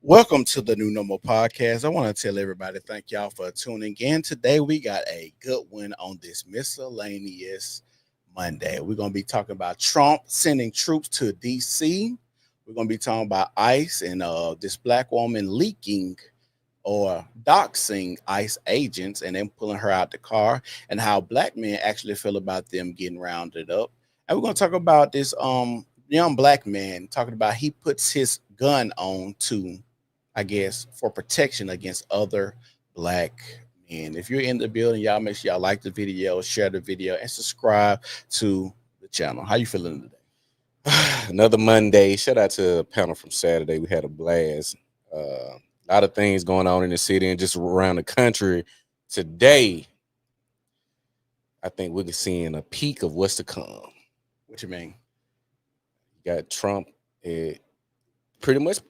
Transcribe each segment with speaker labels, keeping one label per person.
Speaker 1: Welcome to the New Normal Podcast. I want to tell everybody thank y'all for tuning in. Today we got a good one on this miscellaneous Monday. We're going to be talking about Trump sending troops to D.C. We're going to be talking about ICE and this black woman leaking or doxing ICE agents and then pulling her out the car, and how black men actually feel about them getting rounded up. And we're going to talk about this young black man talking about he puts his gun on to, I guess, for protection against other black men. If you're in the building, y'all make sure y'all like the video, share the video, and subscribe to the channel. How you feeling today?
Speaker 2: Another Monday. Shout out to the panel from Saturday. We had a blast. A lot of things going on in the city and just around the country. Today, I think we're seeing a peak of what's to come.
Speaker 1: What you mean?
Speaker 2: You got Trump pretty much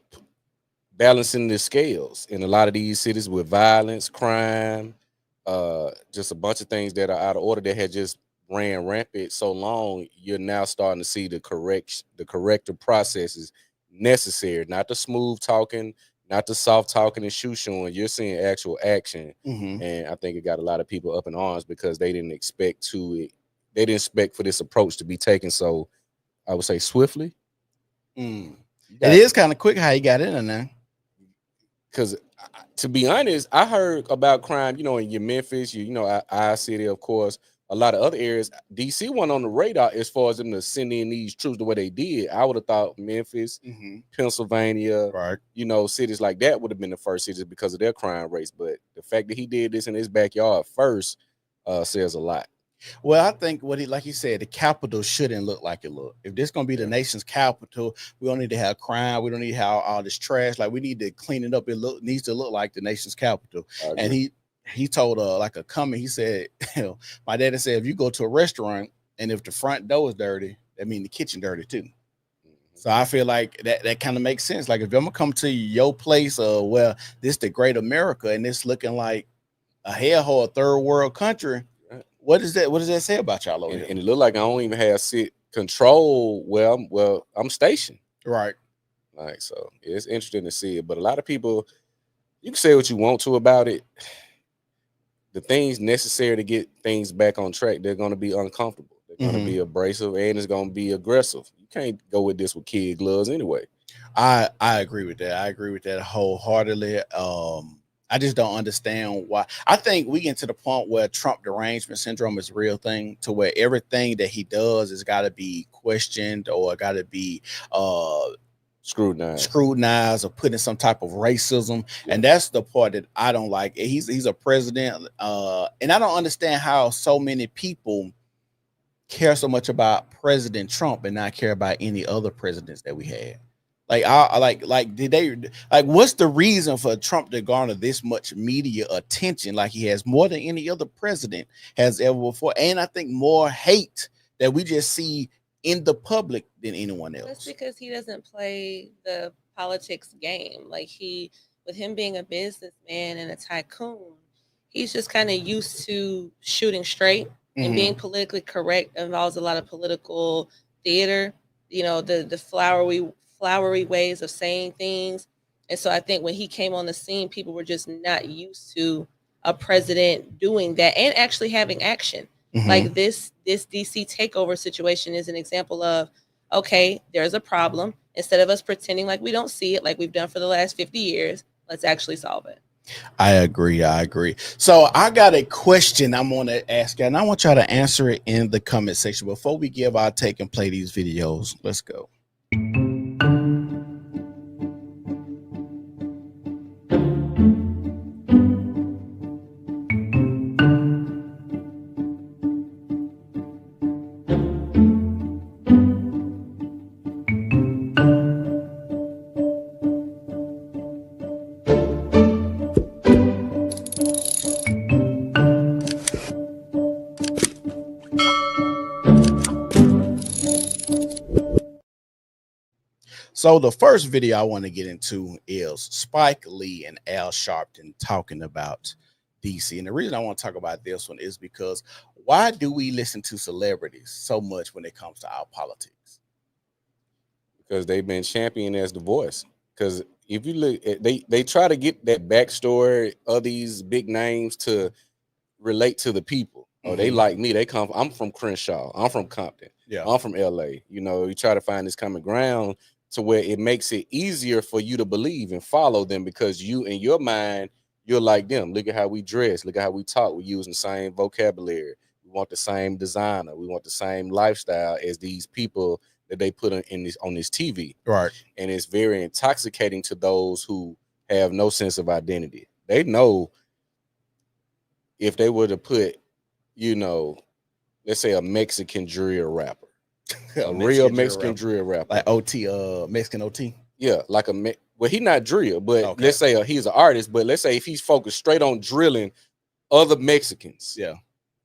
Speaker 2: balancing the scales in a lot of these cities with violence, crime, just a bunch of things that are out of order that had just ran rampant so long. You're now starting to see the corrective processes necessary, not the smooth talking, not the soft talking and shoe showing. You're seeing actual action, and I think it got a lot of people up in arms because they didn't expect for this approach to be taken so, I would say, swiftly.
Speaker 1: It is kind of quick how he got in there now.
Speaker 2: Because to be honest, I heard about crime, in your Memphis, our city, of course, a lot of other areas. DC went on the radar as far as them to send in these troops the way they did. I would have thought Memphis, Pennsylvania,
Speaker 1: right,
Speaker 2: cities like that would have been the first cities because of their crime rates. But the fact that he did this in his backyard first says a lot.
Speaker 1: Well, I think like you said, the capital shouldn't look like it look. If this gonna be the nation's capital, we don't need to have crime. We don't need to have all this trash. Like, we need to clean it up. It needs to look like the nation's capital. And he told like a comment. He said, my daddy said, if you go to a restaurant and if the front door is dirty, that means the kitchen dirty too. So I feel like that kind of makes sense. Like, if I'm gonna come to your place, well, this the great America, and it's looking like a hellhole, a third world country. What does that say about y'all over here?
Speaker 2: And it looked like I don't even have control where I'm stationed.
Speaker 1: Right.
Speaker 2: Like, so it's interesting to see it. But a lot of people, you can say what you want to about it. The things necessary to get things back on track, they're going to be uncomfortable. They're going to be abrasive, and it's going to be aggressive. You can't go with this with kid gloves anyway.
Speaker 1: I agree with that. I agree with that wholeheartedly. I just don't understand why. I think we get to the point where Trump derangement syndrome is a real thing, to where everything that he does has got to be questioned or got to be scrutinized or put in some type of racism. And that's the part that I don't like. He's a president, and I don't understand how so many people care so much about President Trump and not care about any other presidents that we had. Did they what's the reason for Trump to garner this much media attention? Like, he has more than any other president has ever before, and I think more hate that we just see in the public than anyone else.
Speaker 3: That's because he doesn't play the politics game. Like, with him being a businessman and a tycoon, he's just kind of used to shooting straight, and being politically correct involves a lot of political theater. The flowery ways of saying things. And so I think when he came on the scene, people were just not used to a president doing that and actually having action. Like, this DC takeover situation is an example of, okay, there's a problem. Instead of us pretending like we don't see it, like we've done for the last 50 years, let's actually solve it.
Speaker 1: I agree. So I got a question I'm going to ask you, and I want y'all to answer it in the comment section. Before we give our take and play these videos, let's go. So the first video I want to get into is Spike Lee and Al Sharpton talking about DC. And the reason I want to talk about this one is because why do we listen to celebrities so much when it comes to our politics?
Speaker 2: Because they've been championed as the voice. Because if you look at they try to get that backstory of these big names to relate to the people. Oh, they like me. I'm from Crenshaw. I'm from Compton.
Speaker 1: Yeah.
Speaker 2: I'm from LA. You know, you try to find this common ground to where it makes it easier for you to believe and follow them because you in your mind, you're like them. Look at how we dress. Look at how we talk. We're using the same vocabulary. We want the same designer. We want the same lifestyle as these people that they put on this TV.
Speaker 1: Right.
Speaker 2: And it's very intoxicating to those who have no sense of identity. They know if they were to put, you know, let's say a Mexican drill rapper, a real Mexican drill rapper,
Speaker 1: like OT, Mexican OT.
Speaker 2: Yeah, like well, he's not drill, but let's say he's an artist. But let's say if he's focused straight on drilling other Mexicans,
Speaker 1: yeah,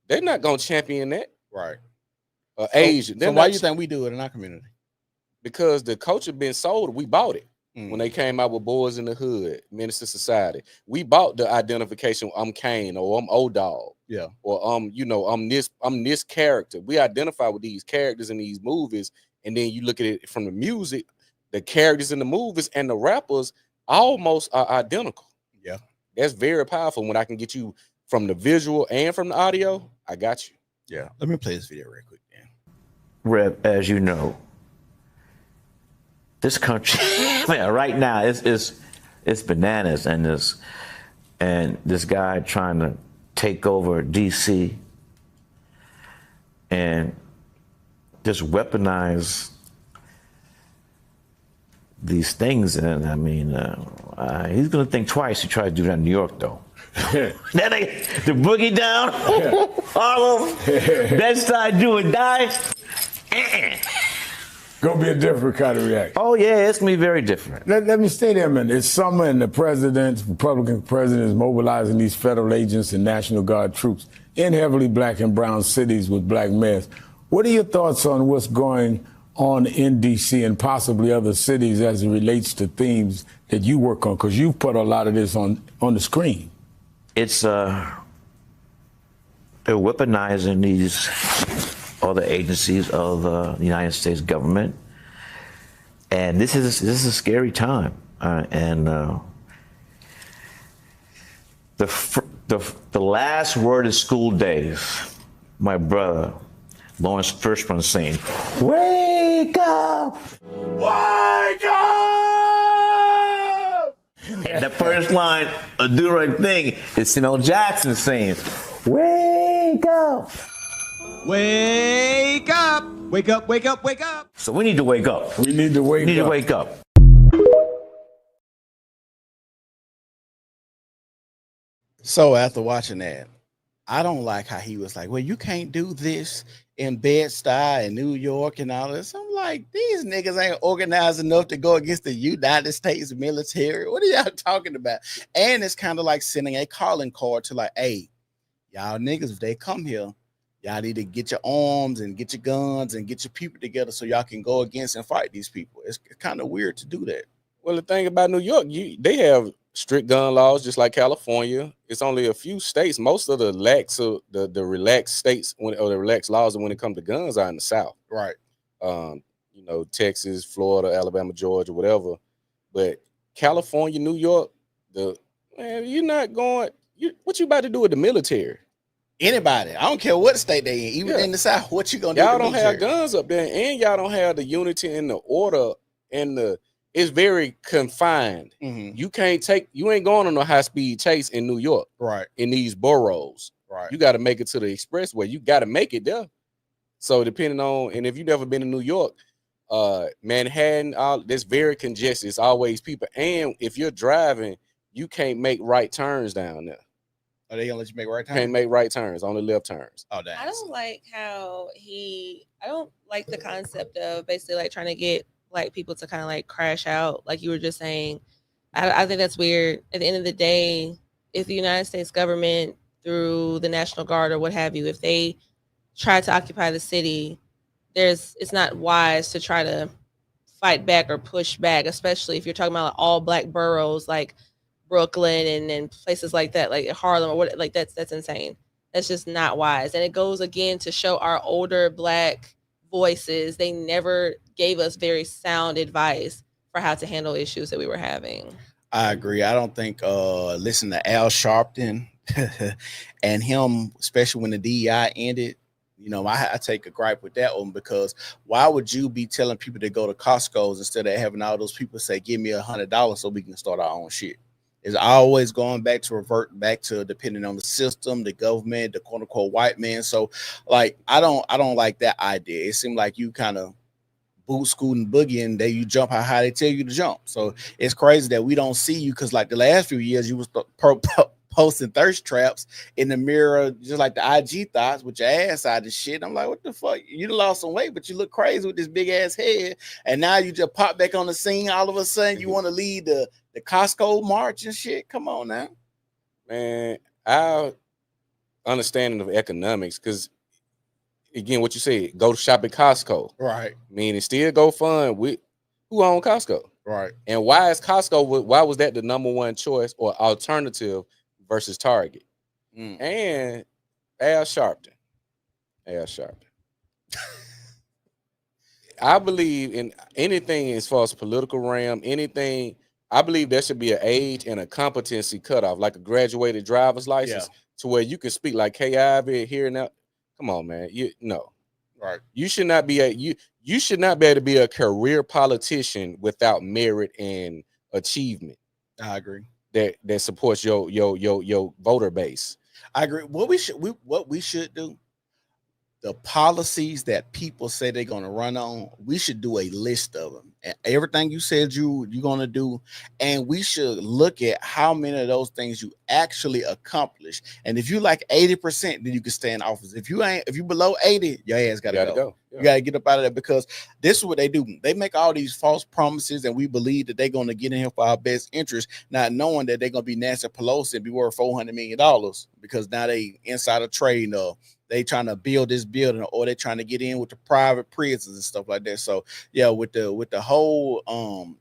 Speaker 2: they're not gonna champion that,
Speaker 1: right?
Speaker 2: Asian.
Speaker 1: So why do you think we do it in our community?
Speaker 2: Because the culture been sold. We bought it. When they came out with Boys in the Hood, Minister Society, we bought the identification. I'm Kane, or I'm O-Dog,
Speaker 1: yeah,
Speaker 2: or you know, I'm this character. We identify with these characters in these movies, and then you look at it from the music, the characters in the movies and the rappers almost are identical.
Speaker 1: Yeah,
Speaker 2: that's very powerful. When I can get you from the visual and from the audio, I got you.
Speaker 1: Yeah, let me play this video real quick, man.
Speaker 4: Rep, as you know, this country, man, right now it's bananas, and this guy trying to take over D.C. and just weaponize these things. And I mean, he's gonna think twice to try to do that in New York, though. Then the boogie down, Harlem, Bed-Stuy, do or die.
Speaker 5: Gonna be a different kind of reaction.
Speaker 4: Oh yeah, it's gonna be very different.
Speaker 5: Let me stay there a minute. It's summer and the Republican president is mobilizing these federal agents and National Guard troops in heavily black and brown cities with black mayors. What are your thoughts on what's going on in D.C. and possibly other cities as it relates to themes that you work on? Because you've put a lot of this on the screen.
Speaker 4: It's they're weaponizing these other agencies of the United States government, and this is a scary time. And the last word of school days, my brother Lawrence Fishburne saying, "Wake up! Wake up!" And the first line of "Do the Right Thing" is Samuel Jackson saying, "Wake up!
Speaker 6: Wake up! Wake up! Wake up! Wake up!"
Speaker 4: So we need to wake up.
Speaker 5: We need to wake up.
Speaker 4: to wake up.
Speaker 1: So after watching that, I don't like how he was like, well, you can't do this in Bed-Stuy and New York and all this. I'm like, these niggas ain't organized enough to go against the United States military. What are y'all talking about? And it's kind of like sending a calling card to like, hey, y'all niggas, if they come here, y'all need to get your arms and get your guns and get your people together so y'all can go against and fight these people. It's kind of weird to do that.
Speaker 2: Well, the thing about New York, they have strict gun laws just like California. It's only a few states. Most of the relaxed states or the relaxed laws when it comes to guns are in the South.
Speaker 1: Right.
Speaker 2: You know, Texas, Florida, Alabama, Georgia, whatever. But California, New York, you're not going. What you about to do with the military?
Speaker 1: Anybody, I don't care what state they in, even in the South. What you gonna do?
Speaker 2: Y'all don't have guns up there, and y'all don't have the unity and the order and it's very confined.
Speaker 1: Mm-hmm.
Speaker 2: You ain't going on a high-speed chase in New York,
Speaker 1: right? In
Speaker 2: these boroughs,
Speaker 1: right? You
Speaker 2: got to make it to the expressway. You got to make it there. So depending on, and if you've never been to New York, Manhattan, that's very congested. It's always people, and if you're driving, you can't make right turns down there.
Speaker 1: Are they gonna let you make right turns?
Speaker 2: Can't make right turns, only left turns.
Speaker 1: Oh, damn.
Speaker 3: I don't like I don't like the concept of basically like trying to get like people to kind of like crash out, like you were just saying. I think that's weird. At the end of the day, if the United States government through the National Guard or what have you, if they try to occupy the city, it's not wise to try to fight back or push back, especially if you're talking about like all black boroughs like Brooklyn and places like that, like Harlem or what. Like that's insane. That's just not wise. And it goes again to show our older black voices. They never gave us very sound advice for how to handle issues that we were having.
Speaker 1: I agree. I don't think listen to Al Sharpton and him, especially when the DEI ended. You know, I take a gripe with that one because why would you be telling people to go to Costco's instead of having all those people say, give me $100 so we can start our own shit? It's always going back to revert back to depending on the system, the government, the quote unquote white man. So like I don't like that idea. It seemed like you kind of boot, scoot, and boogie, and you jump how high they tell you to jump. So it's crazy that we don't see you because like the last few years you was posting thirst traps in the mirror, just like the IG thoughts with your ass out and shit. I'm like, what the fuck? You lost some weight, but you look crazy with this big ass head, and now you just pop back on the scene. All of a sudden, you want to lead the Costco march and shit. Come on now,
Speaker 2: man. Our understanding of economics, because again, what you said, go shop at Costco,
Speaker 1: right?
Speaker 2: Meaning still go fund with who own Costco,
Speaker 1: right?
Speaker 2: And why is Costco? Why was that the number one choice or alternative versus Target? And Al Sharpton. I believe in anything as far as political realm, anything. I believe there should be an age and a competency cutoff, like a graduated driver's license, to where you can speak like, "Hey, Ivy, here and now." Come on, man.
Speaker 1: Right.
Speaker 2: You should not be you should not be able to be a career politician without merit and achievement.
Speaker 1: I agree.
Speaker 2: That supports your voter base.
Speaker 1: I agree. What we should do, the policies that people say they're going to run on, we should do a list of them. And everything you said you're going to do, and we should look at how many of those things you actually accomplish. And if you like 80%, then you can stay in office. If you below 80, your ass got to go. Yeah. You got to get up out of there, because this is what they do. They make all these false promises, and we believe that they're going to get in here for our best interest, not knowing that they're going to be Nancy Pelosi and be worth $400 million because now they insider trading they trying to build this building, or they trying to get in with the private prisons and stuff like that. So yeah, with the whole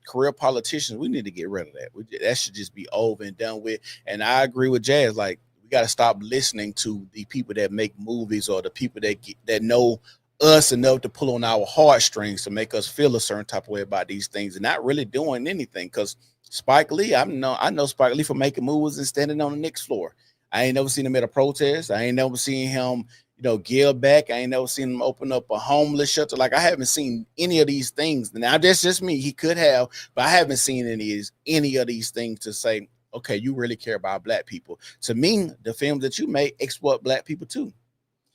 Speaker 1: career politicians, we need to get rid of that. That should just be over and done with. And I agree with Jazz. Like, we got to stop listening to the people that make movies, or the people that know us enough to pull on our heartstrings to make us feel a certain type of way about these things, and not really doing anything. Because Spike Lee, I know Spike Lee for making movies and standing on the Knicks floor. I ain't never seen him at a protest. I ain't never seen him, give back. I ain't never seen him open up a homeless shelter. Like, I haven't seen any of these things. Now, that's just me. He could have, but I haven't seen any of these things to say, okay, you really care about black people. To me, the films that you make exploit black people too,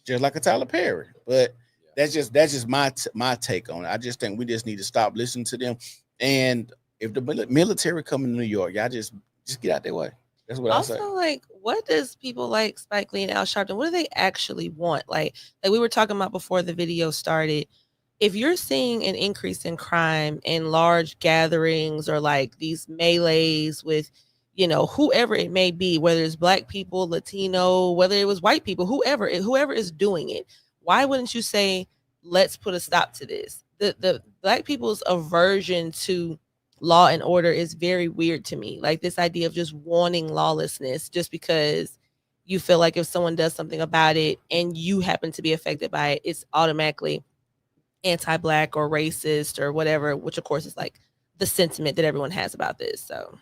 Speaker 1: just like a Tyler Perry. But that's just my take on it. I just think we just need to stop listening to them. And if the military come in New York, y'all just get out their way. That's what I say.
Speaker 3: Also, like, what does people like Spike Lee and Al Sharpton, what do they actually want? Like we were talking about before the video started. If you're seeing an increase in crime and large gatherings, or like these melees with, whoever it may be, whether it's black people, Latino, whether it was white people, whoever is doing it, why wouldn't you say, let's put a stop to this? The black people's aversion to law and order is very weird to me. Like, this idea of just wanting lawlessness just because you feel like if someone does something about it and you happen to be affected by it, it's automatically anti-black or racist or whatever, which of course is like the sentiment that everyone has about this. So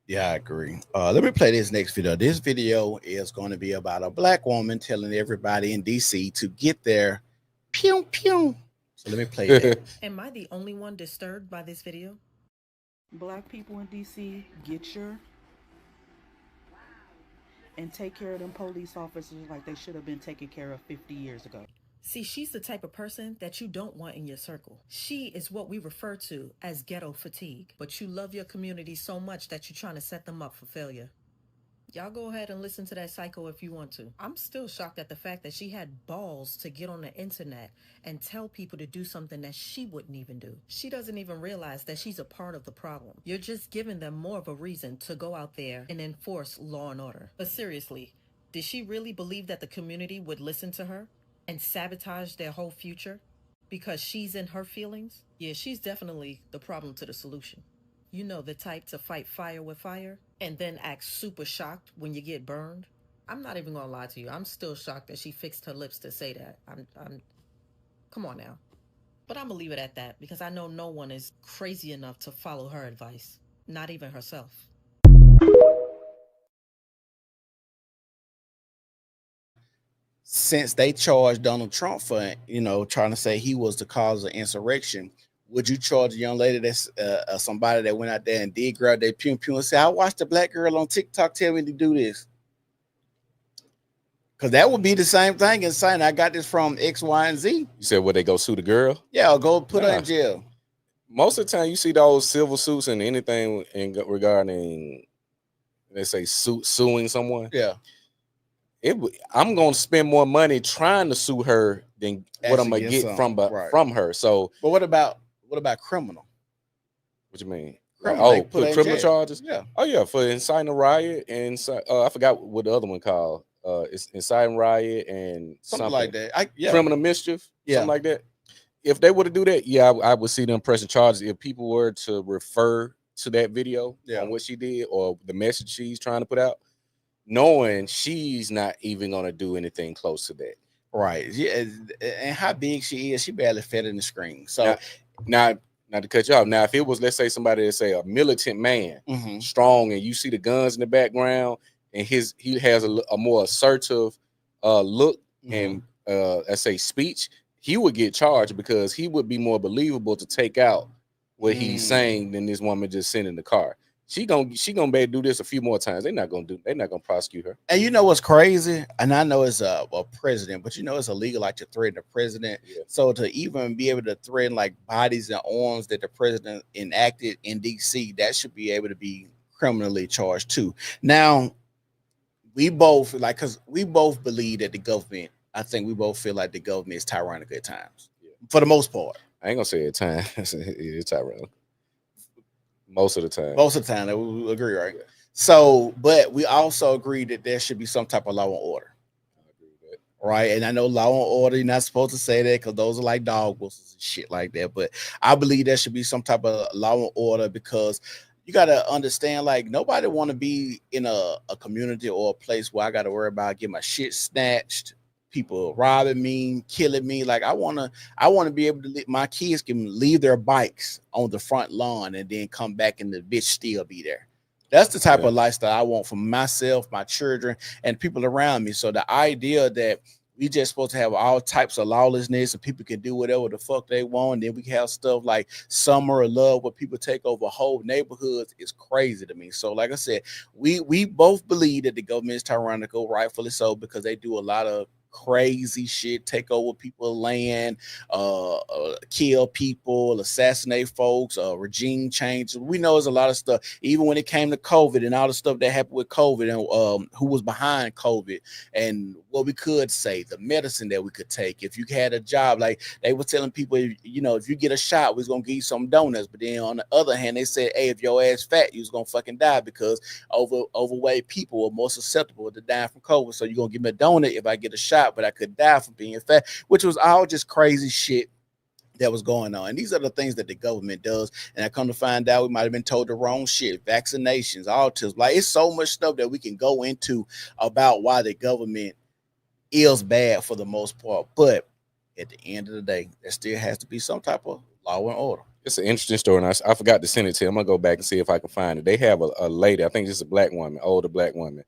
Speaker 1: yeah, I agree. Let me play this next video. This video is going to be about a black woman telling everybody in DC to get their pew pew. So let me play that.
Speaker 7: Am I the only one disturbed by this video? Black people in DC, get your and take care of them police officers like they should have been taken care of 50 years ago. See, she's the type of person that you don't want in your circle. She is what we refer to as ghetto fatigue. But you love your community so much that you're trying to set them up for failure. Y'all go ahead and listen to that psycho if you want to. I'm still shocked at the fact that she had balls to get on the internet and tell people to do something that she wouldn't even do. She doesn't even realize that she's a part of the problem. You're just giving them more of a reason to go out there and enforce law and order. But seriously, did she really believe that the community would listen to her and sabotage their whole future because she's in her feelings? Yeah, she's definitely the problem to the solution. You know, the type to fight fire with fire and then act super shocked when you get burned. I'm not even gonna lie to you. I'm still shocked that she fixed her lips to say that. I'm come on now. But I'm going to leave it at that because I know no one is crazy enough to follow her advice, not even herself.
Speaker 1: Since they charged Donald Trump for, trying to say he was the cause of insurrection, would you charge a young lady that's somebody that went out there and did grab their pew pew and say, I watched a black girl on TikTok tell me to do this? Because that would be the same thing as saying I got this from X, Y, and Z.
Speaker 2: You said, would they go sue the girl?
Speaker 1: Yeah, or go put her in jail.
Speaker 2: Most of the time, you see those civil suits and anything regarding, let's say, suing someone.
Speaker 1: Yeah.
Speaker 2: I'm gonna spend more money trying to sue her than what I'm gonna get from her. So,
Speaker 1: but what about criminal?
Speaker 2: What you mean?
Speaker 1: Criminal,
Speaker 2: put criminal charges?
Speaker 1: Yeah.
Speaker 2: Oh yeah, for inciting a riot and I forgot what the other one called. It's inciting riot and something
Speaker 1: like that.
Speaker 2: Criminal mischief, something like that. If they were to do that, yeah, I would see them pressing charges. If people were to refer to that video on what she did or the message she's trying to put out, knowing she's not even gonna do anything close to that.
Speaker 1: Right. Yeah. And how big she is, she barely fit in the screen. So
Speaker 2: now not to cut you off. Now, if it was, let's say, somebody that say a militant man, strong, and you see the guns in the background, and he has a more assertive look and let's say speech, he would get charged because he would be more believable to take out what he's saying than this woman just sitting in the car. She gonna be able to do this a few more times. They're not gonna prosecute her.
Speaker 1: And you know what's crazy? And I know it's a president, but it's illegal like to threaten the president. Yeah. So to even be able to threaten like bodies and arms that the president enacted in D.C., that should be able to be criminally charged too. Now, we both because we both believe that the government. I think we both feel like the government is tyrannical at times, for the most part.
Speaker 2: I ain't gonna say at times. It's tyrannical. Most of the time.
Speaker 1: Most of the time, we agree, right? Yeah. So, but we also agree that there should be some type of law and order. I agree with that. Right? And I know law and order, you're not supposed to say that because those are like dog whistles and shit like that. But I believe there should be some type of law and order because you got to understand, like, nobody want to be in a community or a place where I got to worry about getting my shit snatched, people robbing me, killing me. Like I want to be able to my kids can leave their bikes on the front lawn and then come back and the bitch still be there. That's the type of lifestyle I want for myself, my children, and people around me. So the idea that we just supposed to have all types of lawlessness and people can do whatever the fuck they want, and then we can have stuff like Summer of Love where people take over whole neighborhoods is crazy to me. So like I said, we both believe that the government is tyrannical, rightfully so, because they do a lot of crazy shit, take over people's land, kill people, assassinate folks, regime change. We know there's a lot of stuff. Even when it came to COVID and all the stuff that happened with COVID and who was behind COVID and what we could say, the medicine that we could take. If you had a job, like they were telling people, if you get a shot, we're gonna give you some donuts. But then on the other hand, they said, hey, if your ass fat, you're gonna fucking die because overweight people are more susceptible to dying from COVID. So you're gonna give me a donut if I get a shot, but I could die from being fat, which was all just crazy shit that was going on. And these are the things that the government does. And I come to find out we might have been told the wrong shit, vaccinations, autism. Like it's so much stuff that we can go into about why the government is bad for the most part. But at the end of the day, there still has to be some type of law and order.
Speaker 2: It's an interesting story, and I forgot to send it to you. I'm gonna go back and see if I can find it. They have a lady, I think this is a black woman, older black woman.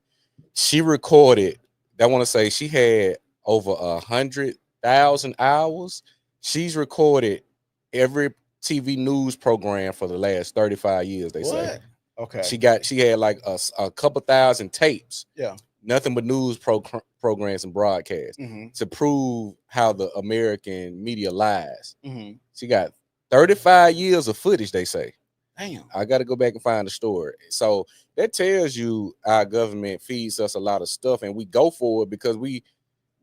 Speaker 2: She recorded, I want to say she had over 100,000 hours. She's recorded every TV news program for the last 35 years, they say.
Speaker 1: Okay.
Speaker 2: She had like a couple thousand tapes.
Speaker 1: Yeah.
Speaker 2: Nothing but news programs and broadcasts to prove how the American media lies. She got 35 years of footage, they say.
Speaker 1: Damn.
Speaker 2: I got to go back and find the story. So that tells you our government feeds us a lot of stuff and we go for it because we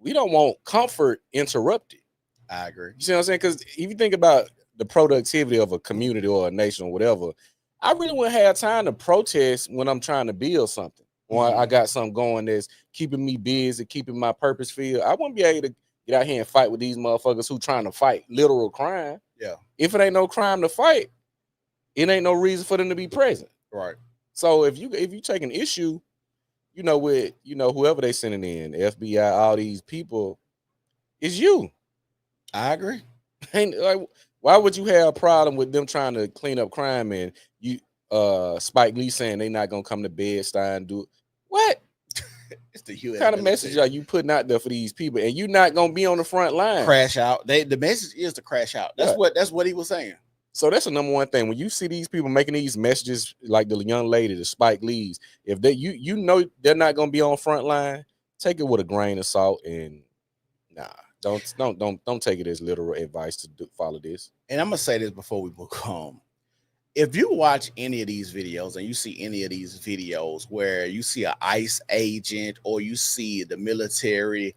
Speaker 2: don't want comfort interrupted.
Speaker 1: I agree.
Speaker 2: You see what I'm saying? Because if you think about the productivity of a community or a nation or whatever, I really wouldn't have time to protest when I'm trying to build something. Or I got something going that's keeping me busy, keeping my purpose filled. I wouldn't be able to get out here and fight with these motherfuckers who trying to fight literal crime.
Speaker 1: Yeah.
Speaker 2: If it ain't no crime to fight, it ain't no reason for them to be present.
Speaker 1: Right.
Speaker 2: So if you take an issue, with whoever they sending in, FBI, all these people, it's you.
Speaker 1: I agree.
Speaker 2: Ain't like, why would you have a problem with them trying to clean up crime and you Spike Lee saying they not gonna come to Bed-Stuy and do it? What?
Speaker 1: It's the Hugh.
Speaker 2: What kind of message are you putting out there for these people? And you not gonna be on the front line.
Speaker 1: Crash out. The message is to crash out. That's what he was saying.
Speaker 2: So that's the number one thing. When you see these people making these messages, like the young lady, the Spike Lee's, if they you know they're not gonna be on front line, take it with a grain of salt and don't take it as literal advice to follow this.
Speaker 1: And I'm gonna say this before we move home. If you watch any of these videos and you see any of these videos where you see an ICE agent or you see the military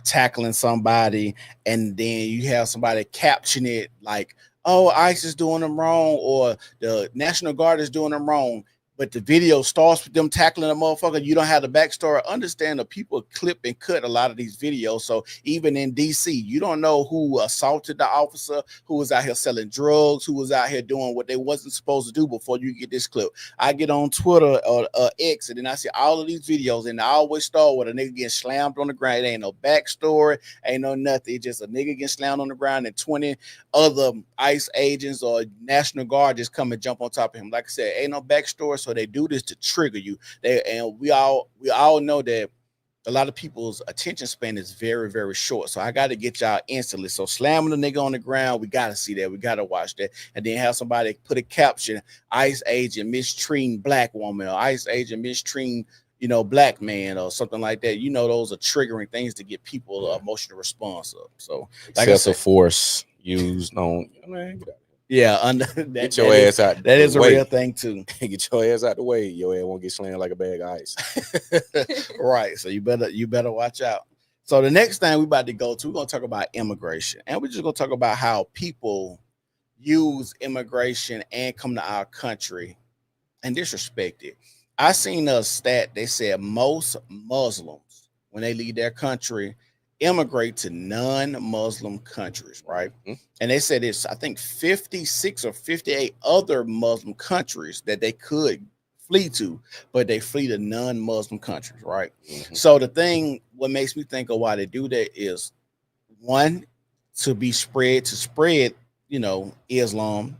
Speaker 1: tackling somebody, and then you have somebody caption it like, oh, ICE is doing them wrong, or the National Guard is doing them wrong, but the video starts with them tackling a motherfucker, you don't have the backstory. Understand the people clip and cut a lot of these videos. So even in DC, you don't know who assaulted the officer, who was out here selling drugs, who was out here doing what they wasn't supposed to do before you get this clip. I get on Twitter or X, and then I see all of these videos, and I always start with a nigga getting slammed on the ground. It ain't no backstory, ain't no nothing. It's just a nigga getting slammed on the ground, and 20 other ICE agents or National Guard just come and jump on top of him. Like I said, ain't no backstory. So they do this to trigger you. We all know that a lot of people's attention span is very, very short. So I got to get y'all instantly. So slamming the nigga on the ground, we got to see that. We got to watch that. And then have somebody put a caption, ICE agent mistreating black woman, or ICE agent mistreating, black man, or something like that. Those are triggering things to get people emotional response up. So like
Speaker 2: excessive force used on,
Speaker 1: yeah,
Speaker 2: get your ass out.
Speaker 1: That is a real thing too.
Speaker 2: Get your ass out the way. Your ass won't get slammed like a bag of ice.
Speaker 1: Right. So you better watch out. So the next thing we about to go to, we're gonna talk about immigration, and we're just gonna talk about how people use immigration and come to our country and disrespect it. I seen a stat. They said most Muslims, when they leave their country, immigrate to non-Muslim countries, right? Mm-hmm. And they said it's, I think, 56 or 58 other Muslim countries that they could flee to, but they flee to non-Muslim countries, right? Mm-hmm. So the thing, what makes me think of why they do that is, one, to spread, Islam.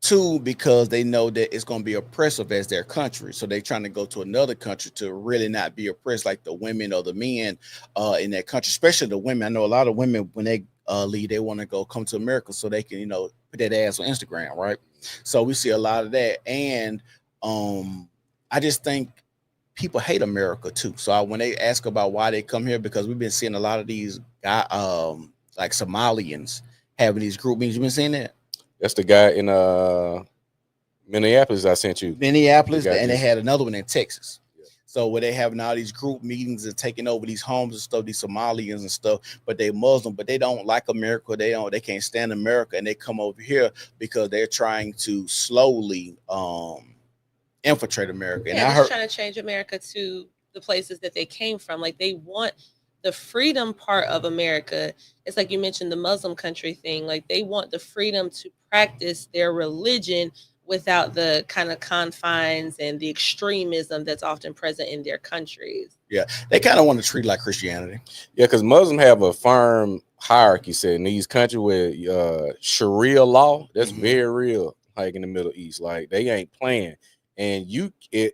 Speaker 1: Two, because they know that it's going to be oppressive as their country. So they're trying to go to another country to really not be oppressed like the women or the men in that country, especially the women. I know a lot of women, when they leave, they want to come to America so they can, put that ass on Instagram, right? So we see a lot of that. And I just think people hate America too. So when they ask about why they come here, because we've been seeing a lot of these guys, like Somalians, having these group meetings. You've been seeing that?
Speaker 2: That's the guy in Minneapolis I sent you.
Speaker 1: Minneapolis, and they had another one in Texas. Yeah. So where they having all these group meetings and taking over these homes and stuff, these Somalians and stuff, but they Muslim, but they don't like America. They can't stand America, and they come over here because they're trying to slowly infiltrate America. And
Speaker 3: they're trying to change America to the places that they came from. Like, they want the freedom part of America. It's like you mentioned the Muslim country thing. Like, they want the freedom to practice their religion without the kind of confines and the extremism that's often present in their countries.
Speaker 1: Yeah, they kind of want to treat like Christianity.
Speaker 2: Yeah, because Muslims have a firm hierarchy set in these countries with Sharia law. That's very real, like in the Middle East. Like, they ain't playing. And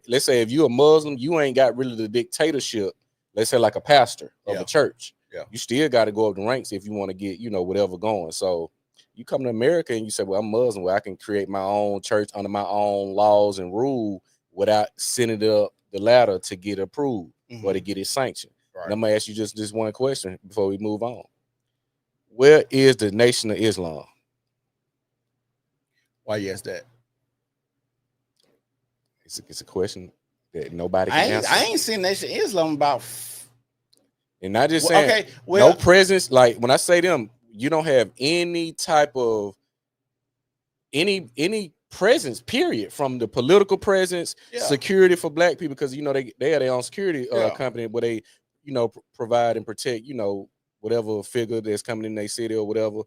Speaker 2: let's say if you're a Muslim, you ain't got really the dictatorship. Let's say like a pastor of a church. Yeah. You still got to go up the ranks if you want to get, whatever going. So you come to America and you say, well, I'm Muslim, where I can create my own church under my own laws and rule without sending it up the ladder to get approved or to get it sanctioned. Right. And I'm going to ask you just this one question before we move on. Where is the Nation of Islam?
Speaker 1: Why you ask that?
Speaker 2: It's a question that nobody can answer.
Speaker 1: I ain't seen Nation of Islam about.
Speaker 2: And not just saying, no presence. Like, when I say them, you don't have any type of any presence, period, from the political presence, security for black people, because they have their own security company where they provide and protect whatever figure that's coming in their city or whatever.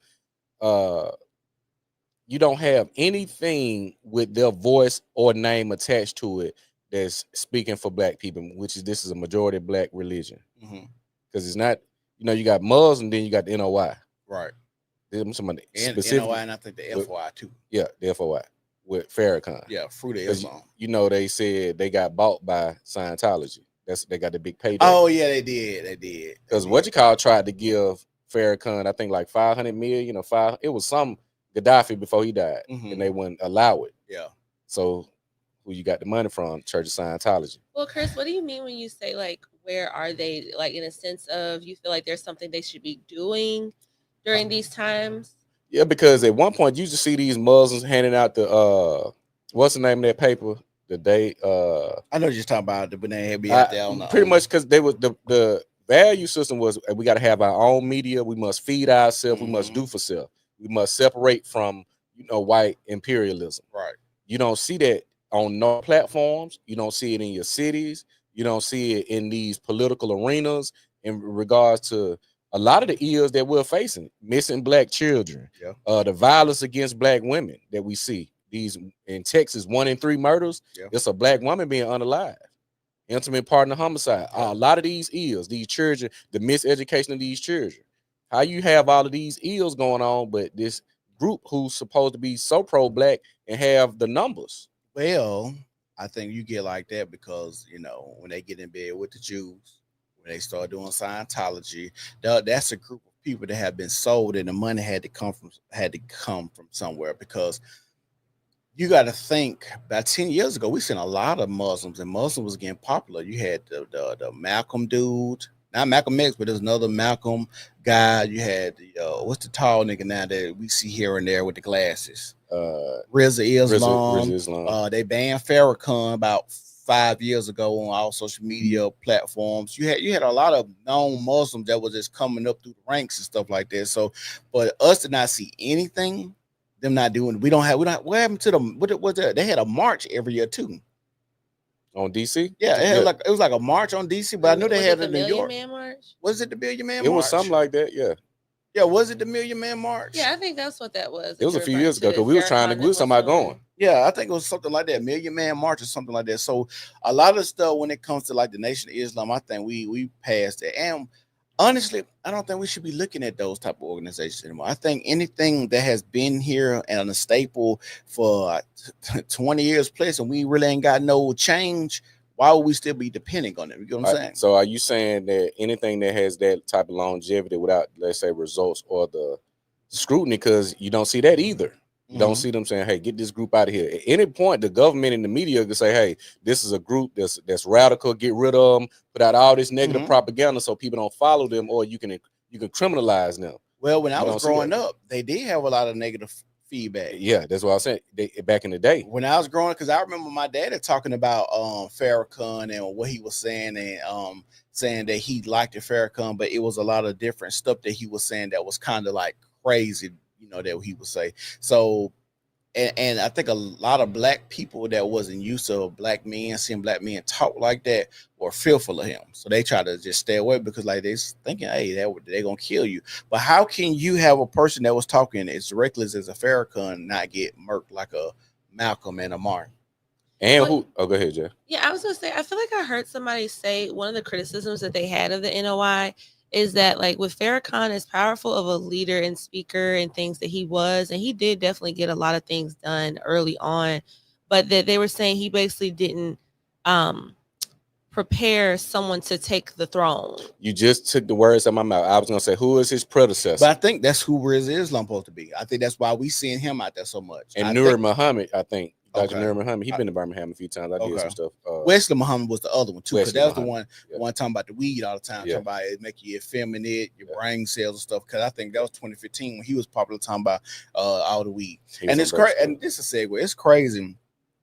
Speaker 2: You don't have anything with their voice or name attached to it that's speaking for black people, this is a majority black religion. Because it's not, you got Muslim, then you got the NOI.
Speaker 1: Right.
Speaker 2: I'm talking about
Speaker 1: And
Speaker 2: specific.
Speaker 1: NOI, and I think the FOI too.
Speaker 2: Yeah, the FOI with Farrakhan.
Speaker 1: Yeah, Fruit of
Speaker 2: 'Cause
Speaker 1: Islam.
Speaker 2: you know they said they got bought by Scientology. They got the big payday.
Speaker 1: Oh yeah, they did. They did.
Speaker 2: Because what you call tried to give Farrakhan, I think like 500 million or five. It was some Gaddafi before he died, and they wouldn't allow it.
Speaker 1: Yeah.
Speaker 2: So who you got the money from? Church of Scientology.
Speaker 3: Well, Chris, what do you mean when you say like where are they? Like in a sense of you feel like there's something they should be doing during these times?
Speaker 2: Yeah, because at one point you used to see these Muslims handing out the what's the name of that paper? The day
Speaker 1: I know you're talking about when they had be out there on the
Speaker 2: pretty much because they was the value system was we got to have our own media, we must feed ourselves, we must do for self, we must separate from white imperialism.
Speaker 1: Right.
Speaker 2: You don't see that on no platforms, you don't see it in your cities, you don't see it in these political arenas in regards to a lot of the ills that we're facing, missing black children, the violence against black women that we see. These in Texas, 1 in 3 murders, it's a black woman being unalive. Intimate partner homicide. A lot of these ills, these children, the miseducation of these children. How you have all of these ills going on, but this group who's supposed to be so pro-black and have the numbers?
Speaker 1: Well, I think you get like that because when they get in bed with the Jews, when they start doing Scientology, that's a group of people that have been sold, and the money had to come from somewhere. Because you got to think, about 10 years ago, we seen a lot of Muslims, and Muslims was getting popular. You had the Malcolm dude, not Malcolm X, but there's another Malcolm guy. You had what's the tall nigga now that we see here and there with the glasses? Rizza Islam. They banned Farrakhan about 5 years ago on all social media platforms. You had a lot of known Muslims that was just coming up through the ranks and stuff like that. So, but us to not see anything, them not doing, what happened to them? What was that? They had a march every year too.
Speaker 2: On DC?
Speaker 1: Yeah, it was like a march on DC, but I knew they had it in New York.
Speaker 3: Man March?
Speaker 1: Was it the Million Man March?
Speaker 2: It was something like that, yeah.
Speaker 1: Yeah, was it the Million Man March?
Speaker 3: Yeah, I think that's what that was.
Speaker 2: It was a few years ago because we was talking about going.
Speaker 1: Yeah, I think it was something like that, Million Man March or something like that. So a lot of stuff when it comes to like the Nation of Islam, I think we passed it. And honestly, I don't think we should be looking at those type of organizations anymore. I think anything that has been here and a staple for 20 years plus, and we really ain't got no change, why would we still be depending on it? You know what I'm saying?
Speaker 2: So are you saying that anything that has that type of longevity without, let's say, results or the scrutiny, because you don't see that either. You don't see them saying, hey, get this group out of here. At any point, the government and the media can say, hey, this is a group that's radical, get rid of them, put out all this negative propaganda so people don't follow them, or you can criminalize them.
Speaker 1: Well, when I was growing up, they did have a lot of negative feedback.
Speaker 2: Yeah, that's what I was saying. Back in the day.
Speaker 1: When I was growing up, because I remember my dad talking about Farrakhan and what he was saying, and saying that he liked the Farrakhan, but it was a lot of different stuff that he was saying that was kind of like crazy, that he would say. So, and I think a lot of black people that wasn't used to black men, seeing black men talk like that, were fearful of him. So they try to just stay away because like they're thinking, hey, they're going to kill you. But how can you have a person that was talking as reckless as a Farrakhan not get murked like a Malcolm and a Martin?
Speaker 2: And who? Oh, go ahead, Jeff.
Speaker 3: Yeah, I was going to say, I feel like I heard somebody say one of the criticisms that they had of the NOI is that like with Farrakhan, as powerful of a leader and speaker and things that he was, and he did definitely get a lot of things done early on, but that they were saying he basically didn't prepare someone to take the throne. You
Speaker 2: just took the words out of my mouth. I was going to say, who is his predecessor?
Speaker 1: But I think that's who Rizza Islam supposed to be. I think that's why we seeing him out there so much.
Speaker 2: And Nur Muhammad, I think. Dr. Nur Muhammad, he's been to Birmingham a few times. I did some stuff.
Speaker 1: Wesley Muhammad was the other one too, because that was the one talking about the weed all the time, talking about it make you effeminate, your brain cells and stuff. Because I think that was 2015 when he was popular talking about all the weed. And it's crazy. And this is a segue. It's crazy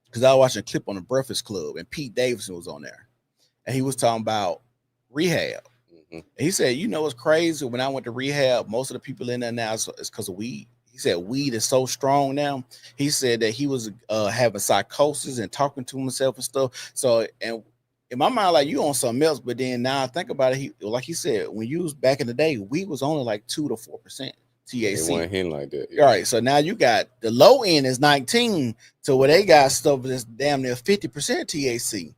Speaker 1: because I was watching a clip on the Breakfast Club and Pete Davidson was on there, and he was talking about rehab. And he said, it's crazy. When I went to rehab, most of the people in there now is because of weed. He said weed is so strong now. He said that he was having psychosis and talking to himself and stuff. So, and in my mind, like you on something else, but then now I think about it, like he said, when you was back in the day, weed was only like 2 to 4% THC.
Speaker 2: It wasn't hitting like that.
Speaker 1: All right, so now you got the low end is 19, so where they got stuff that's damn near 50% THC.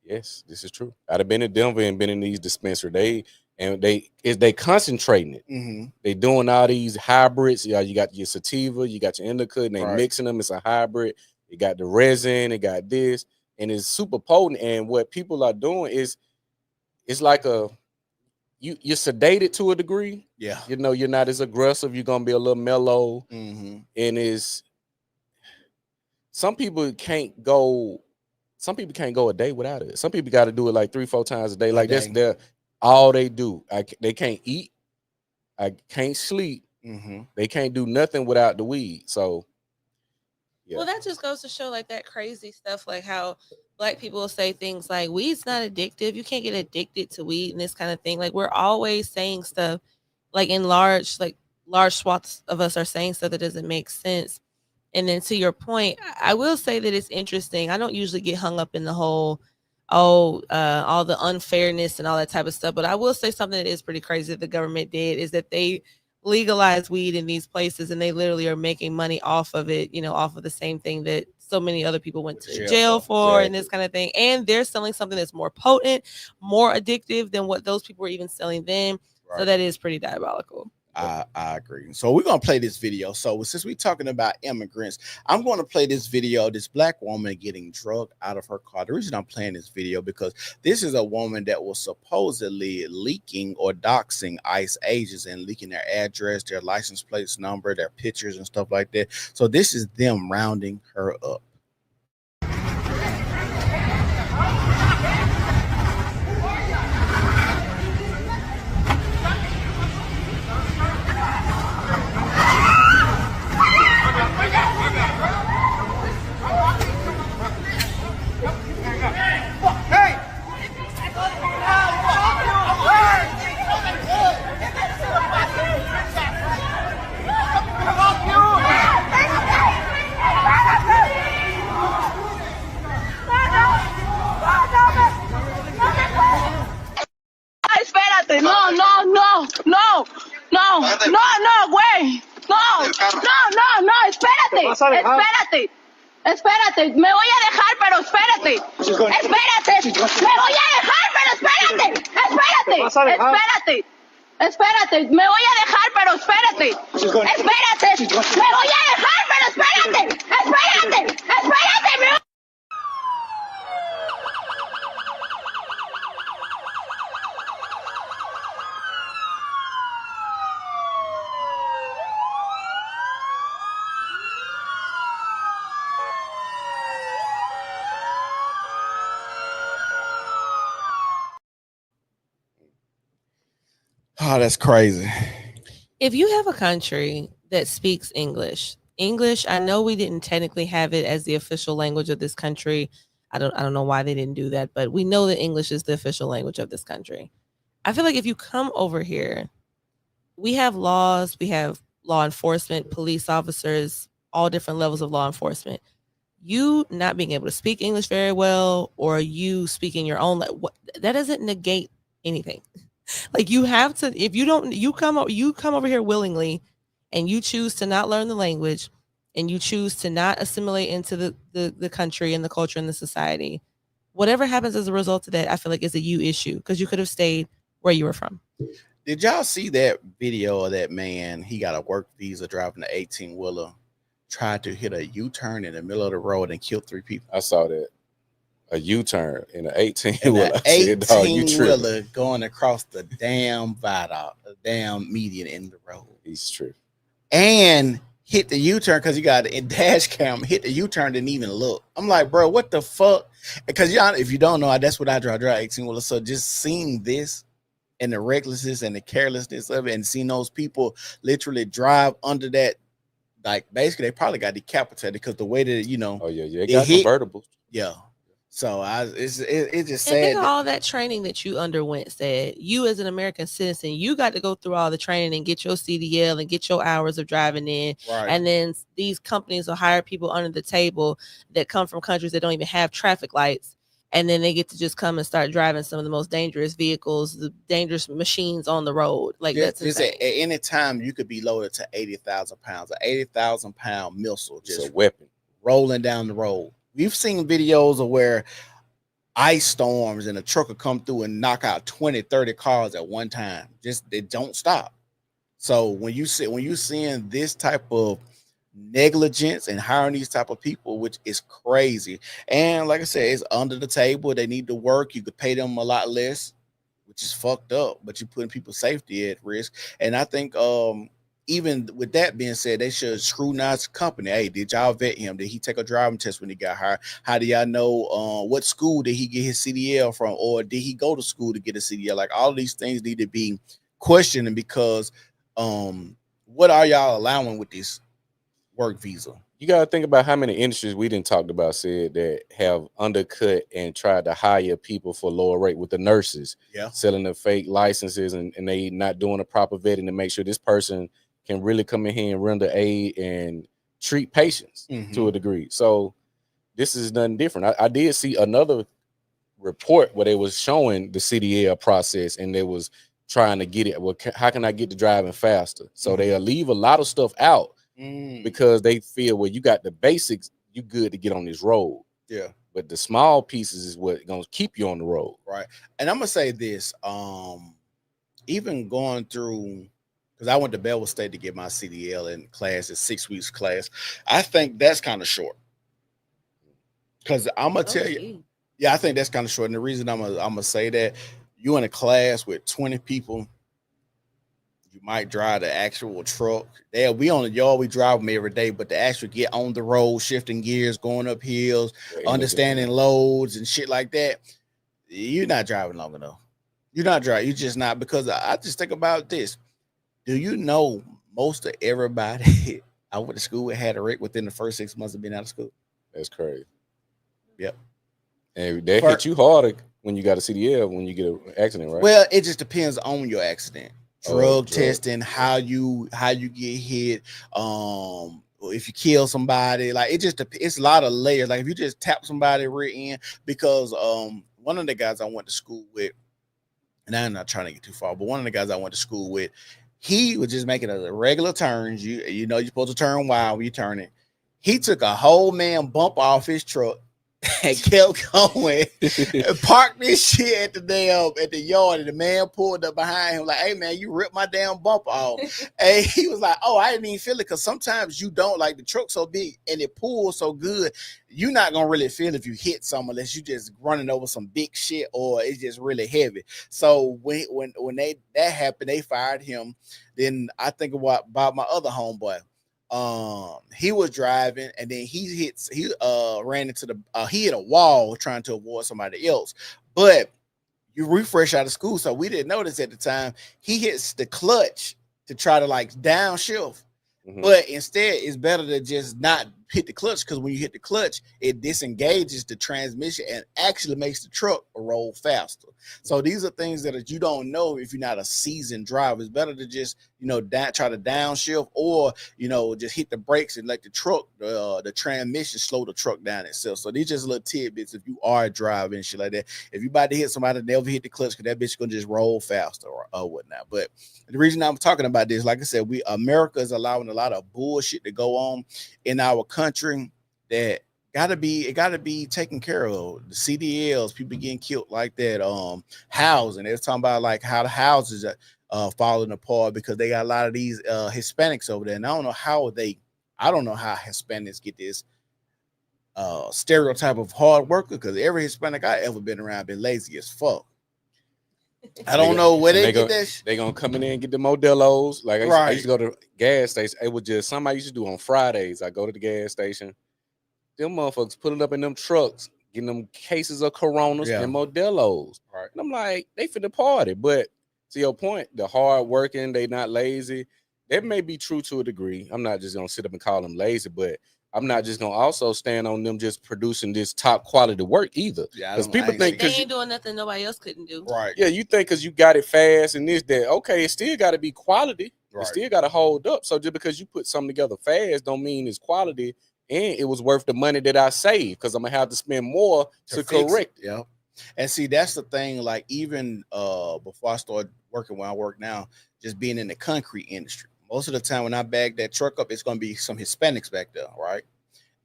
Speaker 2: Yes, this is true. I'd have been in Denver and been in these dispensaries. and they concentrating it.
Speaker 1: Mm-hmm.
Speaker 2: They doing all these hybrids. Yeah, you got your sativa, you got your indica, and they
Speaker 1: Right.
Speaker 2: mixing them. It's a hybrid. You got the resin, it got this, and it's super potent. And what people are doing is, it's like you're sedated to a degree.
Speaker 1: Yeah.
Speaker 2: You know, you're not as aggressive. You're gonna be a little mellow,
Speaker 1: Mm-hmm.
Speaker 2: and some people can't go a day without it. Some people got to do it like 3-4 times a day. Like that's their all they do. They can't eat. I can't sleep.
Speaker 1: Mm-hmm.
Speaker 2: They can't do nothing without the weed. So, yeah.
Speaker 3: Well, that just goes to show like that crazy stuff, like how Black people will say things like weed's not addictive. You can't get addicted to weed and this kind of thing. Like we're always saying stuff like in large swaths of us are saying stuff that doesn't make sense. And then to your point, I will say that it's interesting. I don't usually get hung up in the whole, all the unfairness and all that type of stuff. But I will say something that is pretty crazy that the government did is that they legalized weed in these places and they literally are making money off of it, off of the same thing that so many other people went to jail for and this kind of thing. And they're selling something that's more potent, more addictive than what those people were even selling then. Right. So that is pretty diabolical.
Speaker 1: I agree. So we're going to play this video. So since we're talking about immigrants, I'm going to play this video, this Black woman getting drugged out of her car. The reason I'm playing this video because this is a woman that was supposedly leaking or doxing ICE agents and leaking their address, their license plate number, their pictures and stuff like that. So this is them rounding her up.
Speaker 8: Espérate, me voy a dejar, pero espérate. Espérate, me voy a dejar, pero espérate. Espérate, me voy a dejar, pero espérate. Espérate, me voy a dejar, pero espérate. Espérate.
Speaker 1: Oh, that's crazy.
Speaker 3: If you have a country that speaks English, I know we didn't technically have it as the official language of this country. I don't know why they didn't do that, but we know that English is the official language of this country. I feel like if you come over here, we have laws, we have law enforcement, police officers, all different levels of law enforcement. You not being able to speak English very well, or you speaking your own, that doesn't negate anything. Like you have to, if you don't, you come over here willingly and you choose to not learn the language and you choose to not assimilate into the country and the culture and the society, whatever happens as a result of that, I feel like is a you issue because you could have stayed where you were from.
Speaker 1: Did y'all see that video of that man? He got a work visa driving the 18-wheeler, tried to hit a U-turn in the middle of the road and killed 3 people.
Speaker 2: I saw that. A U-turn in an
Speaker 1: 18-wheeler going across the damn viaduct, the damn median in the road.
Speaker 2: He's true.
Speaker 1: And hit the U-turn because you got a dash cam, hit the U-turn, didn't even look. I'm like, bro, what the fuck? Because y'all, if you don't know, that's what I drive 18-wheeler. So just seeing this and the recklessness and the carelessness of it and seeing those people literally drive under that, like basically they probably got decapitated because the way that,
Speaker 2: Oh, yeah. It got convertibles.
Speaker 1: Yeah. So it's just sad.
Speaker 3: And think of all that training that you underwent. Said you as an American citizen, you got to go through all the training and get your CDL and get your hours of driving in.
Speaker 1: Right.
Speaker 3: And then these companies will hire people under the table that come from countries that don't even have traffic lights. And then they get to just come and start driving some of the most dangerous vehicles, the dangerous machines on the road. Like that's insane.
Speaker 1: At any time you could be loaded to 80,000 pounds, an 80,000 pound missile just
Speaker 2: a weapon
Speaker 1: rolling down the road. We've seen videos of where ice storms and a truck will come through and knock out 20, 30 cars at one time. Just they don't stop. So when you're seeing this type of negligence and hiring these type of people, which is crazy. And like I said, it's under the table. They need to work. You could pay them a lot less, which is fucked up, but you're putting people's safety at risk. And I think even with that being said, they should scrutinize the company. Hey, did y'all vet him? Did he take a driving test when he got hired? How do y'all know what school did he get his CDL from? Or did he go to school to get a CDL? Like all these things need to be questioned because what are y'all allowing with this work visa?
Speaker 2: You got to think about how many industries we didn't talk about said that have undercut and tried to hire people for lower rate with the nurses, selling the fake licenses and they not doing a proper vetting to make sure this person can really come in here and render aid and treat patients to a degree. So this is nothing different. I did see another report where they was showing the CDL process and they was trying to get it. Well, how can I get to driving faster? So they'll leave a lot of stuff out because they feel, well, you got the basics, you good to get on this road.
Speaker 1: Yeah.
Speaker 2: But the small pieces is what gonna keep you on the road.
Speaker 1: Right. And I'm gonna say this, even going through, because I went to Belwood State to get my CDL in class, a 6 weeks class. I think that's kind of short. Because I'm gonna tell you, I think that's kind of short. And the reason I'm gonna say that, you in a class with 20 people, you might drive the actual truck. We on the yard, we drive them every day, but to actually get on the road, shifting gears, going up hills, understanding loads and shit like that, you're not driving long enough. You're not driving. You're just not, because I just think about this. Do you know most of everybody I went to school with had a wreck within the first 6 months of being out of school?
Speaker 2: That's crazy.
Speaker 1: Yep.
Speaker 2: And they hit you harder when you got a CDL when you get an accident, right?
Speaker 1: Well, it just depends on your accident. Drug testing, how you get hit, if you kill somebody, like it's a lot of layers. Like if you just tap somebody rear end, because one of the guys I went to school with, and I'm not trying to get too far, but one of the guys I went to school with, he was just making a regular turns. You know you're supposed to turn wide when you turn it. He took a whole man bump off his truck and kept going and parked this shit at the yard, and the man pulled up behind him like, hey man, you ripped my damn bump off. And he was like, oh, I didn't even feel it, because sometimes you don't, like the truck's so big and it pulls so good, you're not gonna really feel if you hit something unless you just running over some big shit or it's just really heavy. So when that happened, they fired him. Then I think about my other homeboy. He was driving and then he ran into he hit a wall trying to avoid somebody else. But you refresh out of school, so we didn't notice at the time. He hits the clutch to try to like downshift. But instead, it's better to just not hit the clutch, because when you hit the clutch, it disengages the transmission and actually makes the truck roll faster. So these are things that you don't know if you're not a seasoned driver. It's better to just, try to downshift, or, just hit the brakes and let the truck, the transmission slow the truck down itself. So these just little tidbits if you are driving and shit like that. If you about to hit somebody, never hit the clutch, because that bitch is going to just roll faster or whatnot. But the reason I'm talking about this, like I said, America is allowing a lot of bullshit to go on in our country that gotta be taken care of. The CDLs, people getting killed like that. Housing, they're talking about like how the houses are falling apart because they got a lot of these Hispanics over there. And I don't know how Hispanics get this stereotype of hard worker, because every Hispanic I ever been around been lazy as fuck. I don't know where they get that.
Speaker 2: They gonna come in there and get the Modelos. Like I used to go to gas station. It was just something I used to do on Fridays. I go to the gas station. Them motherfuckers put it up in them trucks, getting them cases of Coronas and Modelos. Right. And I'm like, they finna party. But to your point, the hard working, they not lazy. That may be true to a degree. I'm not just gonna sit up and call them lazy, but I'm not just gonna also stand on them just producing this top quality work either. Because people think
Speaker 3: they ain't doing nothing nobody else couldn't do.
Speaker 1: Right.
Speaker 2: Yeah, you think because you got it fast and this, that, okay, it still got to be quality. Right. It still got to hold up. So just because you put something together fast don't mean it's quality, and it was worth the money that I saved, because I'm gonna have to spend more to correct it.
Speaker 1: Yeah. And see, that's the thing. Like even before I started working where I work now, just being in the concrete industry, most of the time when I bag that truck up, it's gonna be some Hispanics back there, right?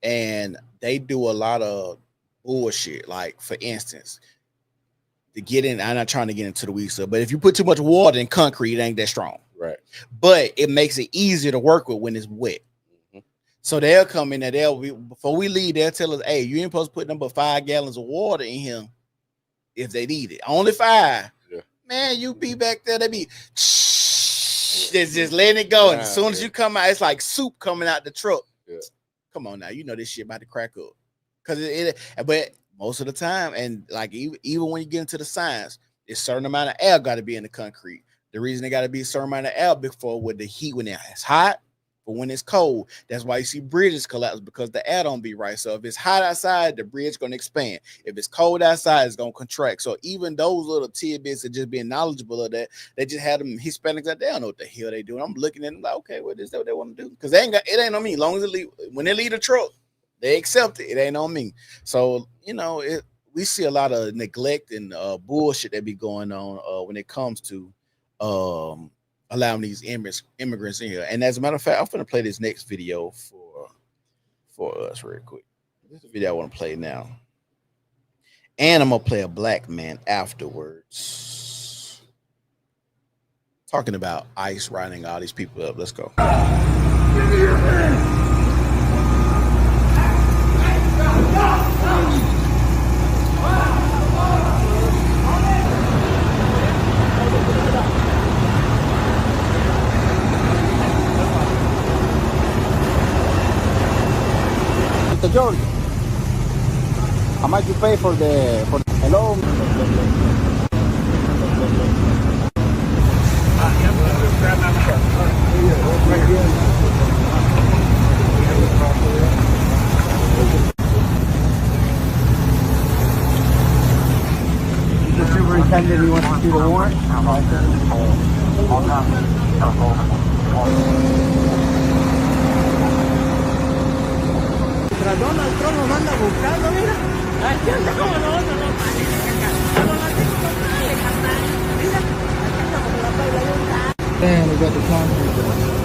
Speaker 1: And they do a lot of bullshit. Like, for instance, to get in, I'm not trying to get into the weeds, but if you put too much water in concrete, it ain't that strong.
Speaker 2: Right.
Speaker 1: But it makes it easier to work with when it's wet. So they'll come in there, before we leave, they'll tell us, hey, you ain't supposed to put number 5 gallons of water in here if they need it. Only 5.
Speaker 2: Yeah.
Speaker 1: Man, you be back there, they be just letting it go. And as soon as you come out, it's like soup coming out the truck.
Speaker 2: Yeah.
Speaker 1: Come on now, you know this shit about to crack up. But most of the time, and like even when you get into the science, a certain amount of air got to be in the concrete. The reason they got to be a certain amount of air before with the heat when it's hot, but when it's cold, that's why you see bridges collapse, because the air don't be right. So if it's hot outside, the bridge gonna expand. If it's cold outside, it's gonna contract. So even those little tidbits of just being knowledgeable of that, they just had them Hispanics that they don't know what the hell they doing. I'm looking at them like, okay, what is that what they want to do? Because it ain't on me. As long as when they leave the truck, they accept it. It ain't on me. So we see a lot of neglect and bullshit that be going on when it comes to allowing these immigrants in here. And as a matter of fact, I'm going to play this next video for us real quick. This is the video I want to play now. And I'm going to play a black man afterwards. Talking about ICE rounding all these people up. Let's go.
Speaker 9: Mr. George, how much you pay for the hello? The superintendent, he wants to see the warrant. Donald Trump nos manda buscando, mira. Aquí anda como nosotros, no mira, aquí anda como la paila de un. And we got the concrete there.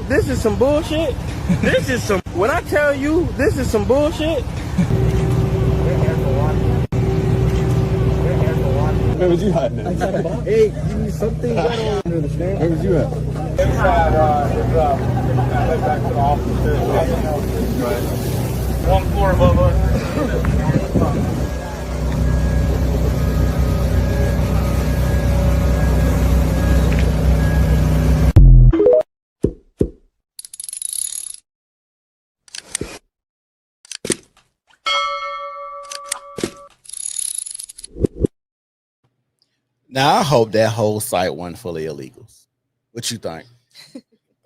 Speaker 9: This is some bullshit. This is some. When I tell you this is some bullshit. Where was you hiding? Hey, give me something. Where was you at? Inside, back to the office. One floor above us.
Speaker 1: Now, I hope that whole site wasn't full of illegals. What you think?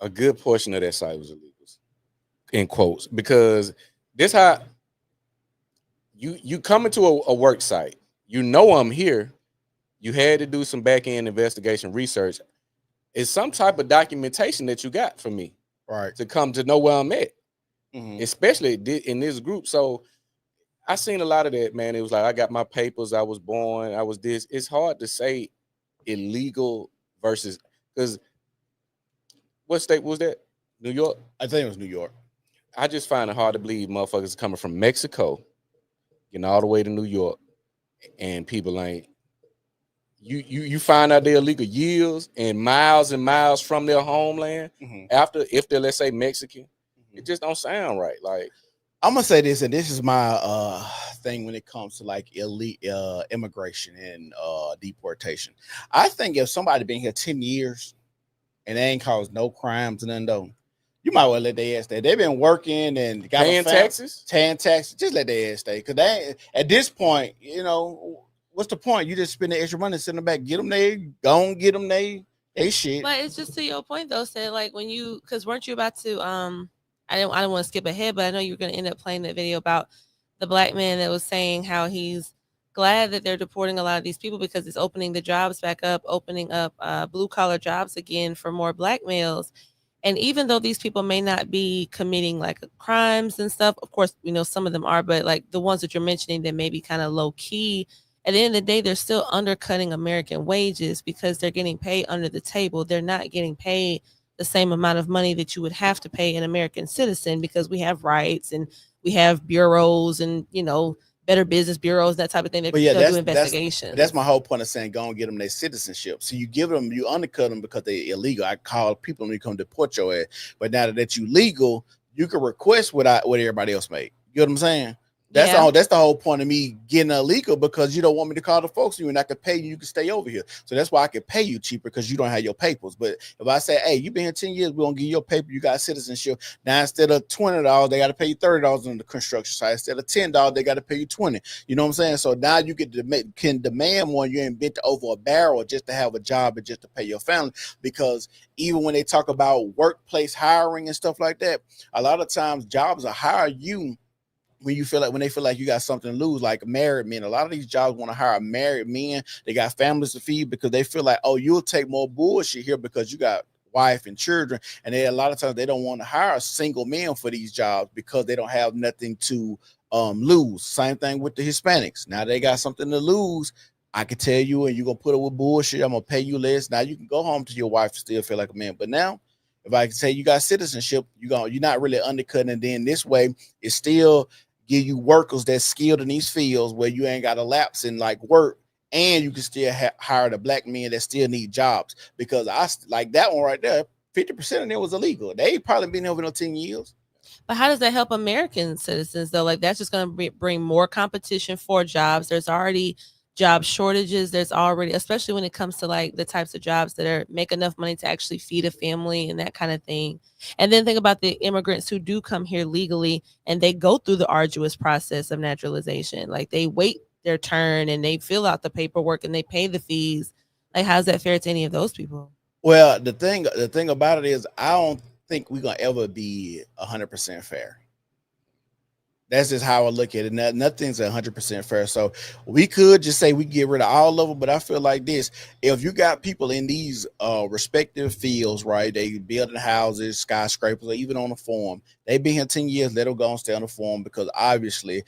Speaker 2: A good portion of that site was illegals, in quotes, because this how you come into a work site. You know I'm here. You had to do some back-end investigation research. It's some type of documentation that you got for me,
Speaker 1: right,
Speaker 2: to come to know where I'm at, especially in this group. So I seen a lot of that, man. It was like, I got my papers, I was born, I was this. It's hard to say illegal versus, because what state was that? New York?
Speaker 1: I think it was New York.
Speaker 2: I just find it hard to believe motherfuckers coming from Mexico, getting all the way to New York, and people ain't. You find out they're illegal years and miles from their homeland after, if they're, let's say, Mexican. It just don't sound right. Like,
Speaker 1: I'm gonna say this, and this is my thing when it comes to like immigration and deportation. I think if somebody been here 10 years and they ain't caused no crimes and nothing, though, you might well let their ass stay. They've been working and got
Speaker 2: paying taxes.
Speaker 1: Just let their ass stay, because they at this point, what's the point? You just spend the extra money, send them back, get them there, go and get them there. Hey, shit.
Speaker 3: But it's just to your point though, said like when you, because weren't you about to I don't want to skip ahead, but I know you're going to end up playing that video about the black man that was saying how he's glad that they're deporting a lot of these people because it's opening the jobs back up, opening up blue collar jobs again for more black males. And even though these people may not be committing like crimes and stuff, of course, we know some of them are, but like the ones that you're mentioning that may be kind of low key, at the end of the day, they're still undercutting American wages because they're getting paid under the table. They're not getting paid the same amount of money that you would have to pay an American citizen because we have rights and we have bureaus and, you know, better business bureaus, that type of thing. They do investigations.
Speaker 1: That's my whole point of saying go and get them their citizenship. So you give them, you undercut them because they're illegal. I call people when you come deport your ass. But now that you legal, you can request what everybody else make. You know what I'm saying? That's all. That's the whole point of me getting illegal because you don't want me to call the folks you and I can pay you. You can stay over here. So that's why I can pay you cheaper because you don't have your papers. But if I say, hey, you've been here 10 years, we're gonna give you your paper. You got citizenship. Now instead of $20, they got to pay you $30 on the construction site. Instead of $10, they got to pay you $20. You know what I'm saying? So now you can demand one. You ain't bent over a barrel just to have a job and just to pay your family. Because even when they talk about workplace hiring and stuff like that, a lot of times jobs will hire you when they feel like you got something to lose, like married men. A lot of these jobs want to hire married men. They got families to feed because they feel like, oh, you'll take more bullshit here because you got wife and children. And a lot of times they don't want to hire single men for these jobs because they don't have nothing to lose. Same thing with the Hispanics. Now they got something to lose. I can tell you, and you're gonna put up with bullshit. I'm gonna pay you less. Now you can go home to your wife and still feel like a man. But now, if I can say you got citizenship, you're not really undercutting. And then this way, it's still give you workers that's skilled in these fields where you ain't got a lapse in like work, and you can still hire the black men that still need jobs. Because I like that one right there, 50% of them was illegal. They probably been over 10 years.
Speaker 3: But how does that help American citizens though? Like that's just going to bring more competition for jobs. There's already job shortages. There's already, especially when it comes to like the types of jobs that make enough money to actually feed a family and that kind of thing. And then think about the immigrants who do come here legally and they go through the arduous process of naturalization. Like they wait their turn and they fill out the paperwork and they pay the fees. Like how's that fair to any of those people?
Speaker 1: Well, the thing about it is I don't think we're gonna ever be 100% fair. That's just how I look at it. Nothing's 100% fair. So we could just say we get rid of all of them, but I feel like this: if you got people in these respective fields, right? They building houses, skyscrapers, or even on the farm. They've been here 10 years. Let them go and stay on the farm because obviously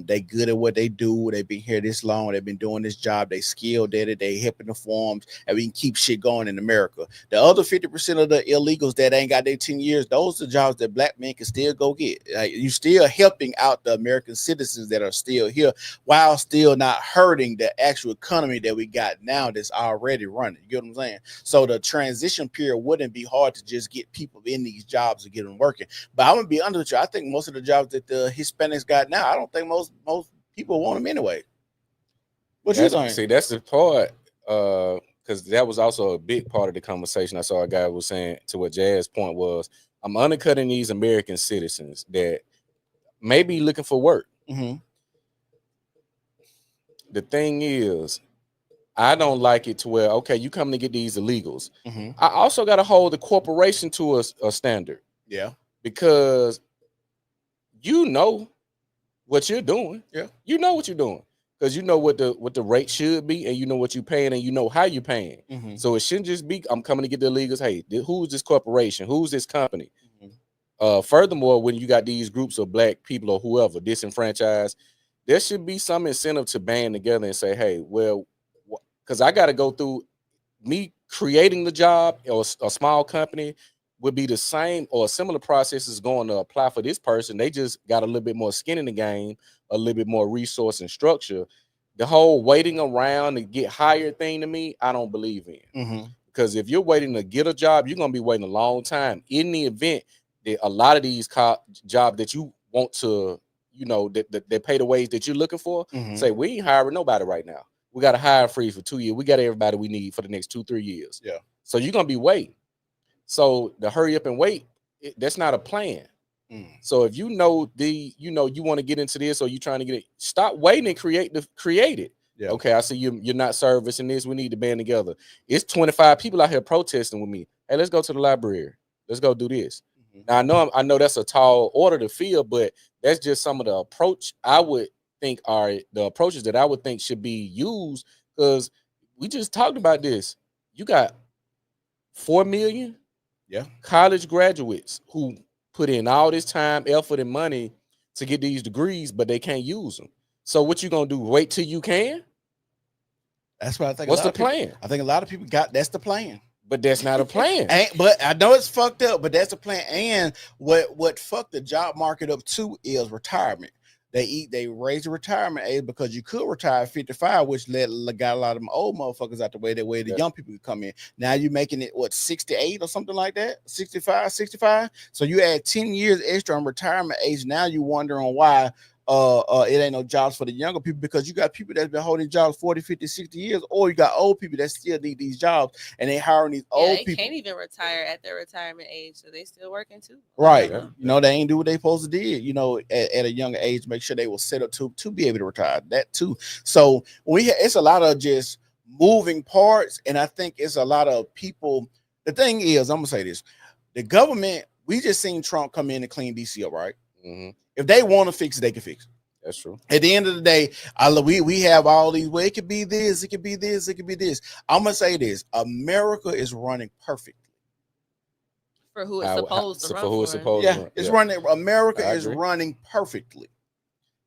Speaker 1: they good at what they do. They've been here this long. They've been doing this job. They skilled at it. They helping the farms, and we can keep shit going in America. The other 50% of the illegals that ain't got their 10 years, those are the jobs that black men can still go get. Like, you still helping out the American citizens that are still here while still not hurting the actual economy that we got now that's already running. You get what I'm saying? So the transition period wouldn't be hard to just get people in these jobs and get them working. But I'm gonna be honest with you, I think most of the jobs that the Hispanics got now, I don't think most people want them anyway. What you think?
Speaker 2: See, that's the part, because that was also a big part of the conversation. I saw a guy was saying to what Jazz's point was, I'm undercutting these American citizens that may be looking for work.
Speaker 1: Mm-hmm.
Speaker 2: The thing is, I don't like it to where, okay, you come to get these illegals.
Speaker 1: Mm-hmm.
Speaker 2: I also got to hold the corporation to a standard.
Speaker 1: Yeah.
Speaker 2: Because you know what you're doing.
Speaker 1: Yeah.
Speaker 2: You know what you're doing. Because you know what the rate should be, and you know what you're paying, and you know how you're paying.
Speaker 1: Mm-hmm.
Speaker 2: So it shouldn't just be, I'm coming to get the illegals. Hey, who's this corporation? Who's this company? Mm-hmm. Furthermore, when you got these groups of black people or whoever disenfranchised, there should be some incentive to band together and say, hey, well, because I got to go through me creating the job or a small company would be the same or a similar process is going to apply for this person. They just got a little bit more skin in the game, a little bit more resource and structure. The whole waiting around to get hired thing to me, I don't believe in.
Speaker 1: Mm-hmm.
Speaker 2: Because if you're waiting to get a job, you're going to be waiting a long time. In the event that a lot of these jobs that you want to, you know, that pay the wage that you're looking for,
Speaker 1: mm-hmm.
Speaker 2: say, we ain't hiring nobody right now. We got a hire freeze for 2 years. We got everybody we need for the next 2-3 years.
Speaker 1: Yeah.
Speaker 2: So you're going to be waiting. So the hurry up and wait, that's not a plan. So if you know you want to get into this or you're trying to get it, stop waiting and create it.
Speaker 1: Yeah.
Speaker 2: Okay, I see you're not servicing this. We need to band together. It's 25 people out here protesting with me. Hey, let's go to the library. Let's go do this. Now I know that's a tall order to fill, but that's just some of the approach I would think are the approaches that I would think should be used, because we just talked about this. You got 4 million college graduates who put in all this time, effort, and money to get these degrees, but they can't use them. So what you gonna do? Wait till you can?
Speaker 1: That's what I think.
Speaker 2: What's the plan?
Speaker 1: I think a lot of people that's the plan.
Speaker 2: But that's not a plan.
Speaker 1: But I know it's fucked up, but that's the plan. And what fucked the job market up too is retirement. They raise the retirement age because you could retire at 55, which got a lot of them old motherfuckers out the way. That way the young people could come in. Now you're making it 68 or something like that, 65. So you add 10 years extra on retirement age. Now you wondering why it ain't no jobs for the younger people, because you got people that's been holding jobs 40, 50, 60 years, or you got old people that still need these jobs, and they hiring these old people.
Speaker 3: They can't even retire at their retirement age, so they still working too.
Speaker 1: Right. You know, they ain't do what they supposed to do, you know, at a younger age, make sure they will set up to be able to retire. That too. So it's a lot of just moving parts, and I think it's a lot of people. The thing is, I'm gonna say this: the government, we just seen Trump come in and clean DC up, right? If they want to fix it, they can fix it.
Speaker 2: That's true.
Speaker 1: At the end of the day, we have all these. Well, it could be this, it could be this, it could be this. I'm gonna say this: America is running perfectly
Speaker 3: for who it's supposed to run. For who it's
Speaker 2: supposed
Speaker 1: to
Speaker 2: run.
Speaker 1: It's running. America is running perfectly.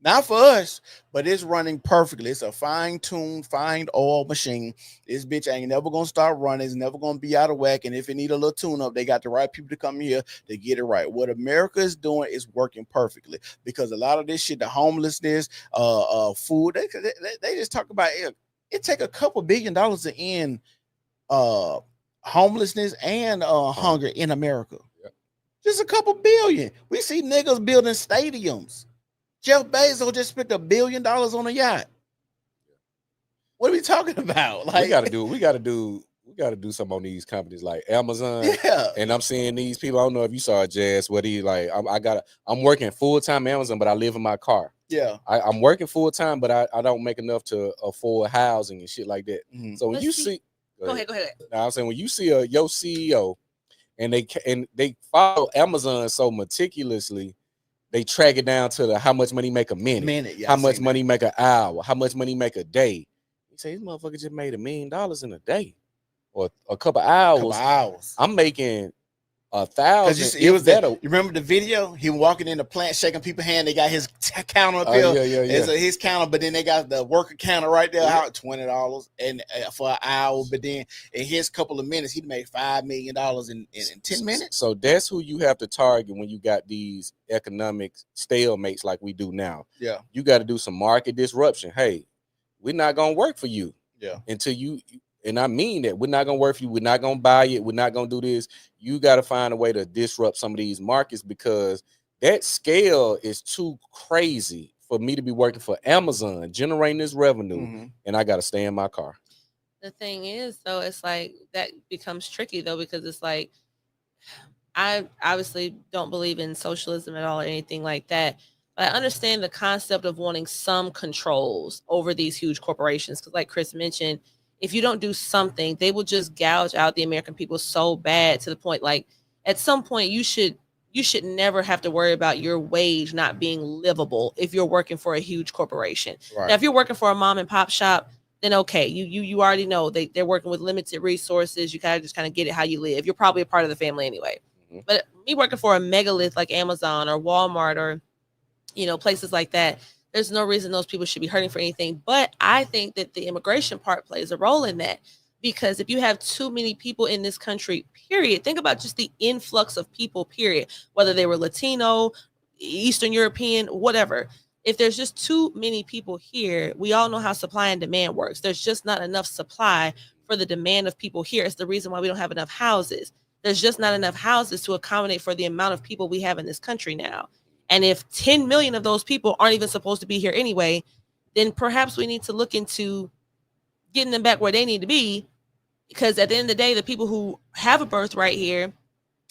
Speaker 1: Not for us, but it's running perfectly. It's a fine-tuned, fine-oiled machine. This bitch ain't never gonna start running. It's never gonna be out of whack. And if it need a little tune-up, they got the right people to come here to get it right. What America is doing is working perfectly, because a lot of this shit, the homelessness, food, they just talk about it. It take a couple $1 billion to end homelessness and hunger in America. Just a couple billion. We see niggas building stadiums. Jeff Bezos just spent $1 billion on a yacht. What are we talking about? Like,
Speaker 2: we gotta do something on these companies like Amazon.
Speaker 1: Yeah.
Speaker 2: And I'm seeing these people. I don't know if you saw Jazz. What he like? I'm working full-time Amazon, but I live in my car.
Speaker 1: Yeah.
Speaker 2: I'm working full-time, but I don't make enough to afford housing and shit like that. So when you see,
Speaker 3: go ahead.
Speaker 2: Now I'm saying, when you see your CEO and they follow Amazon so meticulously. They track it down to how much money make a minute, how much money make an hour, how much money make a day. You say, this motherfucker just made $1 million in a day or a couple hours. I'm making 1,000.
Speaker 1: It was that. You remember the video? He walking in the plant, shaking people's hand. They got his counter up there. It's his counter, but then they got the worker counter right there. Out $20 and for an hour. But then in his couple of minutes, he made $5 million in 10 minutes.
Speaker 2: So that's who you have to target when you got these economic stalemates like we do now.
Speaker 1: Yeah,
Speaker 2: you got to do some market disruption. Hey, we're not gonna work for you.
Speaker 1: Yeah,
Speaker 2: until you. And I mean that we're not gonna work for you. We're not gonna buy it. We're not gonna do this. You got to find a way to disrupt some of these markets, because that scale is too crazy for me to be working for Amazon, generating this revenue, and I got to stay in my car.
Speaker 3: The thing is, though, it's like that becomes tricky, though, because it's like, I obviously don't believe in socialism at all or anything like that. But I understand the concept of wanting some controls over these huge corporations, because like Chris mentioned, if you don't do something, they will just gouge out the American people so bad, to the point, like, at some point you should never have to worry about your wage not being livable if you're working for a huge corporation. Right. Now, if you're working for a mom and pop shop, then okay, you already know they're working with limited resources. You just kind of get it how you live. You're probably a part of the family anyway. But me working for a megalith like Amazon or Walmart or, places like that, there's no reason those people should be hurting for anything. But I think that the immigration part plays a role in that, because if you have too many people in this country, period, think about just the influx of people, period, whether they were Latino, Eastern European, whatever. If there's just too many people here, we all know how supply and demand works. There's just not enough supply for the demand of people here. It's the reason why we don't have enough houses. There's just not enough houses to accommodate for the amount of people we have in this country now. And if 10 million of those people aren't even supposed to be here anyway, then perhaps we need to look into getting them back where they need to be. Because at the end of the day, the people who have a birthright here,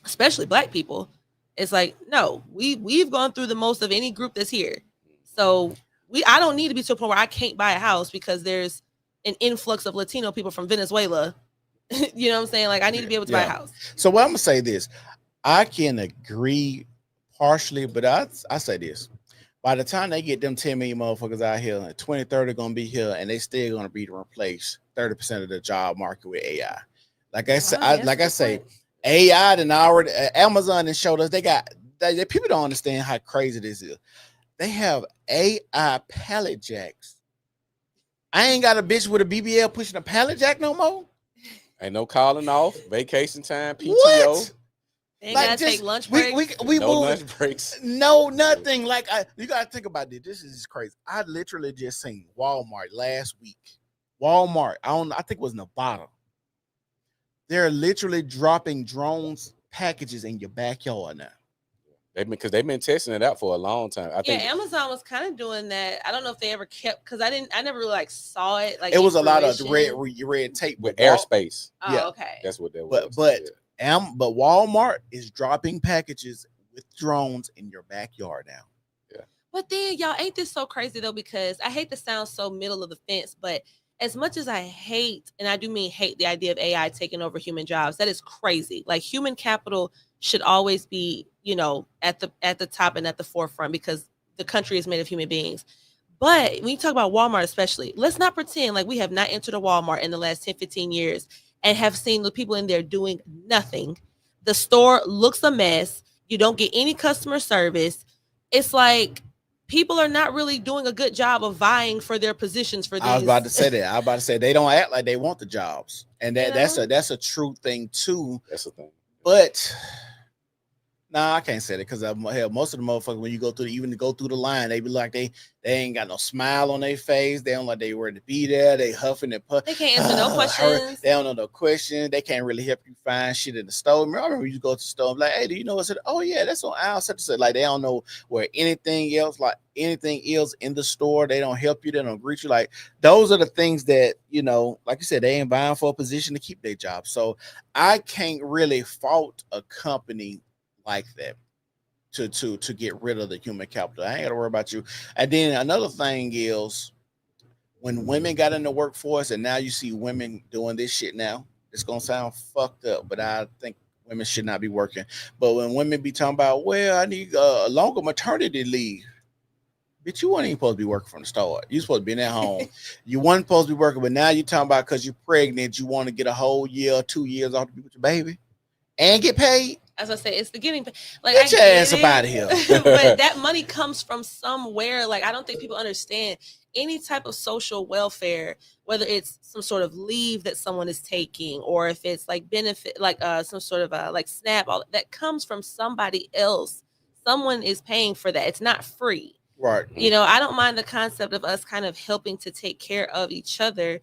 Speaker 3: especially Black people, it's like, no, we've gone through the most of any group that's here. So I don't need to be to a point where I can't buy a house because there's an influx of Latino people from Venezuela. You know what I'm saying? Like, I need to be able to buy a house.
Speaker 1: So what I'm gonna say this, I can agree partially, but I say this. By the time they get them 10 million motherfuckers out here, 2030 gonna be here, and they still gonna be to replace 30% of the job market with AI. Like I said, AI and already Amazon and showed us they people don't understand how crazy this is. They have AI pallet jacks. I ain't got a bitch with a BBL pushing a pallet jack no more.
Speaker 2: Ain't no calling off, vacation time, PTO.
Speaker 1: What?
Speaker 3: They ain't gotta take lunch breaks.
Speaker 2: We no lunch breaks.
Speaker 1: No, nothing. Like you gotta think about this. This is crazy. I literally just seen Walmart last week. Walmart, I think it was Nevada. They're literally dropping drones packages in your backyard now.
Speaker 2: Because they've been testing it out for a long time. I think
Speaker 3: Amazon was kind of doing that. I don't know if they ever kept, because I never really like saw it. Like,
Speaker 1: it was a lot of red tape
Speaker 2: with airspace.
Speaker 3: Oh, okay.
Speaker 2: That's what that was.
Speaker 1: But Walmart is dropping packages with drones in your backyard now.
Speaker 2: Yeah.
Speaker 3: But then, y'all, ain't this so crazy though? Because I hate to sound so middle of the fence, but as much as I hate, and I do mean hate, the idea of AI taking over human jobs, that is crazy. Like, human capital should always be, at the top and at the forefront, because the country is made of human beings. But when you talk about Walmart especially, let's not pretend like we have not entered a Walmart in the last 10, 15 years and have seen the people in there doing nothing. The store looks a mess. You don't get any customer service. It's like people are not really doing a good job of vying for their positions for these.
Speaker 1: I was about to say that. I was about to say they don't act like they want the jobs. And that's a true thing too.
Speaker 2: That's a thing.
Speaker 1: But nah, I can't say that, because most of the motherfuckers, when you go through the line, they be like they ain't got no smile on their face. They don't like they ready to be there. They huffing and puffing.
Speaker 3: They can't answer no questions.
Speaker 1: They don't know no questions. They can't really help you find shit in the store. I remember you go to the store and be like, hey, do you know what's it? Oh yeah, that's on aisle such and such. Like, they don't know where anything else in the store. They don't help you. They don't greet you. Like, those are the things that, like you said, they ain't buying for a position to keep their job. So I can't really fault a company like that to get rid of the human capital. I ain't gotta worry about you. And then another thing is, when women got in the workforce, and now you see women doing this shit now, it's gonna sound fucked up, but I think women should not be working. But when women be talking about, well, I need a longer maternity leave, bitch, you weren't even supposed to be working from the start. You supposed to be in that home. You weren't supposed to be working, but now you're talking about because you're pregnant, you want to get a whole year or 2 years off to be with your baby and get paid.
Speaker 3: As I say, it's the getting like,
Speaker 1: get your ass up out of here.
Speaker 3: But that money comes from somewhere. Like, I don't think people understand any type of social welfare, whether it's some sort of leave that someone is taking, or if it's like benefit, like some sort of like SNAP, all that comes from somebody else. Someone is paying for that. It's not free.
Speaker 1: Right.
Speaker 3: I don't mind the concept of us kind of helping to take care of each other.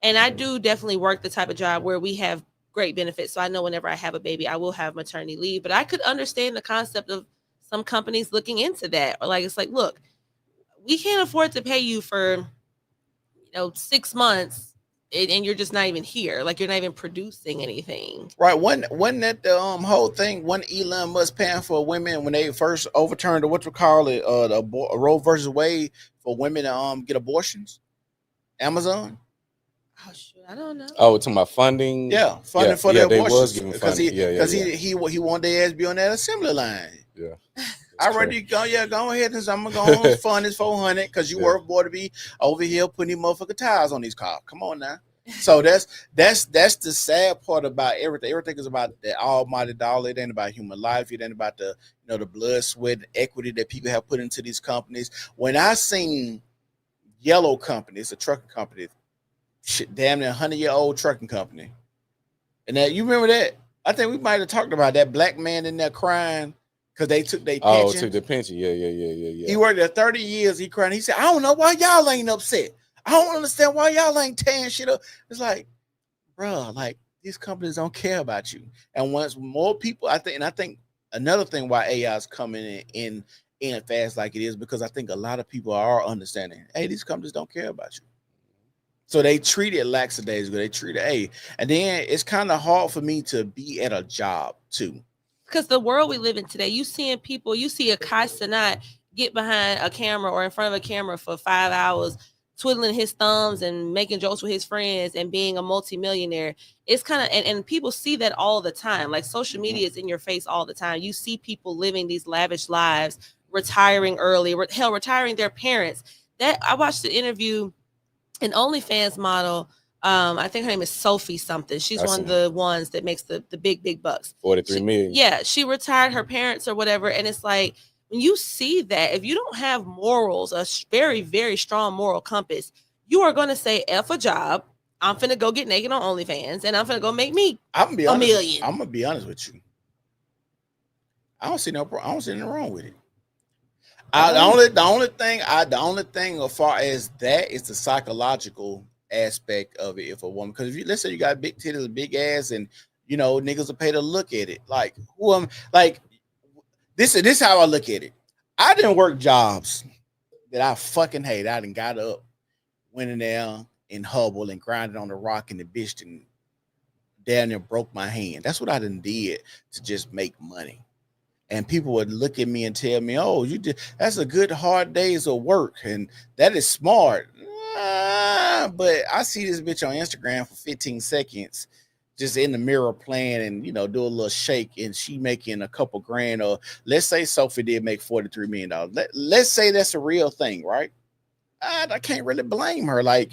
Speaker 3: And I do definitely work the type of job where we have great benefits. So I know whenever I have a baby, I will have maternity leave. But I could understand the concept of some companies looking into that. Or like, it's like, look, we can't afford to pay you for 6 months and you're just not even here. Like, you're not even producing anything.
Speaker 1: Right. Wasn't that the whole thing when Elon Musk paying for women when they first overturned the Roe versus Wade for women to get abortions? Amazon?
Speaker 3: Oh shoot, I don't know.
Speaker 2: Oh, to my funding.
Speaker 1: Yeah, funding for the abortions,
Speaker 2: because
Speaker 1: he wanted their ass to be on that assembly line.
Speaker 2: Yeah.
Speaker 1: I ready to go. Yeah, go ahead, and I'm gonna fund this 400 because you work for to be over here putting these motherfucking tires on these cars. Come on now. So that's the sad part about everything. Everything is about the almighty dollar. It ain't about human life. It ain't about the the blood, sweat, and equity that people have put into these companies. When I seen Yellow Company, it's a trucking company. Shit, damn near 100-year-old trucking company. And that, you remember that? I think we might have talked about that black man in there crying because they took their pension.
Speaker 2: Oh, took the pension. Yeah.
Speaker 1: He worked there 30 years. He cried. He said, I don't know why y'all ain't upset. I don't understand why y'all ain't tearing shit up. It's like, bro, like, these companies don't care about you. And once more people, I think another thing why AI is coming in fast like it is, because I think a lot of people are understanding, hey, these companies don't care about you. So they treat it lackadaisical. They treat it, and then it's kind of hard for me to be at a job too.
Speaker 3: Because the world we live in today, you see a Kai Cenat get behind a camera or in front of a camera for 5 hours, twiddling his thumbs and making jokes with his friends and being a multimillionaire. It's kind of, and people see that all the time. Like social media is in your face all the time. You see people living these lavish lives, retiring early, retiring their parents. That I watched the interview, an OnlyFans model. I think her name is Sophie something. She's one of the ones that makes the big bucks.
Speaker 2: 43 million.
Speaker 3: Yeah, she retired her parents or whatever. And it's like, when you see that, if you don't have morals, a very, very strong moral compass, you are going to say, F a job. I'm finna go get naked on OnlyFans and I'm finna go make me $1 million.
Speaker 1: I'm gonna be honest with you. I don't see nothing wrong with it. The only thing as far as that is the psychological aspect of it. If a woman, because if you, let's say you got big titties, big ass, and niggas will pay to look at it. Like this is how I look at it. I didn't work jobs that I fucking hate. I done got up, went in there and hubble and grinded on the rock, and the bitch done down there broke my hand. That's what I done did to just make money. And people would look at me and tell me, "Oh, that's a good hard days of work, and that is smart." But I see this bitch on Instagram for 15 seconds, just in the mirror playing and do a little shake, and she making a couple grand. Or let's say Sophie did make $43 million. Let's say that's a real thing, right? I can't really blame her. Like,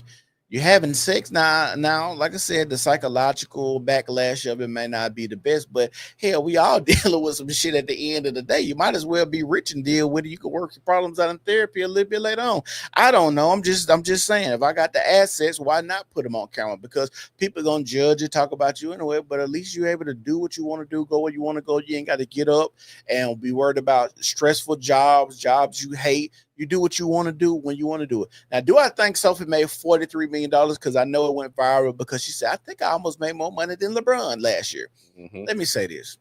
Speaker 1: you're having sex now, like I said, the psychological backlash of it may not be the best, but hell, we all dealing with some shit at the end of the day. You might as well be rich and deal with it. You can work your problems out in therapy a little bit later on. I don't know. I'm just saying, if I got the assets, why not put them on camera? Because people are gonna judge you, talk about you anyway. But at least you're able to do what you want to do, go where you want to go. You ain't got to get up and be worried about stressful jobs you hate. You do what you want to do when you want to do it. Now, do I think Sophie made $43 million? Because I know it went viral because she said, I think I almost made more money than LeBron last year. Mm-hmm. Let me say this.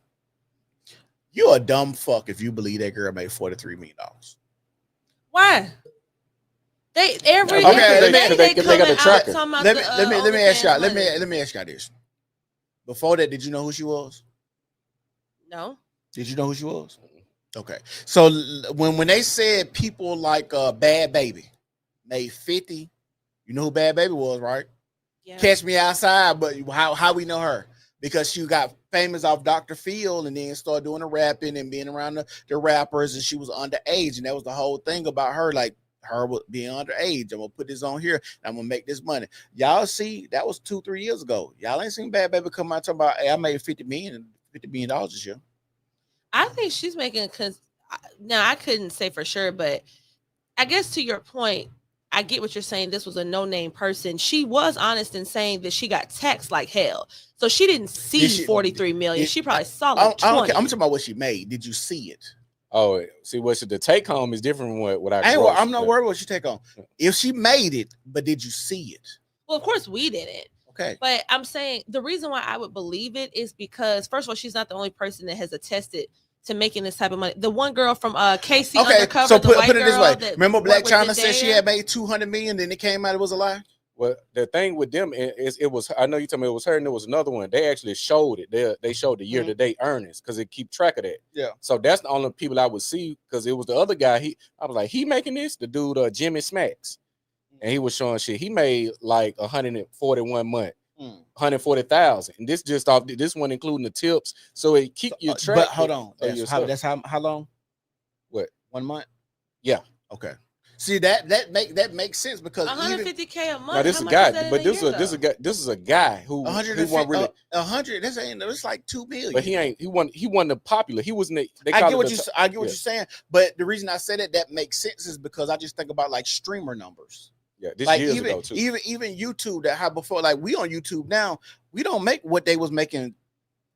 Speaker 1: You're a dumb fuck if you believe that girl made $43 million.
Speaker 3: Why? They got
Speaker 2: the tracker.
Speaker 1: Let me ask y'all. Let me ask y'all this. Before that, did you know who she was?
Speaker 3: No.
Speaker 1: Did you know who she was? Okay, so when they said people like Bad Baby made 50, you know who Bad Baby was, right? Yeah. Catch Me Outside, but how we know her? Because she got famous off Dr. Phil and then started doing the rapping and being around the rappers, and she was underage, and that was the whole thing about her, like her being underage. I'm gonna put this on here, and I'm gonna make this money. Y'all see, that was 2-3 years ago. Y'all ain't seen Bad Baby come out talking about, hey, I made $50 million this year.
Speaker 3: I think she's making, because now I couldn't say for sure, but I guess to your point, I get what you're saying. This was a no-name person. She was honest in saying that she got taxed like hell. So she didn't see 43 million. She probably saw like 20.
Speaker 1: I'm talking about what she made. Did you see it?
Speaker 2: Oh, see, the take home is different from what
Speaker 1: I'm not worried what she take home. If she made it, but did you see it?
Speaker 3: Well, of course we didn't.
Speaker 1: Okay.
Speaker 3: But I'm saying the reason why I would believe it is because, first of all, she's not the only person that has attested to making this type of money. The one girl from Casey Undercover,
Speaker 1: so put it this way. Remember Black China said she had made 200 million, then it came out it was a lie?
Speaker 2: Well, the thing with them is it was, I know you told me it was her, and there was another one. They actually showed it. They showed the year-to-date earnings because it keep track of that.
Speaker 1: Yeah.
Speaker 2: So that's the only people I would see, because it was the other guy. I was like, he making this? The dude, Jimmy Smacks. And he was showing shit. He made like 141 month. 140,000, and this just off this one including the tips, so it keep you track.
Speaker 1: But hold on, that's how long?
Speaker 2: What,
Speaker 1: 1 month?
Speaker 2: Yeah.
Speaker 1: Okay. See, that makes sense because
Speaker 3: 150K a month.
Speaker 2: Now this is a guy, but this is a guy who
Speaker 1: 100. Really 100. This ain't. It's like 2 million.
Speaker 2: But he wasn't popular. He wasn't.
Speaker 1: I get what you're saying, but the reason I said that makes sense is because I just think about like streamer numbers.
Speaker 2: Yeah, this
Speaker 1: like
Speaker 2: years ago too.
Speaker 1: Even YouTube that had before, like we on YouTube now, we don't make what they was making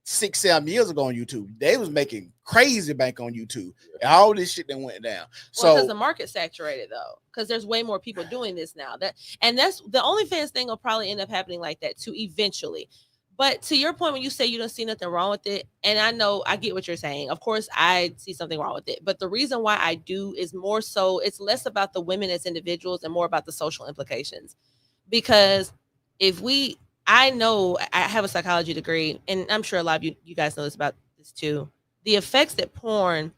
Speaker 1: 6-7 years ago on YouTube. They was making crazy bank on YouTube. And all this shit that went down. So
Speaker 3: because the market's saturated though, because there's way more people doing this now. That's the OnlyFans thing will probably end up happening like that too eventually. But to your point, when you say you don't see nothing wrong with it, and I get what you're saying. Of course, I see something wrong with it. But the reason why I do is more so, it's less about the women as individuals and more about the social implications. Because I know I have a psychology degree, and I'm sure a lot of you guys know this about this too. The effects that porn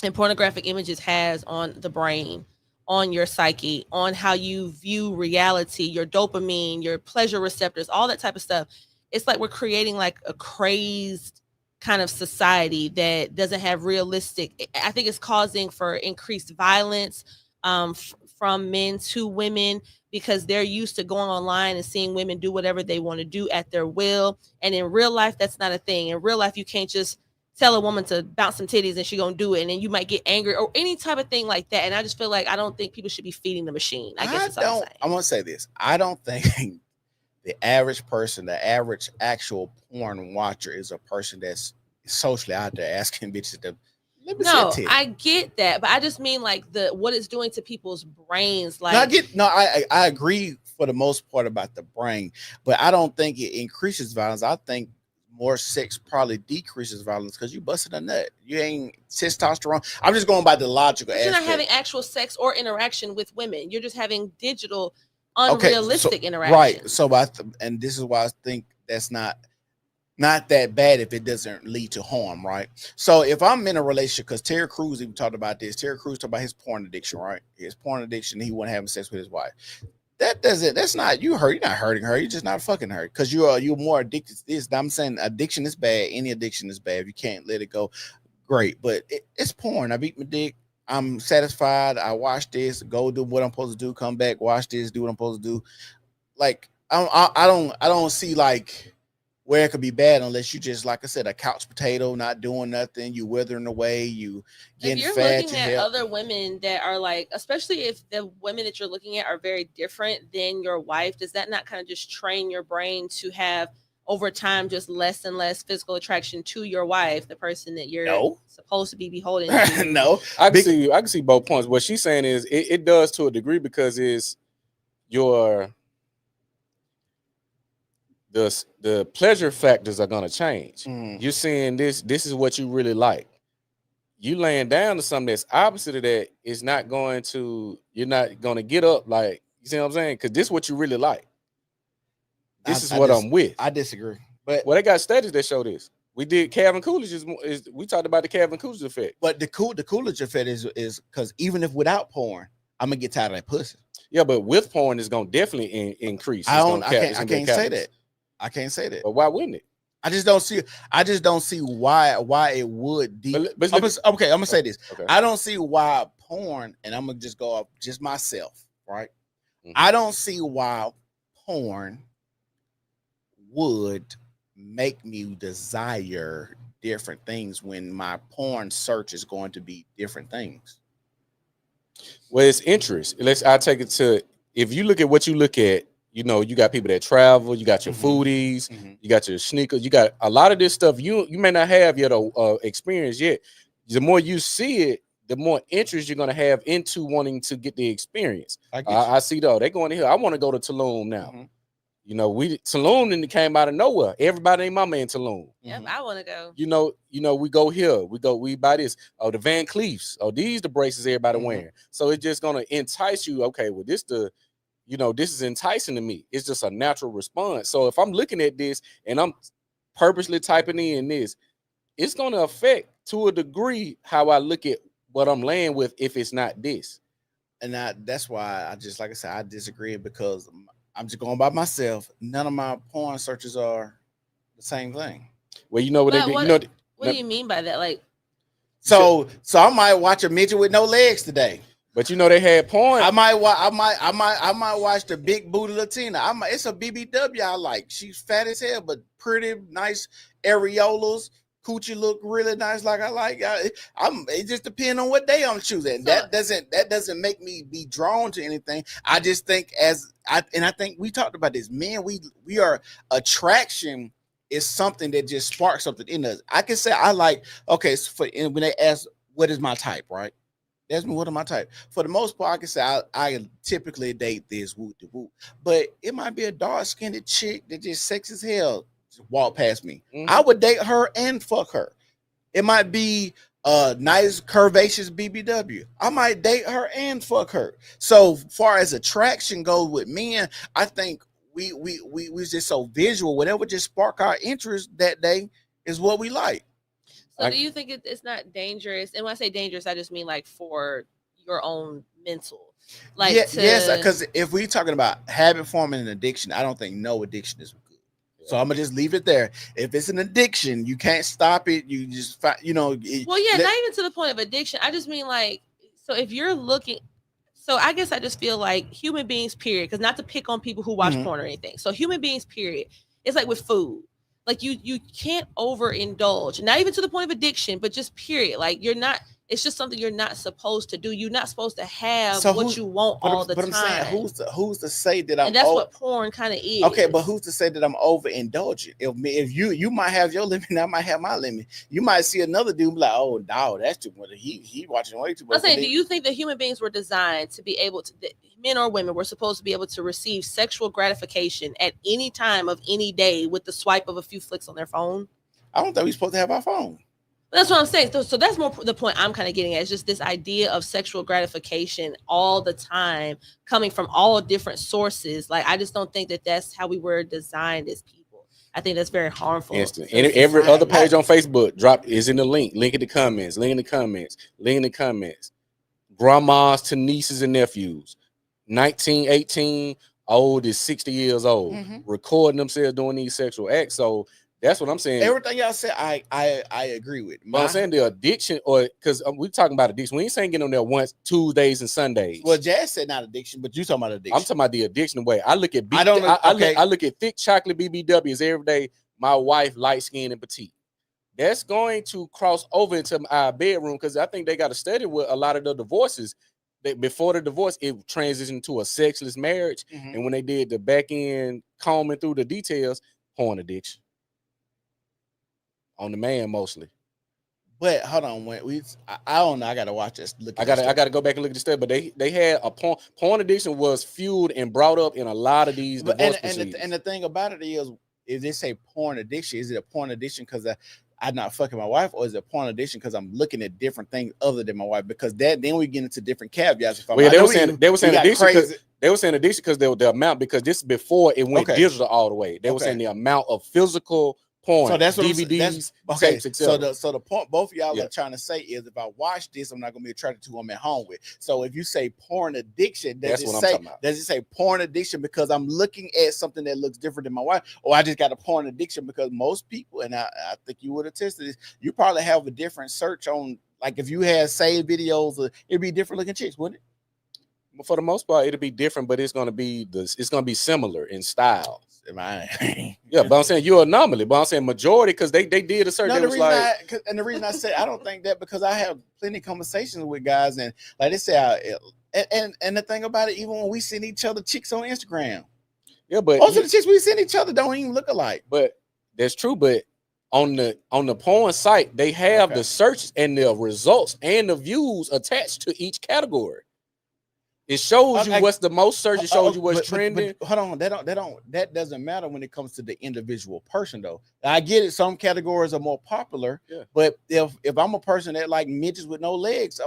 Speaker 3: and pornographic images has on the brain, on your psyche, on how you view reality, your dopamine, your pleasure receptors, all that type of stuff. It's like we're creating like a crazed kind of society that doesn't have realistic. I think it's causing for increased violence from men to women, because they're used to going online and seeing women do whatever they want to do at their will. And in real life, that's not a thing. In real life, you can't just tell a woman to bounce some titties and she gonna do it, and then you might get angry or any type of thing like that. And I just feel like I don't think people should be feeding the machine. I guess that's all I'm saying.
Speaker 1: I'm gonna say this. I don't think the average person, the average actual porn watcher, is a person that's socially out there asking bitches to let me see a titty.
Speaker 3: I get that, but I just mean like what it's doing to people's brains. Like
Speaker 1: I agree for the most part about the brain, but I don't think it increases violence. I think more sex probably decreases violence because you busted a nut. You ain't testosterone. I'm just going by the logical aspect.
Speaker 3: You're not having actual sex or interaction with women. You're just having digital, unrealistic interaction.
Speaker 1: Right. So and this is why I think that's not that bad if it doesn't lead to harm, right? So if I'm in a relationship, because Terry Crews even talked about this. Terry Crews talked about his porn addiction, right? His porn addiction, he wasn't having sex with his wife. That's not you hurt. You're not hurting her. You're just not fucking her because you're more addicted to this. I'm saying addiction is bad. Any addiction is bad. If you can't let it go, great. But it's porn. I beat my dick. I'm satisfied. I watch this. Go do what I'm supposed to do. Come back. Watch this. Do what I'm supposed to do. Like I don't see like where it could be bad unless you just, like I said, a couch potato, not doing nothing. You withering away. You getting
Speaker 3: if
Speaker 1: fat.
Speaker 3: you're looking at other women that are like, especially if the women that you're looking at are very different than your wife, does that not kind of just train your brain to have over time just less and less physical attraction to your wife, the person that you're supposed to be beholden to?
Speaker 1: No,
Speaker 2: I can see both points. What she's saying is it does to a degree because it's the pleasure factors are going to change. You're seeing this is what you really like. You laying down to something that's opposite of that is not going to, you're not going to get up like, you see what I'm saying? Because this is what you really like. This is what I'm with.
Speaker 1: I disagree. But
Speaker 2: they got studies that show this. We did Calvin Coolidge we talked about the Calvin Coolidge effect.
Speaker 1: But the Coolidge effect is because even if without porn, I'm gonna get tired of that pussy.
Speaker 2: Yeah, but with porn, it's gonna definitely increase.
Speaker 1: I can't say that. I can't say that.
Speaker 2: But why wouldn't it?
Speaker 1: I just don't see why it would. I'm gonna say this. Okay. I don't see why porn, and I'm gonna just go off just myself, right? I don't see why porn would make me desire different things when my porn search is going to be different things.
Speaker 2: Well, it's interest. I'll take it to, if you look at what you look at, you know, you got people that travel, you got your foodies, you got your sneakers, you got a lot of this stuff you may not have yet experience yet. The more you see it, the more interest you're gonna have into wanting to get the experience. I see though, they going to here. I want to go to Tulum now. You know, Tulum came out of nowhere. Everybody ain't my man Tulum.
Speaker 3: Yep, I want to go.
Speaker 2: You know, we go here. We buy this. Oh, the Van Cleefs. Oh, these the braces everybody wearing. So it's just gonna entice you. Okay, well, this is enticing to me. It's just a natural response. So if I'm looking at this and I'm purposely typing in this, it's gonna affect to a degree how I look at what I'm laying with if it's not this.
Speaker 1: And that's why I just, like I said, I disagree because I'm just going by myself. None of my porn searches are the same thing.
Speaker 2: Well, you know what they do.
Speaker 3: What do you mean by that? Like,
Speaker 1: so I might watch a midget with no legs today.
Speaker 2: But you know they had porn.
Speaker 1: I might watch the big booty Latina. It's a BBW I like. She's fat as hell, but pretty nice areolas. Coochie look really nice, like I like. It just depends on what day I'm choosing. That doesn't make me be drawn to anything. I just think I think we talked about this. Men, we are attraction is something that just sparks something in us. I can say I like. Okay, so when they ask what is my type, right? Ask me what is my type. For the most part, I can say I typically date this whoop de whoop, but it might be a dark skinned chick that just sexy as hell. Walk past me. I would date her and fuck her. It might be a nice curvaceous BBW. I might date her and fuck her. So far as attraction goes with men, I think we just so visual. Whatever just spark our interest that day is what we like.
Speaker 3: So do you think it's not dangerous? And when I say dangerous, I just mean like for your own mental. Like
Speaker 1: yes, because if we're talking about habit forming and addiction, I don't think no addiction is good. So I'm gonna just leave it there. If it's an addiction, you can't stop it. You just not even
Speaker 3: to the point of addiction. I just mean like, so if you're looking, so I guess I just feel like human beings, period, because not to pick on people who watch porn or anything. So human beings, period. It's like with food. Like you can't overindulge, not even to the point of addiction, but just period. Like it's just something you're not supposed to do. You're not supposed to have what you want all the time.
Speaker 1: But I'm saying, who's to say that I'm?
Speaker 3: And that's what porn kind of is.
Speaker 1: Okay, but who's to say that I'm overindulging? If you might have your limit, I might have my limit. You might see another dude be like, oh, dog, that's too much. He watching way too much.
Speaker 3: I'm saying, do you think that human beings were designed to be able to? Men or women were supposed to be able to receive sexual gratification at any time of any day with the swipe of a few flicks on their phone?
Speaker 1: I don't think we're supposed to have our phone.
Speaker 3: That's what I'm saying. So that's more the point I'm kind of getting at. It's just this idea of sexual gratification all the time, coming from all different sources. Like, I just don't think that that's how we were designed as people. I think that's very harmful.
Speaker 2: Instant. And every other page on Facebook is in the link in the comments, link in the comments. Grandmas to nieces and nephews, 19, 18, old is 60 years old, recording themselves doing these sexual acts. So that's what I'm saying.
Speaker 1: Everything y'all said, I agree with.
Speaker 2: But I'm saying the addiction, or because we're talking about addiction. We ain't saying getting on there once, Tuesdays and Sundays.
Speaker 1: Well, Jazz said not addiction, but you talking about addiction.
Speaker 2: I'm talking about the addiction way. I look at I look at thick chocolate BBWs every day. My wife, light skinned and petite. That's going to cross over into our bedroom, because I think they got to study with a lot of the divorces. That before the divorce, it transitioned to a sexless marriage, and when they did the back end combing through the details, porn addiction. On the man mostly.
Speaker 1: But hold on, I don't know. I gotta watch this.
Speaker 2: I gotta go back and look at the study. But they had a porn addiction was fueled and brought up in a lot of these divorce proceedings.
Speaker 1: And the thing about it is, if they say porn addiction, is it a porn addiction because I'm not fucking my wife, or is it a porn addiction because I'm looking at different things other than my wife? Because then we get into different caveats.
Speaker 2: They were saying addiction because the amount, because this is before it went digital all the way. They were saying the amount of physical porn,
Speaker 1: so that's what
Speaker 2: DVDs,
Speaker 1: tapes,
Speaker 2: etc.
Speaker 1: So the point both of y'all are trying to say is, if I watch this, I'm not gonna be attracted to who I'm at home with. So if you say porn addiction, does it say porn addiction because I'm looking at something that looks different than my wife, or I just got a porn addiction? Because most people, and I think you would attest to this, you probably have a different search on, like if you had saved videos, it'd be different looking chicks, wouldn't it?
Speaker 2: For the most part, it'll be different, but it's gonna be similar in style. Yeah, but I'm saying you're an anomaly. But I'm saying majority, because they did a certain.
Speaker 1: The reason I say I don't think that, because I have plenty of conversations with guys, and like they say, and the thing about it, even when we send each other chicks on Instagram,
Speaker 2: but
Speaker 1: most of the chicks we send each other don't even look alike.
Speaker 2: But that's true. But on the porn site, they have the search and the results and the views attached to each category. It shows you what's the most search. It shows you what's trending.
Speaker 1: But hold on, that doesn't matter when it comes to the individual person, though. I get it. Some categories are more popular, but if I'm a person that like midgets with no legs,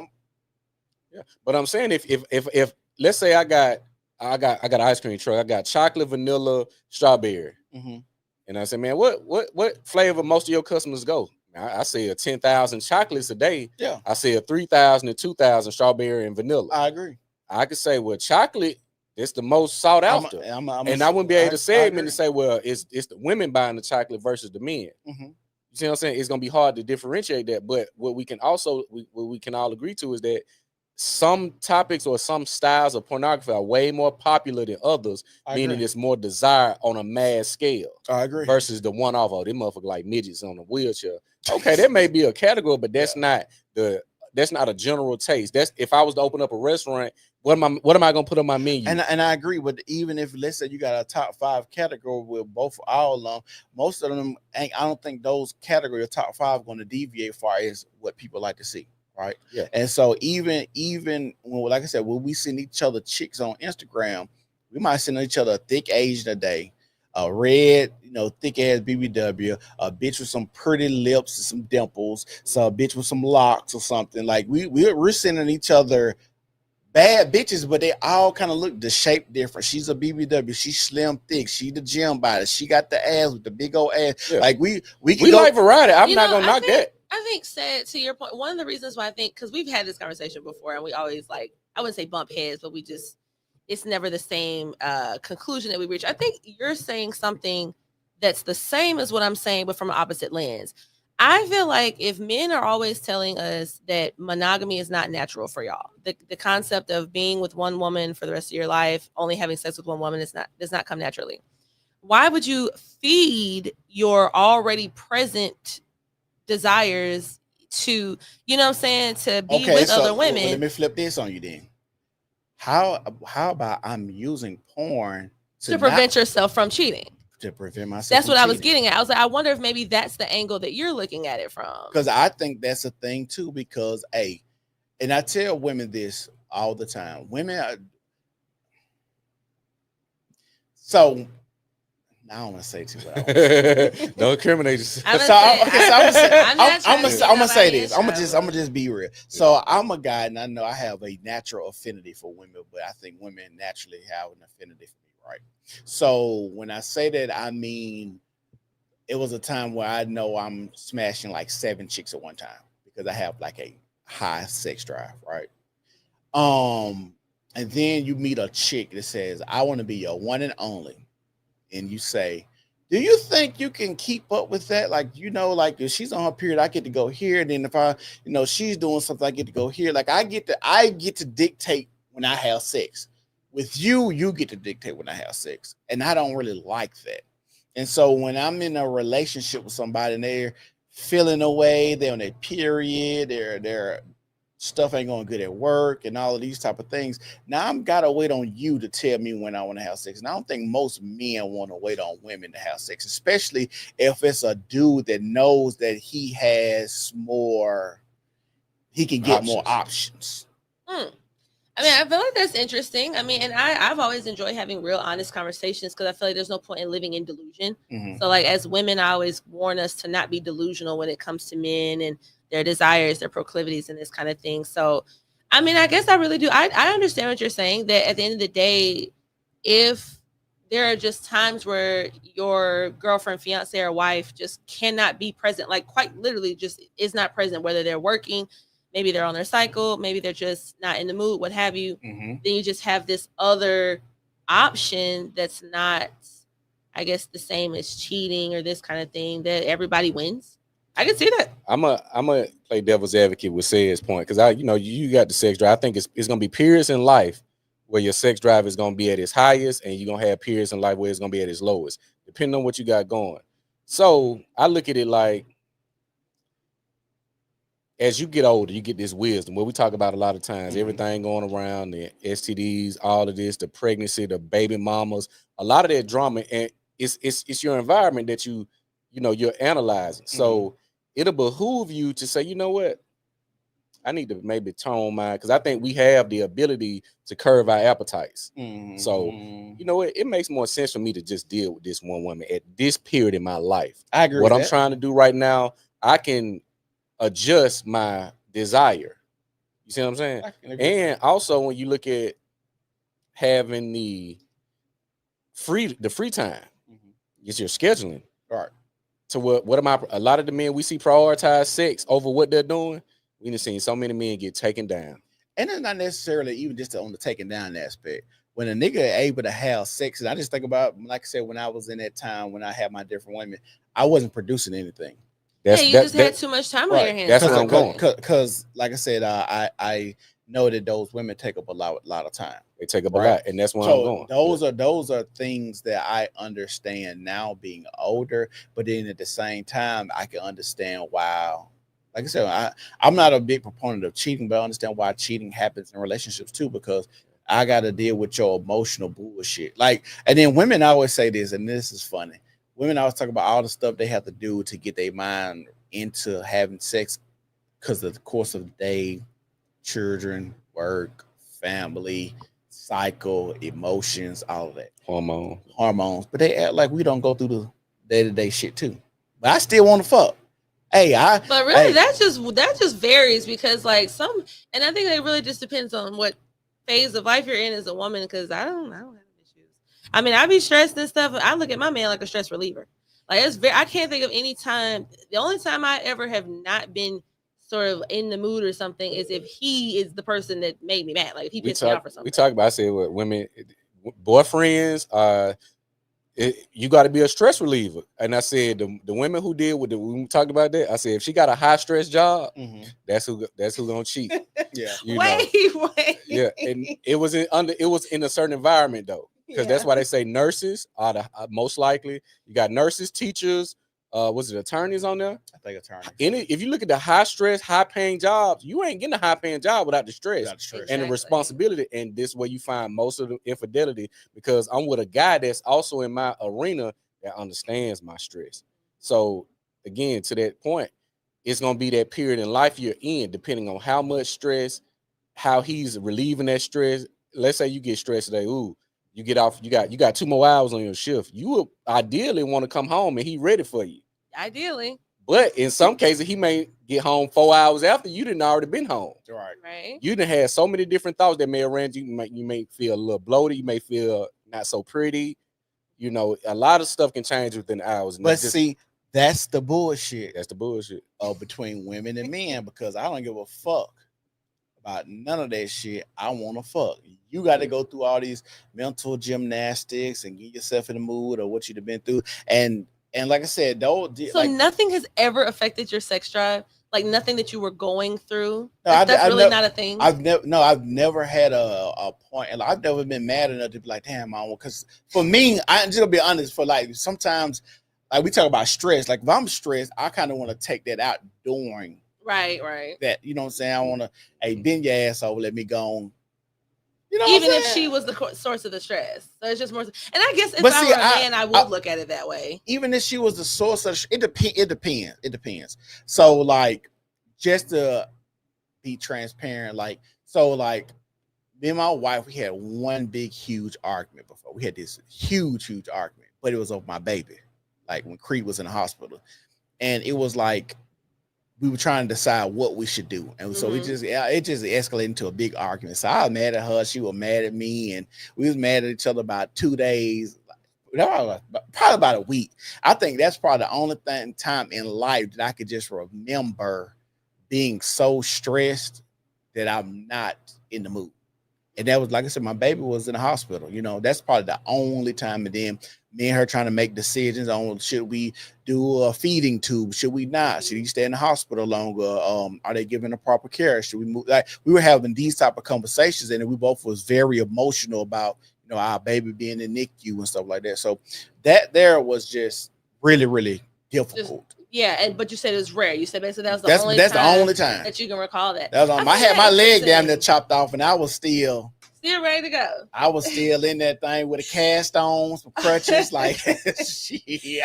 Speaker 2: But I'm saying if let's say I got an ice cream truck, I got chocolate, vanilla, strawberry, and I said, man, what flavor most of your customers go? I say 10,000 chocolates a day.
Speaker 1: Yeah,
Speaker 2: I say 3,000 to 2,000 strawberry and vanilla.
Speaker 1: I agree.
Speaker 2: I could say, well, chocolate, it's the most sought after. And I wouldn't be able to segment and say, well, it's the women buying the chocolate versus the men. You see what I'm saying? It's gonna be hard to differentiate that. But what we can all agree to is that some topics or some styles of pornography are way more popular than others, meaning it's more desired on a mass scale.
Speaker 1: I agree.
Speaker 2: Versus the one-off, oh, them motherfuckers like midgets on a wheelchair. Okay, that may be a category, but that's not a general taste. That's if I was to open up a restaurant, what am I gonna put on my menu?
Speaker 1: And I agree, but even if, let's say, you got a top 5 category with both all of them, most of them, I don't think those category of top 5 are going to deviate far as what people like to see, right?
Speaker 2: Yeah.
Speaker 1: And so even when, like I said, when we send each other chicks on Instagram, we might send each other a thick Asian a day, a red, thick ass BBW, a bitch with some pretty lips and some dimples, so a bitch with some locks or something. Like we're sending each other bad bitches, but they all kind of look the shape different. She's a BBW, she's slim, thick, she the gym body, she got the ass with the big old ass. Yeah. Like we like variety.
Speaker 2: I'm not gonna knock that.
Speaker 3: I think, said to your point, one of the reasons why I think, because we've had this conversation before and we always like, I wouldn't say bump heads, but it's never the same conclusion that we reach. I think you're saying something that's the same as what I'm saying, but from an opposite lens. I feel like if men are always telling us that monogamy is not natural for y'all, the concept of being with one woman for the rest of your life, only having sex with one woman does not come naturally. Why would you feed your already present desires to, you know what I'm saying, to be with other women?
Speaker 1: Let me flip this on you then. How about I'm using porn
Speaker 3: to prevent yourself from cheating?
Speaker 1: To prevent myself.
Speaker 3: That's what I was getting at. I was like, I wonder if maybe that's the angle that you're looking at it from.
Speaker 1: Because I think that's a thing too. Because and I tell women this all the time. Women are, so I don't want to say too much.
Speaker 2: Don't incriminate yourself.
Speaker 1: I'm gonna say this. I'm gonna just be real. So I'm a guy, and I know I have a natural affinity for women, but I think women naturally have an affinity for me, right? So when I say that, I mean it was a time where I know I'm smashing like 7 chicks at one time because I have like a high sex drive, right? And then you meet a chick that says, "I want to be your one and only." And you say, do you think you can keep up with that? Like, like if she's on her period, I get to go here. And then if she's doing something, I get to go here. Like I get to dictate when I have sex. With you get to dictate when I have sex. And I don't really like that. And so when I'm in a relationship with somebody and they're feeling away, they're on their period, their stuff ain't going good at work and all of these type of things. Now I'm gotta wait on you to tell me when I want to have sex. And I don't think most men want to wait on women to have sex, especially if it's a dude that knows that he can get more options.
Speaker 3: I mean, I feel like that's interesting. I mean, and I've always enjoyed having real honest conversations because I feel like there's no point in living in delusion. Mm-hmm. So like as women, I always warn us to not be delusional when it comes to men and their desires, their proclivities, and this kind of thing. So, I mean, I guess I really do. I understand what you're saying, that at the end of the day, if there are just times where your girlfriend, fiance, or wife just cannot be present, like quite literally just is not present, whether they're working, maybe they're on their cycle, maybe they're just not in the mood, what have you, then you just have this other option that's not, I guess, the same as cheating or this kind of thing, that everybody wins. I can see that.
Speaker 2: I'm a play devil's advocate with Say's point, because you got the sex drive. I think it's gonna be periods in life where your sex drive is gonna be at its highest, and you're gonna have periods in life where it's gonna be at its lowest, depending on what you got going. So I look at it like, as you get older, you get this wisdom. What we talk about a lot of times, everything going around, the STDs, all of this, the pregnancy, the baby mamas, a lot of that drama, and it's your environment that you're analyzing. So it'll behoove you to say, you know what, I need to maybe tone mine, because I think we have the ability to curb our appetites. So, you know what, it makes more sense for me to just deal with this one woman at this period in my life.
Speaker 1: I agree.
Speaker 2: What I'm trying to do right now, I can adjust my desire. You see what I'm saying? And also, when you look at having the free time, it's your scheduling.
Speaker 1: Right.
Speaker 2: So what am I? A lot of the men we see prioritize sex over what they're doing. We've seen so many men get taken down.
Speaker 1: And it's not necessarily even just on the taking down aspect. When a nigga able to have sex, and I just think about, like I said, when I was in that time when I had my different women, I wasn't producing anything.
Speaker 3: You just had too much time on your hands.
Speaker 2: That's where I'm going.
Speaker 1: Because, like I said, I know that those women take up a lot of time.
Speaker 2: They take up a lot, and that's where I'm going.
Speaker 1: Those are things that I understand now, being older. But then at the same time, I can understand why. Like I said, I'm not a big proponent of cheating, but I understand why cheating happens in relationships too, because I got to deal with your emotional bullshit. Like, and then women always say this, and this is funny. Women always talk about all the stuff they have to do to get their mind into having sex because of the course of the day, children, work, family, cycle, emotions, all of that. Hormones. But they act like we don't go through the day-to-day shit too. But I still want to fuck.
Speaker 3: But really, that just varies, because like and I think it really just depends on what phase of life you're in as a woman, because I don't have issues. I mean, I be stressed and stuff. I look at my man like a stress reliever. Like I can't think of any time. The only time I ever have not been sort of in the mood or something is if he is the person that made me mad. Like if he pissed me off or something.
Speaker 2: We talk about, I said, what women, boyfriends, you got to be a stress reliever. And I said the women who did when we talked about that, I said if she got a high stress job, that's who gonna cheat.
Speaker 1: Yeah.
Speaker 3: Wait.
Speaker 2: Yeah, and it was in a certain environment though, because that's why they say nurses are the most likely. You got nurses, teachers. Was it attorneys on there?
Speaker 1: I think attorneys.
Speaker 2: If you look at the high stress, high paying jobs, you ain't getting a high paying job without the stress and the responsibility. And this is where you find most of the infidelity, because I'm with a guy that's also in my arena that understands my stress. So again, to that point, it's gonna be that period in life you're in, depending on how much stress, how he's relieving that stress. Let's say you get stressed today. Ooh, you get off. You got 2 more hours on your shift. You would ideally want to come home and he ready for you.
Speaker 3: Ideally.
Speaker 2: But in some cases, he may get home 4 hours after you didn't already been home.
Speaker 3: Right.
Speaker 2: You done had so many different thoughts that may arrange you. You may feel a little bloated. You may feel not so pretty. You know, a lot of stuff can change within hours.
Speaker 1: But see, that's the bullshit.
Speaker 2: That's the bullshit
Speaker 1: between women and men, because I don't give a fuck about none of that shit. I want to fuck. You got to go through all these mental gymnastics and get yourself in the mood or what you've been through. And like I said,
Speaker 3: nothing has ever affected your sex drive. Like nothing that you were going through. That's really not a thing.
Speaker 1: I've never had a point, and I've never been mad enough to be like, damn, I want. Because for me, I'm just gonna be honest. For like sometimes, like we talk about stress. Like if I'm stressed, I kind of want to take that out during.
Speaker 3: Right.
Speaker 1: That, you know what I'm saying? I want to, hey, bend your ass over, let me go on. You know,
Speaker 3: even if she was the source of the stress, so it's just more. And I guess if I were a man, I would look at it that way. Even
Speaker 1: if she was the source of it depends. So like, just to be transparent, like me and my wife, we had one big huge argument before. We had this huge argument, but it was over my baby. Like when Creed was in the hospital, and it was like we were trying to decide what we should do. And so it just escalated into a big argument. So I was mad at her. She was mad at me. And we was mad at each other about 2 days, probably about a week. I think that's probably the only time in life that I could just remember being so stressed that I'm not in the mood. And that was, like I said, my baby was in the hospital. You know, that's probably the only time. And then me and her trying to make decisions on, should we do a feeding tube? Should we not? Should he stay in the hospital longer? Are they giving the proper care? Should we move? Like we were having these type of conversations, and we both was very emotional about, you know, our baby being in NICU and stuff like that. So that there was just really, really difficult.
Speaker 3: But you said it was rare. You said basically that's the only time that you can recall that.
Speaker 1: I had my leg down there chopped off, and I was still
Speaker 3: ready to go.
Speaker 1: I was still in that thing with a cast on, some crutches, like shit.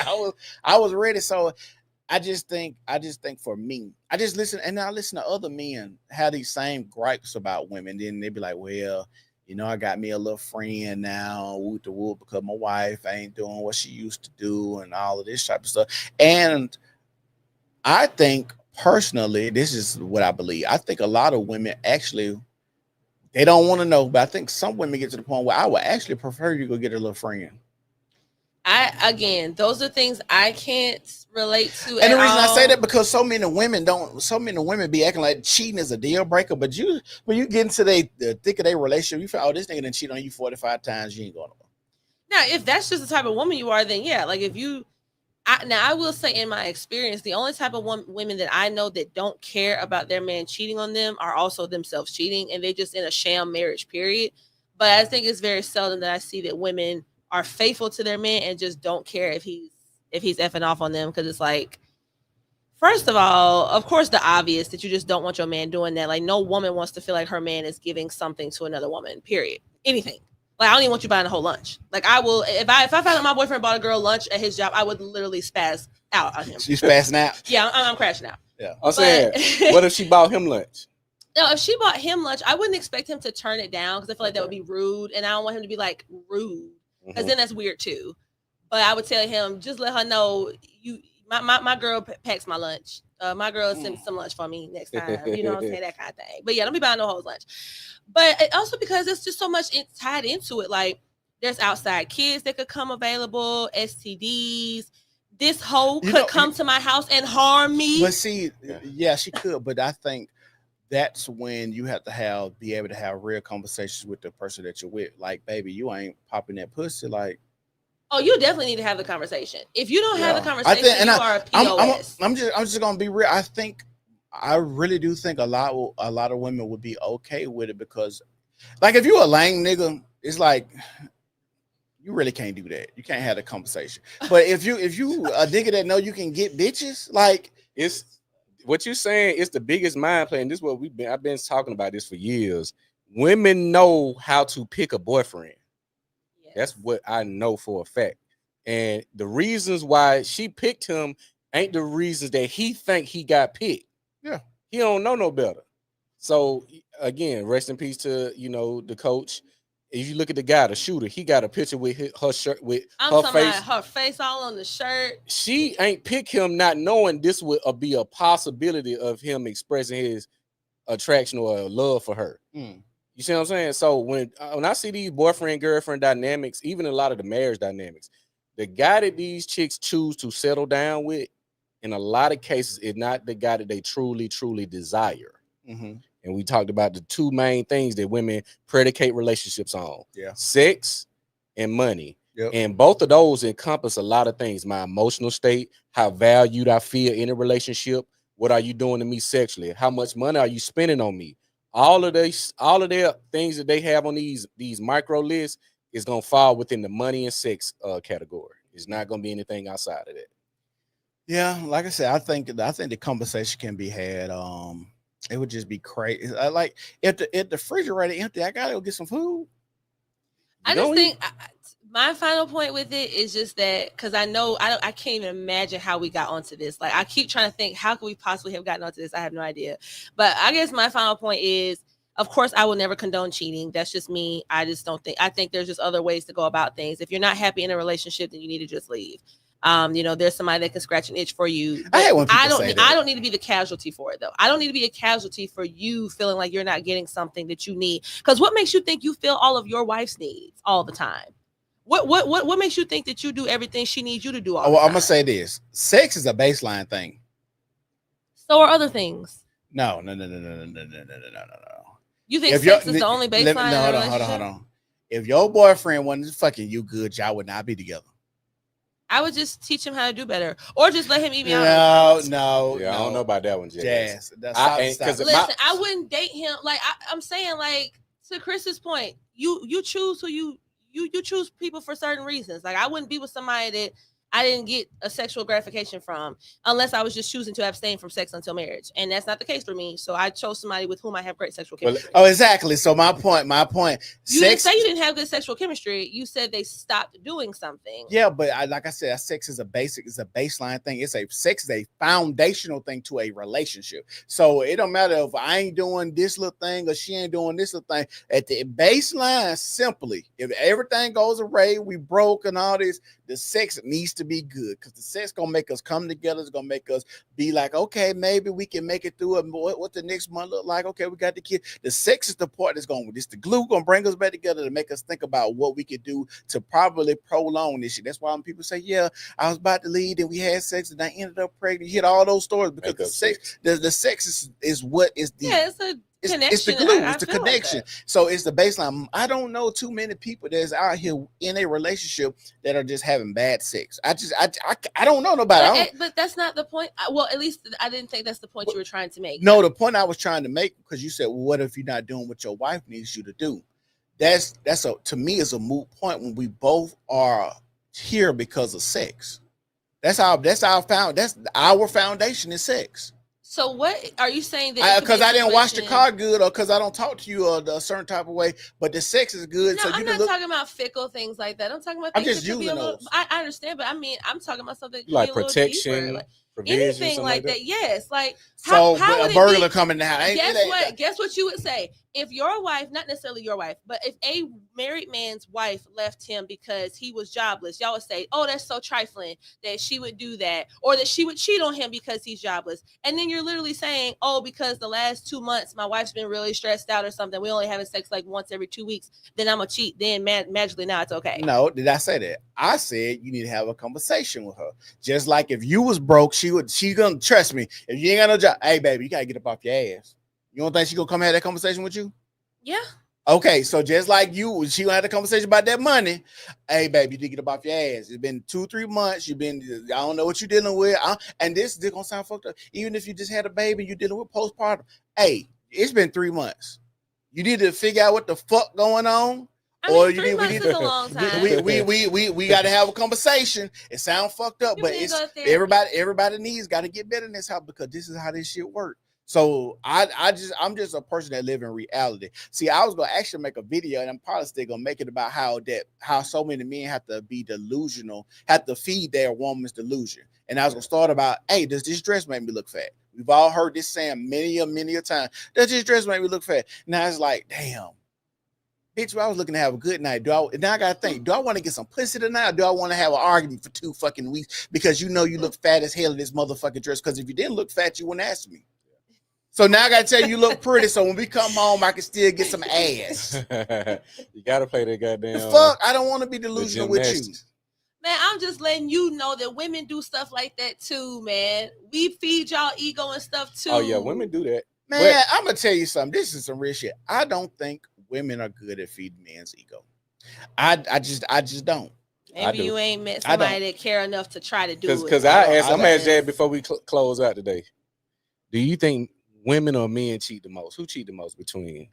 Speaker 1: I was ready. So I just think for me, I listen to other men have these same gripes about women. Then they be like, well, you know, I got me a little friend now, whoop the whoop, because my wife ain't doing what she used to do and all of this type of stuff. And I think personally, this is what I believe. I think a lot of women actually, they don't want to know, but I think some women get to the point where I would actually prefer you go get a little friend.
Speaker 3: Those are things I can't relate to.
Speaker 1: And the reason I say that, because so many women be acting like cheating is a deal breaker. But when you get into the thick of their relationship, you feel, oh, this nigga done cheat on you 45 times, you ain't going to.
Speaker 3: Now, if that's just the type of woman you are, then yeah, like if you. I will say, in my experience, the only type of women that I know that don't care about their man cheating on them are also themselves cheating, and they just in a sham marriage, period. But I think it's very seldom that I see that women are faithful to their man and just don't care if he's effing off on them, because it's like, first of all, of course, the obvious that you just don't want your man doing that. Like no woman wants to feel like her man is giving something to another woman, period. Anything. Like, I don't even want you buying a whole lunch. Like, I will, if I found out my boyfriend bought a girl lunch at his job, I would literally spaz out on him.
Speaker 1: She's spazzing out?
Speaker 3: Yeah, I'm crashing out.
Speaker 1: Yeah.
Speaker 2: I'm saying, what if she bought him lunch?
Speaker 3: No, if she bought him lunch, I wouldn't expect him to turn it down, because I feel like that would be rude, and I don't want him to be like rude, because then that's weird too. But I would tell him, just let her know, my girl packs my lunch. My girl sent some lunch for me next time. You know what I'm saying? That kind of thing. But yeah, don't be buying no whole lunch. But also because it's just so much tied into it. Like there's outside kids that could come available, STDs. this hoe could come to my house and harm me.
Speaker 1: But see, yeah, she could. But I think that's when you have to be able to have real conversations with the person that you're with. Like, baby, you ain't popping that pussy. Like,
Speaker 3: oh, you definitely need to have the conversation. If you don't have the conversation, you are a POS.
Speaker 1: I'm just gonna be real. I really do think a lot of women would be okay with it because, like, if you a lame nigga, it's like you really can't do that. You can't have the conversation. But if you a nigga that know you can get bitches, like,
Speaker 2: it's what you're saying is the biggest mind play, and this is what I've been talking about this for years. Women know how to pick a boyfriend. Yes. That's what I know for a fact. And the reasons why she picked him ain't the reasons that he think he got picked.
Speaker 1: Yeah.
Speaker 2: He don't know no better. So again, rest in peace to the coach. If you look at the guy, the shooter, he got a picture with her shirt with her face.
Speaker 3: Her face all on the shirt.
Speaker 2: She ain't pick him not knowing this would be a possibility of him expressing his attraction or love for her. You see what I'm saying? So when I see these boyfriend girlfriend dynamics, even a lot of the marriage dynamics, the guy that these chicks choose to settle down with, in a lot of cases, is not the guy that they truly desire. And we talked about the two main things that women predicate relationships on: sex and money. And both of those encompass a lot of things: my emotional state, how valued I feel in a relationship, what are you doing to me sexually, how much money are you spending on me. All of their things that they have on these micro lists is gonna fall within the money and sex category. It's not gonna be anything outside of that.
Speaker 1: Yeah, like I said, I think the conversation can be had. It would just be crazy. Like if the refrigerator empty, I gotta go get some food.
Speaker 3: I just think my final point with it is just that, because I can't even imagine how we got onto this. Like, I keep trying to think, how could we possibly have gotten onto this? I have no idea. But I guess my final point is, of course, I will never condone cheating. That's just me. I think there's just other ways to go about things. If you're not happy in a relationship, then you need to just leave. There's somebody that can scratch an itch for you. I don't need to be the casualty for it, though. I don't need to be a casualty for you feeling like you're not getting something that you need. Because what makes you think you feel all of your wife's needs all the time? What makes you think that you do everything she needs you to do all the time?
Speaker 1: I'm gonna say this: sex is a baseline thing.
Speaker 3: So are other things.
Speaker 1: No.
Speaker 3: You think sex is the only baseline?
Speaker 1: Hold on. If your boyfriend wasn't fucking you good, y'all would not be together.
Speaker 3: I would just teach him how to do better, or just let him eat me out.
Speaker 1: No.
Speaker 2: I don't know about that one, Jazz.
Speaker 3: Listen, I wouldn't date him. Like I'm saying, like, to Chris's point, you choose who you choose people for certain reasons. Like, I wouldn't be with somebody that I didn't get a sexual gratification from, unless I was just choosing to abstain from sex until marriage. And that's not the case for me. So I chose somebody with whom I have great sexual chemistry.
Speaker 1: Exactly. So my point.
Speaker 3: You didn't say you didn't have good sexual chemistry. You said they stopped doing something.
Speaker 1: Yeah, but like I said, sex is a baseline thing. Sex is a foundational thing to a relationship. So it don't matter if I ain't doing this little thing or she ain't doing this little thing. At the baseline, simply, if everything goes away, we broke and all this, the sex needs to be good, because the sex gonna make us come together. It's gonna make us be like, okay, maybe we can make it through it. What the next month look like? Okay, we got the kid. The sex is the part that's the glue gonna bring us back together to make us think about what we could do to probably prolong this shit. That's why when people say, yeah, I was about to leave and we had sex and I ended up pregnant. You hit all those stories because the sex is what is the it's the glue, it's the connection. Like, so it's the baseline. I don't know too many people that's out here in a relationship that are just having bad sex. I don't know nobody.
Speaker 3: But that's not the point. Well, at least I didn't think that's the point you were trying to make.
Speaker 1: No, the point I was trying to make, because you said, well, what if you're not doing what your wife needs you to do? That's to me is a moot point when we both are here because of sex. That's our foundation is sex.
Speaker 3: So what are you saying that?
Speaker 1: Because I didn't wash the car good, or because I don't talk to you a certain type of way, but the sex is good.
Speaker 3: No,
Speaker 1: so
Speaker 3: I'm not talking about fickle things like that. I'm talking about things
Speaker 1: I'm just using those.
Speaker 3: I understand, but I mean, I'm talking about something
Speaker 2: like protection.
Speaker 3: anything like that. Yes, like
Speaker 1: so
Speaker 3: how
Speaker 1: a burglar coming down.
Speaker 3: Guess what you would say if your wife, not necessarily your wife, but if a married man's wife left him because he was jobless, y'all would say, "Oh, that's so trifling that she would do that, or that she would cheat on him because he's jobless." And then you're literally saying, "Oh, because the last 2 months my wife's been really stressed out or something. We only having sex like once every 2 weeks. Then I'm a cheat. Then magically now it's okay."
Speaker 1: No, did I say that? I said you need to have a conversation with her. Just like if you was broke, she gonna trust me. If you ain't got no job, hey baby, you gotta get up off your ass. You don't think she gonna come have that conversation with you?
Speaker 3: Yeah.
Speaker 1: Okay, so just like you, she gonna have a conversation about that money. Hey baby, you need to get up off your ass. It's been 2-3 months. I don't know what you're dealing with. And this gonna sound fucked up. Even if you just had a baby, you're dealing with postpartum. Hey, it's been 3 months. You need to figure out what the fuck going on.
Speaker 3: I mean, 3 months is a long time.
Speaker 1: We got to have a conversation. It sounds fucked up, but it's everybody needs got to get better in this house because this is how this shit works. So I'm just a person that live in reality. See, I was gonna actually make a video, and I'm probably still gonna make it about how so many men have to be delusional, have to feed their woman's delusion. And I was gonna start about, hey, does this dress make me look fat? We've all heard this saying many a time. Does this dress make me look fat? Now it's like, damn. Bitch, I was looking to have a good night. Now I gotta think, do I want to get some pussy tonight, or do I want to have an argument for 2 fucking weeks because you know you look fat as hell in this motherfucking dress? Because if you didn't look fat, you wouldn't ask me. So now I gotta tell you look pretty, so when we come home, I can still get some ass.
Speaker 2: You gotta play that goddamn.
Speaker 1: The fuck, I don't want to be delusional with you.
Speaker 3: Man, I'm just letting you know that women do stuff like that too, man. We feed y'all ego and stuff too.
Speaker 2: Oh yeah, women do that.
Speaker 1: Man, I'm gonna tell you something. This is some real shit. I don't think women are good at feeding men's ego. I just don't.
Speaker 3: Maybe you ain't met somebody that care enough to try to do it.
Speaker 2: Because I'm asking Jay before we close out today. Do you think women or men cheat the most? Who cheat the most between?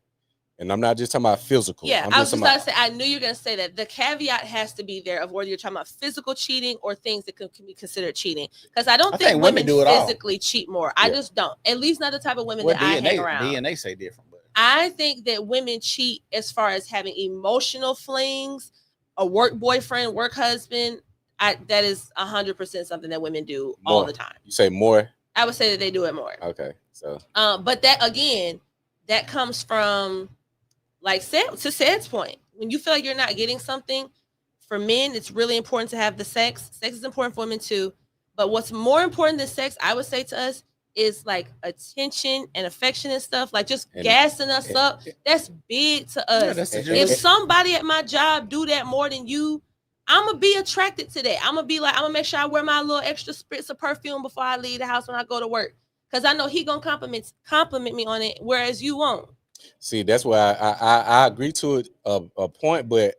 Speaker 2: And I'm not just talking about physical.
Speaker 3: Yeah, I was just about to say, I knew you were going to say that. The caveat has to be there of whether you're talking about physical cheating or things that can be considered cheating. Because I don't think women physically cheat more. I just don't. At least not the type of women that I hang around.
Speaker 1: DNA say different. But
Speaker 3: I think that women cheat as far as having emotional flings, a work boyfriend, work husband. That is 100% something that women do all the time.
Speaker 2: You say more?
Speaker 3: I would say that they do it more.
Speaker 2: Okay, so.
Speaker 3: But that again, that comes from, like to Sed's point, when you feel like you're not getting something. For men, it's really important to have the sex. Sex is important for women too. But what's more important than sex, I would say to us, is like attention and affection and stuff, like just gassing us up. That's big to us. If somebody at my job do that more than you, I'm gonna be attracted to that. I'm gonna make sure I wear my little extra spritz of perfume before I leave the house when I go to work, because I know he gonna compliment me on it, whereas you won't.
Speaker 2: See, that's why I agree to it a point, but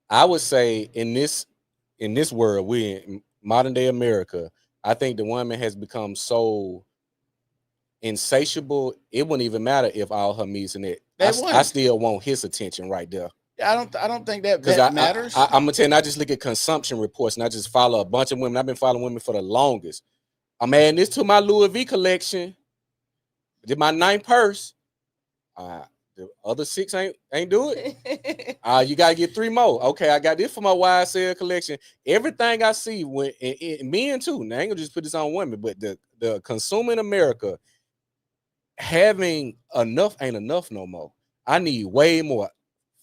Speaker 2: I would say in this world, we in modern day America, I think the woman has become so insatiable. It wouldn't even matter if all her needs and it. I still want his attention right there.
Speaker 1: I don't think that matters.
Speaker 2: I'm gonna tell you, I just look at consumption reports and I just follow a bunch of women. I've been following women for the longest. I'm adding this to my Louis V collection. Did my 9th purse. The other 6 ain't do it. You gotta get 3 more. Okay, I got this for my YSL collection. Everything I see when men too. Now I ain't gonna just put this on women, but the consumer in America having enough ain't enough no more. I need way more.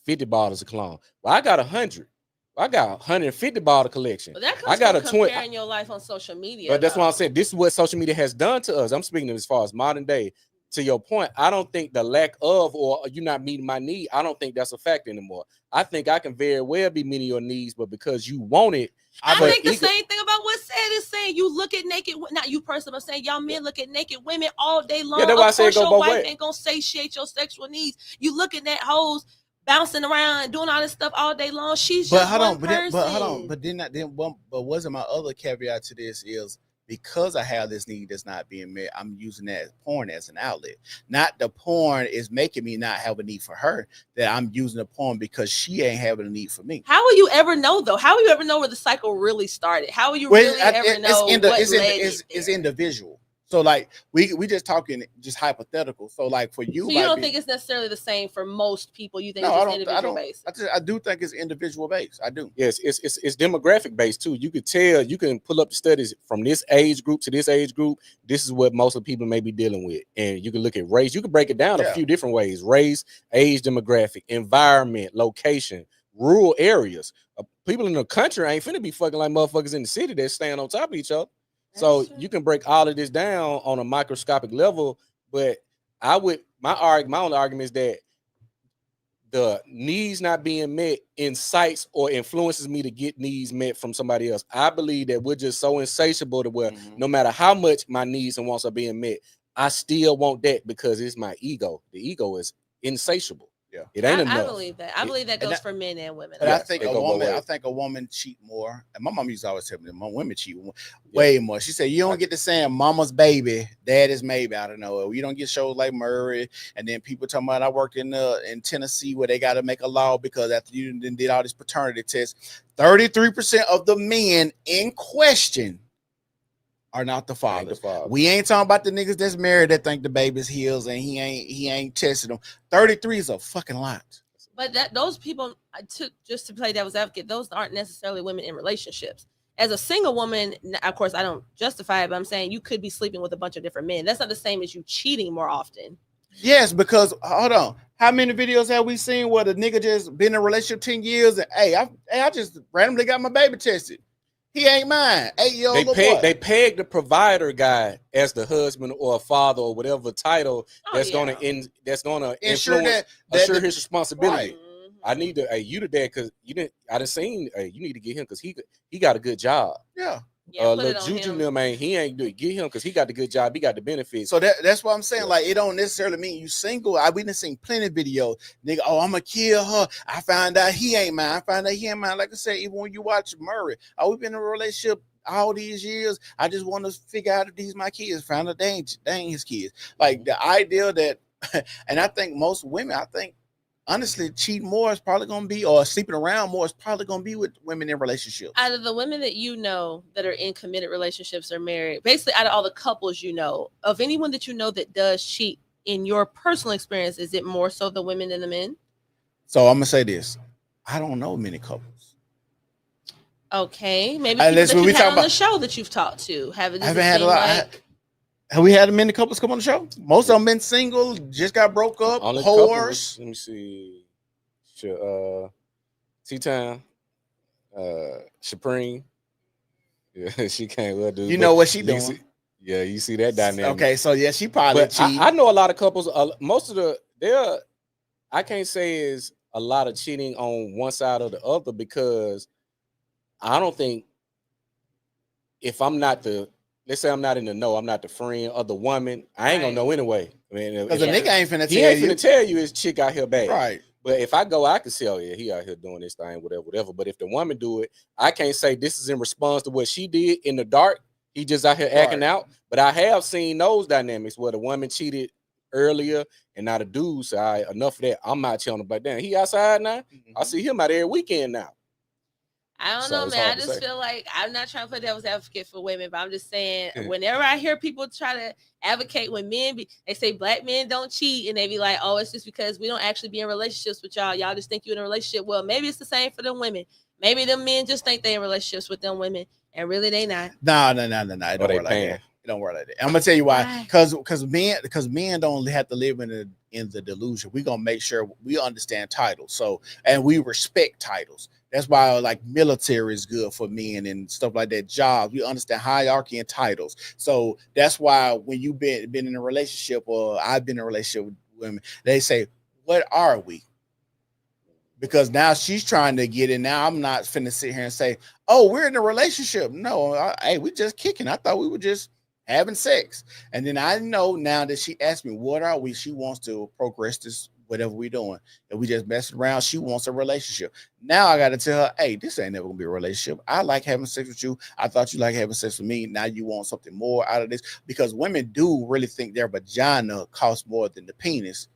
Speaker 2: 50 bottles of cologne. Well, I got 100. I got 150 bottle collection.
Speaker 3: Well, that comes from comparing your life on social media.
Speaker 2: But that's what I'm saying. This is what social media has done to us. I'm speaking as far as modern day. To your point, I don't think the lack of or you not meeting my need, I don't think that's a fact anymore. I think I can very well be meeting your needs, but because you want it.
Speaker 3: I think the same thing about what Sed is saying. You look at naked, not you personally, I'm saying y'all men look at naked women all day long.
Speaker 2: Yeah, that's why I say
Speaker 3: your wife ain't gonna satiate your sexual needs. You looking at hoes bouncing around and doing all this stuff all day long. She's just one person.
Speaker 1: But hold on. But wasn't my other caveat to this is because I have this need that's not being met, I'm using that porn as an outlet. Not the porn is making me not have a need for her, that I'm using the porn because she ain't having a need for me.
Speaker 3: How will you ever know though? How will you ever know where the cycle really started? How will you really ever know what led it there?
Speaker 1: It's individual. So like we just talking just hypothetical. So like for you,
Speaker 3: so you don't think it's necessarily the same for most people. You think it's just individual based.
Speaker 1: I do think it's individual based. I do.
Speaker 2: Yes, it's demographic based too. You could tell, you can pull up the studies from this age group to this age group. This is what most of the people may be dealing with. And you can look at race. You can break it down a few different ways: race, age, demographic, environment, location, rural areas. People in the country ain't finna be fucking like motherfuckers in the city that stand on top of each other. So you can break all of this down on a microscopic level. But my only argument is that the needs not being met incites or influences me to get needs met from somebody else. I believe that we're just so insatiable to where no matter how much my needs and wants are being met, I still want that because it's my ego. The ego is insatiable.
Speaker 1: Yeah,
Speaker 2: it ain't enough.
Speaker 3: I believe that. I believe that goes for men and women.
Speaker 1: But I think a woman cheat more. And my mom used to always tell me that women cheat way more. She said you don't get the saying "mama's baby, daddy's maybe." I don't know. You don't get shows like Murray, and then people talking about I worked in Tennessee where they got to make a law because after you did all this paternity tests, 33% of the men in question are not the fathers. We ain't talking about the niggas that's married that think the baby's heels and he ain't tested them. 33 is a fucking lot.
Speaker 3: But those people, just to play devil's advocate, those aren't necessarily women in relationships. As a single woman, of course, I don't justify it, but I'm saying you could be sleeping with a bunch of different men. That's not the same as you cheating more often.
Speaker 1: Yes, because hold on, how many videos have we seen where the nigga just been in a relationship 10 years and I just randomly got my baby tested? He ain't mine. 8-year-old boy.
Speaker 2: They peg the provider guy as the husband or a father or whatever title gonna ensure his responsibility. Right. I need to you the dad because I done seen you need to get him because he got a good job.
Speaker 1: Yeah.
Speaker 2: Little Juju man, he ain't do it. Get him because he got the good job. He got the benefits.
Speaker 1: So that's what I'm saying. Yeah. Like it don't necessarily mean you single. We done seen plenty of videos. Nigga, I'm gonna kill her. I found out he ain't mine. I found out he ain't mine. Like I said, even when you watch Murray, we've been in a relationship all these years. I just want to figure out if these my kids. Found out they ain't his kids. Like the idea that, and I think most women, honestly, cheating more is probably going to be, or sleeping around more is probably going to be with women in relationships.
Speaker 3: Out of the women that you know that are in committed relationships or married, basically out of all the couples you know, of anyone that you know that does cheat, in your personal experience, is it more so the women than the men?
Speaker 1: So I'm going to say this. I don't know many couples.
Speaker 3: Okay. Maybe people that you've had on the show that you've talked to. I haven't had a lot.
Speaker 1: Have we had many couples come on the show? Most of them been single, just got broke up, whores.
Speaker 2: Let me see. T-Time, Supreme. Yeah, she can't well do.
Speaker 1: You know what she doing?
Speaker 2: You see that dynamic.
Speaker 1: Okay, so yeah, she probably cheat.
Speaker 2: I know a lot of couples. Most of I can't say is a lot of cheating on one side or the other because I don't think if I'm not the. Let's say I'm not in the know, I'm not the friend of the woman. I ain't gonna know anyway. I mean,
Speaker 1: because the nigga ain't finna tell you.
Speaker 2: He ain't finna tell you his chick out here bad.
Speaker 1: Right.
Speaker 2: But if I go, I can say, oh yeah, he out here doing this thing, whatever. But if the woman do it, I can't say this is in response to what she did in the dark. He just out here acting out. But I have seen those dynamics where the woman cheated earlier and now the dude say, enough of that. I'm not telling him back down. He outside now. I see him out every weekend now.
Speaker 3: I don't know, man. I just feel like I'm not trying to play devil's advocate for women, but I'm just saying whenever I hear people try to advocate when men they say black men don't cheat and they be like, oh, it's just because we don't actually be in relationships with y'all. Y'all just think you're in a relationship. Well, maybe it's the same for them women. Maybe them men just think they in relationships with them women and really they not.
Speaker 1: No. It don't work like that. It don't work like that. I'm gonna tell you why. Because men don't have to live in the delusion. We're gonna make sure we understand titles. So and we respect titles. That's why like military is good for men and stuff like that. Jobs, we understand hierarchy and titles. So that's why when you've been in a relationship or I've been in a relationship with women, they say, what are we? Because now she's trying to get in. Now I'm not finna sit here and say, oh, we're in a relationship. No, hey, we just kicking. I thought we were just having sex. And then I know now that she asked me, what are we? She wants to progress this, whatever we doing. And we just messing around. She wants a relationship. Now I got to tell her, hey, this ain't never gonna be a relationship. I like having sex with you. I thought you like having sex with me. Now you want something more out of this. Because women do really think their vagina costs more than the penis,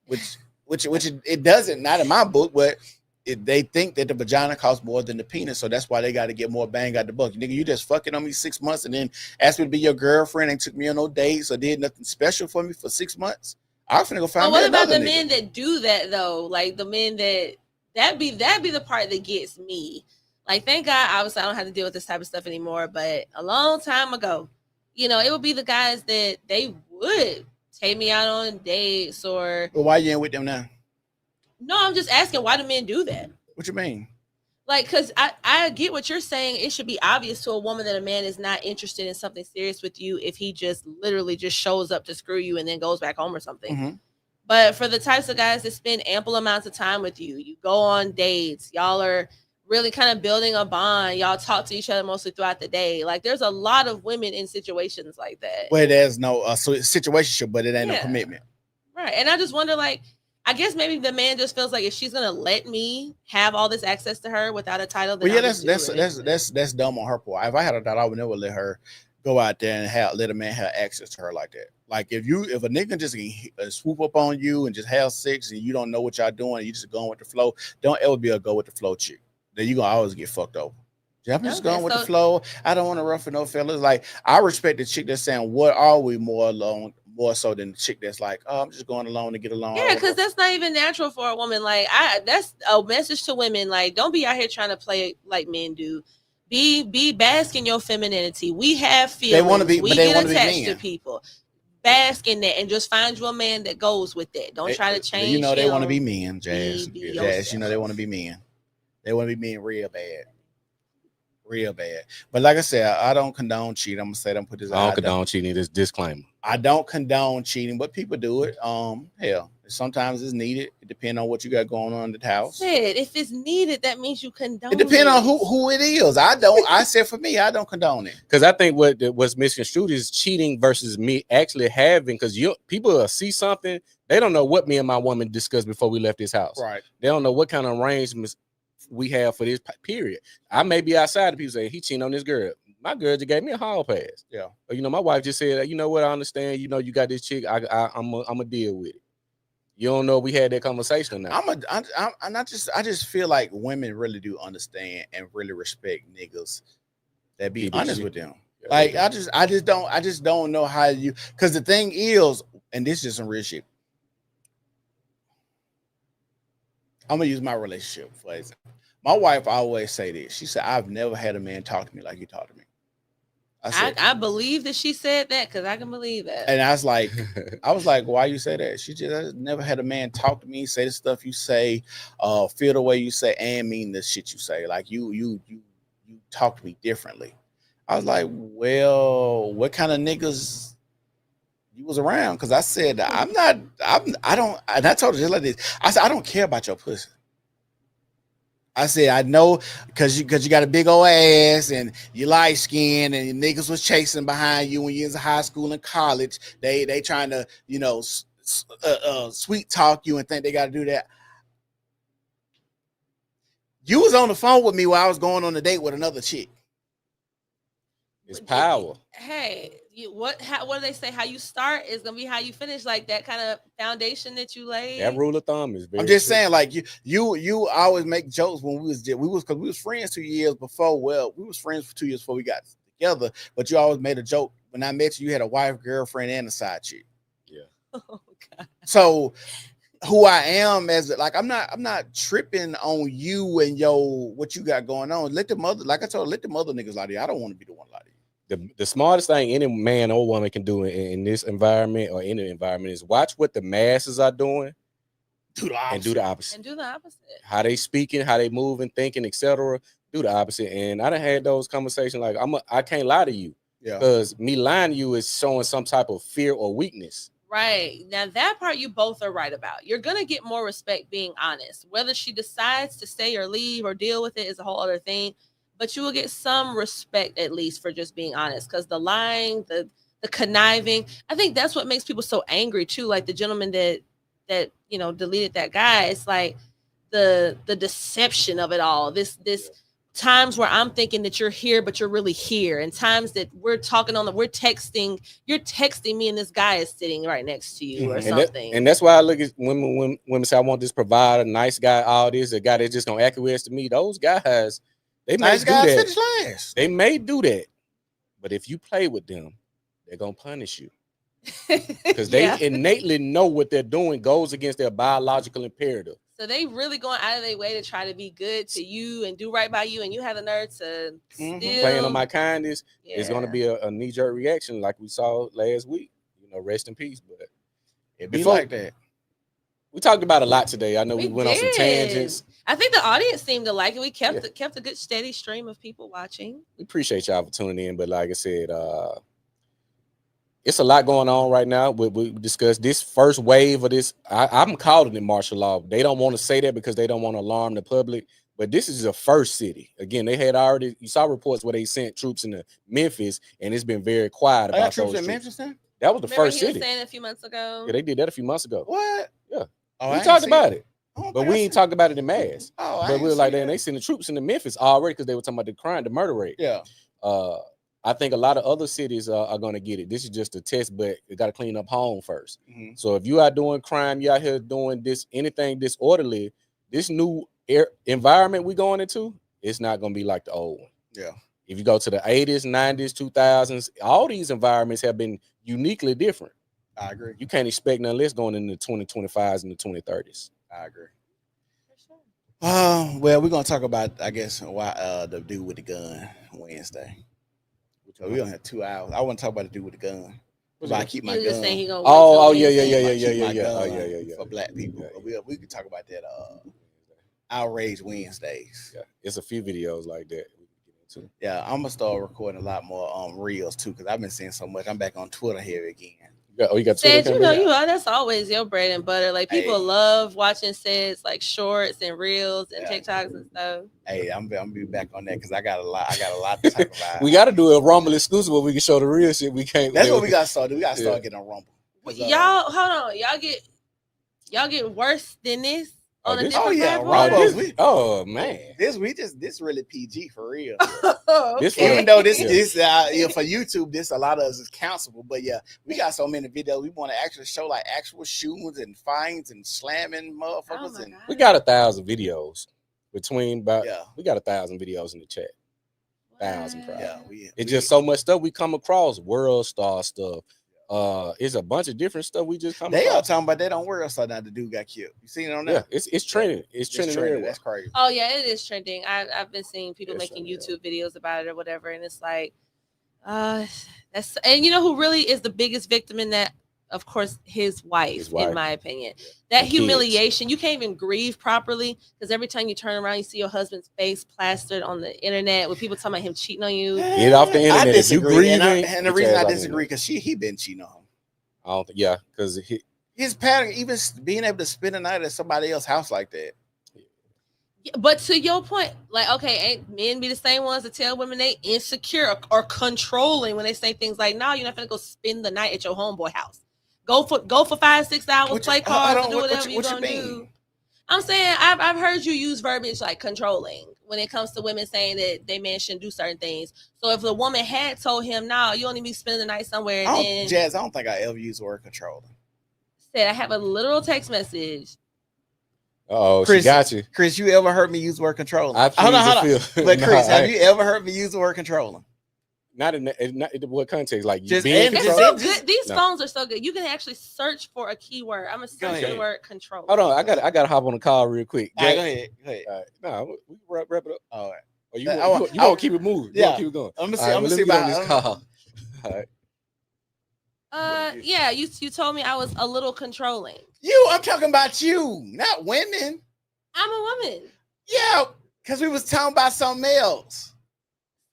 Speaker 1: which it doesn't, not in my book, but they think that the vagina costs more than the penis, so that's why they got to get more bang out the buck. Nigga, you just fucking on me 6 months and then asked me to be your girlfriend and took me on no dates or did nothing special for me for 6 months. I'm finna go find.
Speaker 3: But what about the
Speaker 1: nigga.
Speaker 3: men that do that though? Like the men that'd be the part that gets me. Like, thank God, obviously, I don't have to deal with this type of stuff anymore. But a long time ago, you know, it would be the guys that they would take me out on dates or.
Speaker 1: Well, why you ain't with them now?
Speaker 3: No, I'm just asking, why do men do that?
Speaker 1: What you mean?
Speaker 3: Like, because I get what you're saying. It should be obvious to a woman that a man is not interested in something serious with you if he just literally just shows up to screw you and then goes back home or something.
Speaker 1: Mm-hmm.
Speaker 3: But for the types of guys that spend ample amounts of time with you, you go on dates, y'all are really kind of building a bond. Y'all talk to each other mostly throughout the day. Like, there's a lot of women in situations like that.
Speaker 1: Where there's no situationship, but it ain't no commitment.
Speaker 3: Right. And I just wonder, like, I guess maybe the man just feels like if she's gonna let me have all this access to her without a title, then
Speaker 1: that's dumb on her part. If I had a daughter, I would never let her go out there and let a man have access to her like that. Like if a nigga just swoop up on you and just have sex and you don't know what y'all doing, and you just going with the flow, don't ever be a go with the flow chick. Then you gonna always get fucked over. I'm just going with the flow. I don't want to rough with no fellas. Like, I respect the chick that's saying, what are we more so than the chick that's like, oh, I'm just going along to get along.
Speaker 3: Yeah, because that's not even natural for a woman. Like, that's a message to women. Like, don't be out here trying to play like men do. Be bask in your femininity. We have feelings.
Speaker 1: They want to be,
Speaker 3: we
Speaker 1: but they
Speaker 3: get
Speaker 1: want to be
Speaker 3: attached
Speaker 1: men.
Speaker 3: to people. Bask in that and just find you a man that goes with that. Don't try to change.
Speaker 1: You know they want to be men, Jazz.
Speaker 3: Jazz,
Speaker 1: you know they want to be men. They want to be men real bad. Real bad. But like I said, I don't condone cheating. I'm gonna say I'm put this out.
Speaker 2: I don't condone cheating. This disclaimer.
Speaker 1: I don't condone cheating, but people do it. Hell, sometimes it's needed. It depends on what you got going on in the house.
Speaker 3: If it's needed, that means you condone
Speaker 1: it. Depends on who it is. I said for me, I don't condone it.
Speaker 2: Because I think what's misconstrued is cheating versus me actually having, because people see something, they don't know what me and my woman discussed before we left this house.
Speaker 1: Right.
Speaker 2: They don't know what kind of arrangements we have for this period. I may be outside and people say he cheating on this girl. My girl just gave me a hall pass.
Speaker 1: Yeah.
Speaker 2: Or, my wife just said, you know what, I understand. You got this chick. I'm a deal with it. You don't know we had that conversation now.
Speaker 1: I just feel like women really do understand and really respect niggas that be honest with them. Yeah, like I just don't know how you, because the thing is, and this is some real shit. I'm gonna use my relationship for example. My wife always say this. She said, I've never had a man talk to me like you talk to me.
Speaker 3: I believe that she said that because I can believe that.
Speaker 1: And I was like, why you say that? She just, I never had a man talk to me, say the stuff you say, feel the way you say, and mean the shit you say. Like you talk to me differently. I was like, well, what kind of niggas you was around? Because I said, I don't, and I told her just like this. I said, I don't care about your pussy. I said, I know because you got a big old ass and you light skinned and your niggas was chasing behind you when you was in high school and college. They trying to, sweet talk you and think they got to do that. You was on the phone with me while I was going on a date with another chick.
Speaker 2: It's power.
Speaker 3: Hey, what do they say? How you start is gonna be how you finish. Like that kind of foundation that you laid.
Speaker 2: That rule of thumb is very.
Speaker 1: I'm just saying, like you always make jokes when we was friends 2 years before. Well, we was friends for 2 years before we got together. But you always made a joke when I met you. You had a wife, girlfriend, and a side chick.
Speaker 2: Yeah.
Speaker 3: Oh God.
Speaker 1: So who I am as like I'm not tripping on you and what you got going on. Let the mother, like I told her, let the mother niggas lie to you. I don't want to be the one lie to you.
Speaker 2: The smartest thing any man or woman can do in this environment or any environment is watch what the masses are doing and do the opposite. How they speaking, how they moving, thinking, etc. Do the opposite. And I done had those conversations like I can't lie to you.
Speaker 1: Yeah.
Speaker 2: Because me lying to you is showing some type of fear or weakness.
Speaker 3: Right. Now that part you both are right about. You're going to get more respect being honest. Whether she decides to stay or leave or deal with it is a whole other thing. But you will get some respect at least for just being honest. Because the lying, the conniving, I think that's what makes people so angry too. Like the gentleman that deleted that guy. It's like the deception of it all. This times where I'm thinking that you're here, but you're really here, and times that we're talking we're texting, you're texting me, and this guy is sitting right next to you or something.
Speaker 2: And that's why I look at women say, I want this provider, nice guy, all this, a guy that's just gonna acquiesce to me. Those guys, they
Speaker 1: Nice
Speaker 2: may
Speaker 1: guys
Speaker 2: do
Speaker 1: finish
Speaker 2: that.
Speaker 1: last.
Speaker 2: They may do that, but if you play with them, they're gonna punish you. Because they innately know what they're doing goes against their biological imperative.
Speaker 3: So they really going out of their way to try to be good to you and do right by you, and you have the nerve to still
Speaker 2: playing on my kindness is going to be a knee-jerk reaction like we saw last week. You know, rest in peace. But
Speaker 1: it be like that.
Speaker 2: We talked about a lot today. I know we went on some tangents.
Speaker 3: I think the audience seemed to like it. We kept a good steady stream of people watching.
Speaker 2: We appreciate y'all for tuning in. But like I said, it's a lot going on right now. We discussed this first wave of this. I'm calling it martial law. They don't want to say that because they don't want to alarm the public. But this is the first city. Again, they had already. You saw reports where they sent troops into Memphis, and it's been very quiet about
Speaker 1: troops
Speaker 2: those
Speaker 1: in
Speaker 2: troops.
Speaker 1: Memphis then?
Speaker 2: That was the first
Speaker 3: he was
Speaker 2: city.
Speaker 3: saying a few months ago.
Speaker 2: Yeah, they did that a few months ago.
Speaker 1: What?
Speaker 2: Yeah.
Speaker 1: Oh,
Speaker 2: we talked about it. But we ain't talked about it in mass.
Speaker 1: Oh,
Speaker 2: but we were like, they sent the troops into Memphis already because they were talking about the crime, the murder rate.
Speaker 1: Yeah.
Speaker 2: I think a lot of other cities are going to get it. This is just a test, but you got to clean up home first. So if you are doing crime, you out here doing anything disorderly, this new environment we going into, it's not going to be like the old one.
Speaker 1: Yeah.
Speaker 2: If you go to the 80s, 90s, 2000s, all these environments have been uniquely different.
Speaker 1: I agree.
Speaker 2: You can't expect none less going into the 2025s and the 2030s.
Speaker 1: I agree. Well, we're gonna talk about, I guess, why the dude with the gun Wednesday. So we gonna have 2 hours. I want to talk about the dude with the gun. Why I keep my gun?
Speaker 3: Saying he gonna
Speaker 1: yeah. For black people, we can talk about that. Outrage Wednesdays.
Speaker 2: Yeah, it's a few videos like that.
Speaker 1: Yeah, I'm gonna start recording a lot more reels too, because I've been seeing so much. I'm back on Twitter here again.
Speaker 2: You got
Speaker 3: Said,
Speaker 2: Twitter?
Speaker 3: you know, that's always your bread and butter. Like people love watching sets like shorts and reels and TikToks and stuff.
Speaker 1: Hey, I'm gonna be back on that because I got a lot to talk about.
Speaker 2: We got to do a Rumble exclusive where we can show the real shit. We can't.
Speaker 1: That's what we got to start doing. We got to start getting on Rumble.
Speaker 3: Y'all, hold on. Y'all get worse than this. On a different
Speaker 1: Rumble.
Speaker 2: Oh man,
Speaker 1: this really PG for real.
Speaker 3: Okay.
Speaker 1: Even though this for YouTube, this a lot of us is cancelable. But yeah, we got so many videos. We want to actually show like actual shootings and fines and slamming motherfuckers. And
Speaker 2: we got 1,000 videos we got 1,000 videos in the chat. 1,000 probably.
Speaker 1: Yeah,
Speaker 2: it's just so much stuff we come across. World Star stuff. It's a bunch of different stuff we just come.
Speaker 1: They all talking about that on World Star now. The dude got killed. You seen it on there?
Speaker 2: Yeah, it's trending. It's trending.
Speaker 1: That's crazy.
Speaker 3: Oh yeah, it is trending. I've been seeing people making YouTube videos about it or whatever, and it's like, that's, and you know who really is the biggest victim in that? Of course, his wife. In my opinion. That humiliation, you can't even grieve properly because every time you turn around, you see your husband's face plastered on the internet with people talking about him cheating on you.
Speaker 2: Get off the internet.
Speaker 1: I disagree.
Speaker 2: You grieving,
Speaker 1: and the reason I disagree because he been cheating on him.
Speaker 2: I don't think, because
Speaker 1: his pattern, even being able to spend a night at somebody else's house like that.
Speaker 3: But to your point, like, okay, ain't men be the same ones that tell women they insecure or controlling when they say things like, "No, you're not gonna go spend the night at your homeboy house. Go for 5-6 hours, play cards, do whatever you're gonna do." I'm saying I've heard you use verbiage like controlling when it comes to women saying that they man shouldn't do certain things. So if the woman had told him, "No, you only be spending the night somewhere," then
Speaker 1: Jazz, I don't think I ever used the word controlling.
Speaker 3: Said I have a literal text message.
Speaker 2: Oh,
Speaker 1: Chris,
Speaker 2: she got you.
Speaker 1: Chris, you ever heard me use the word controlling?
Speaker 2: Hold
Speaker 1: on. But Chris, have you ever heard me use the word controlling?
Speaker 2: Not in what context? Like
Speaker 1: just
Speaker 2: being
Speaker 3: it's so good. These phones are so good. You can actually search for a keyword. I'm gonna search the word control.
Speaker 2: Hold on, I got to hop on the call real quick.
Speaker 1: All right, go ahead.
Speaker 2: No, we can wrap it up.
Speaker 1: All right.
Speaker 2: Oh, you want to keep it moving?
Speaker 1: Yeah,
Speaker 2: keep it going.
Speaker 1: I'm gonna see about
Speaker 2: this call. All right.
Speaker 3: Yeah, you told me I was a little controlling.
Speaker 1: I'm talking about you, not women.
Speaker 3: I'm a woman.
Speaker 1: Yeah, because we was talking about something else.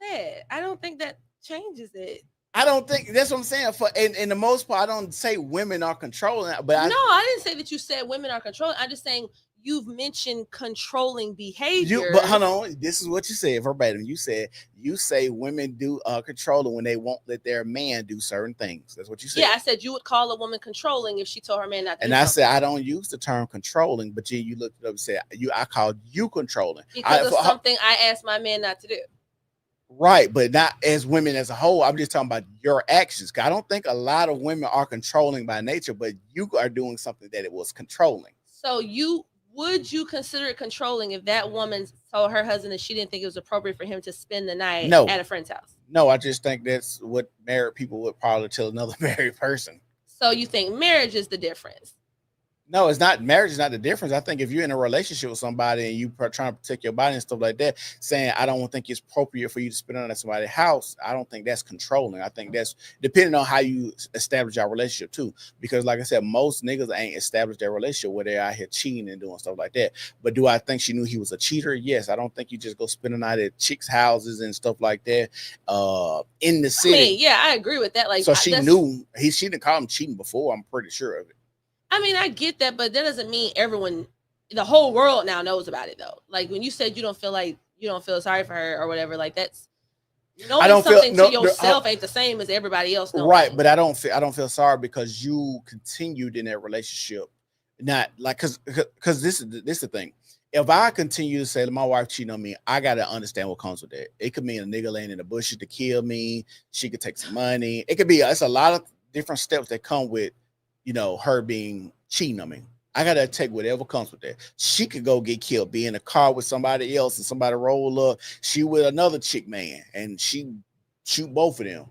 Speaker 3: I don't think that changes it.
Speaker 1: I don't think that's what I'm saying. For in the most part, I don't say women are controlling, but
Speaker 3: I didn't say that you said women are controlling. I'm just saying you've mentioned controlling behavior.
Speaker 1: But hold on, this is what you said verbatim. You say women do controlling when they won't let their man do certain things. That's what you said.
Speaker 3: Yeah, I said you would call a woman controlling if she told her man not to.
Speaker 1: And I said I don't use the term controlling, but you looked it up and said I called you controlling
Speaker 3: because of something I asked my man not to do.
Speaker 1: Right, but not as women as a whole. I'm just talking about your actions. I don't think a lot of women are controlling by nature, but you are doing something that it was controlling.
Speaker 3: So would you consider it controlling if that woman told her husband that she didn't think it was appropriate for him to spend the night at a friend's house?
Speaker 1: No, I just think that's what married people would probably tell another married person.
Speaker 3: So you think marriage is the difference?
Speaker 1: No, it's not. Marriage is not the difference. I think if you're in a relationship with somebody and you trying to protect your body and stuff like that, saying I don't think it's appropriate for you to spend it at somebody's house, I don't think that's controlling. I think that's depending on how you establish your relationship too. Because like I said, most niggas ain't established their relationship where they're out here cheating and doing stuff like that. But do I think she knew he was a cheater? Yes. I don't think you just go spend a night at chicks' houses and stuff like that in the city.
Speaker 3: I mean, yeah, I agree with that. Like,
Speaker 1: so she knew she didn't call him cheating before. I'm pretty sure of it.
Speaker 3: I mean, I get that, but that doesn't mean the whole world now knows about it though. Like when you said you don't feel sorry for her or whatever, like that's knowing something to yourself ain't the same as everybody else knowing.
Speaker 1: Right, but I don't feel sorry because you continued in that relationship. Not like because this is the thing. If I continue to say my wife cheating on me, I gotta understand what comes with that. It could mean a nigga laying in the bushes to kill me. She could take some money. It could be it's a lot of different steps that come with her being cheating on me. I gotta take whatever comes with that. She could go get killed, be in a car with somebody else, and somebody roll up. She with another chick man, and she shoot both of them.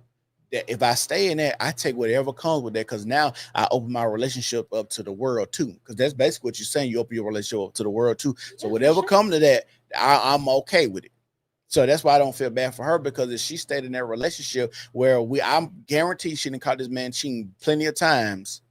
Speaker 1: That if I stay in that, I take whatever comes with that because now I open my relationship up to the world too. Because that's basically what you're saying. You open your relationship up to the world too. So whatever comes to that, I'm okay with it. So that's why I don't feel bad for her because if she stayed in that relationship where I'm guaranteed she didn't caught this man cheating plenty of times.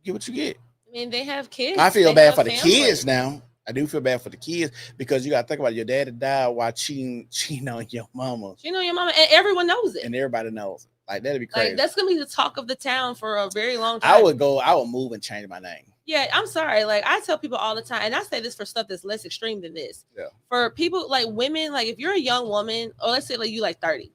Speaker 1: Get what you get.
Speaker 3: I mean, they have kids.
Speaker 1: I feel bad for the kids now. I do feel bad for the kids because you got to think about it. Your daddy died while cheating on your mama.
Speaker 3: Cheating on your mama, and everyone knows it.
Speaker 1: And everybody knows it. Like that'd be crazy.
Speaker 3: Like that's gonna be the talk of the town for a very long time.
Speaker 1: I would move and change my name.
Speaker 3: Yeah, I'm sorry. Like I tell people all the time, and I say this for stuff that's less extreme than this.
Speaker 1: Yeah.
Speaker 3: For people like women, like if you're a young woman, or let's say like you like 30.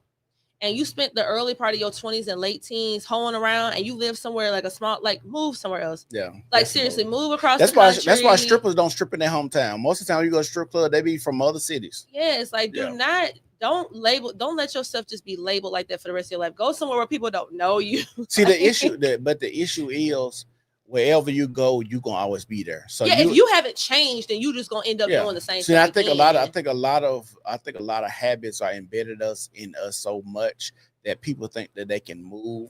Speaker 3: And you spent the early part of your 20s and late teens hoeing around, and you live somewhere like a small, like move somewhere else.
Speaker 1: Yeah,
Speaker 3: like seriously, move across.
Speaker 1: That's why strippers don't strip in their hometown. Most of the time, when you go to strip club, they be from other cities.
Speaker 3: Yeah, it's like don't let yourself just be labeled like that for the rest of your life. Go somewhere where people don't know you.
Speaker 1: See the issue, but the issue is wherever you go, you gonna always be there. So
Speaker 3: yeah, if you haven't changed, then you just gonna end up doing the same thing.
Speaker 1: I think a lot of habits are embedded in us so much that people think that they can move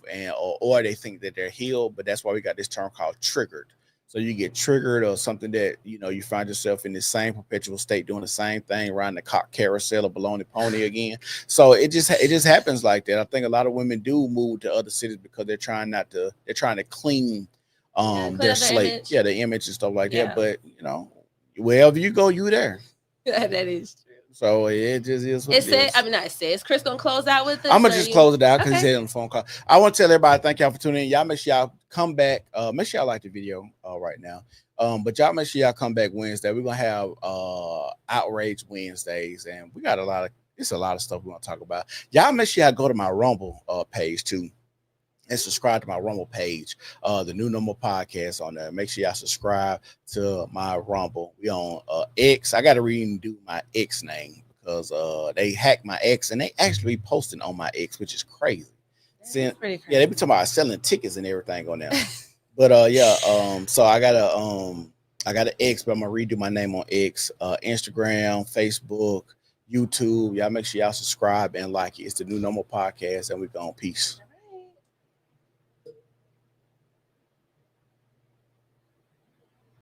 Speaker 1: or they think that they're healed, but that's why we got this term called triggered. So you get triggered or something that you find yourself in the same perpetual state doing the same thing, riding the cock carousel or baloney pony again. So it just happens like that. I think a lot of women do move to other cities because they're trying to clean their slate, the image and stuff like that. But wherever you go, you there.
Speaker 3: That is true.
Speaker 1: So it just is what it is.
Speaker 3: It says Chris gonna close out with this.
Speaker 1: I'm gonna just close it out because he's heading on the phone call. I want to tell everybody thank y'all for tuning in. Y'all make sure y'all come back. Make sure y'all like the video right now. But y'all make sure y'all come back Wednesday. We're gonna have outrage Wednesdays, and we got a lot of stuff we want to talk about. Y'all make sure y'all go to my Rumble page too. And subscribe to my Rumble page, the New Normal Podcast on there. Make sure y'all subscribe to my Rumble. We on X. I got to redo my X name because they hacked my X and they actually posting on my X, which is crazy.
Speaker 3: Pretty crazy.
Speaker 1: Yeah, they be talking about selling tickets and everything on there. But so I got an X, but I'm gonna redo my name on X, Instagram, Facebook, YouTube. Y'all make sure y'all subscribe and like it. It's the New Normal Podcast, and we go on. Peace.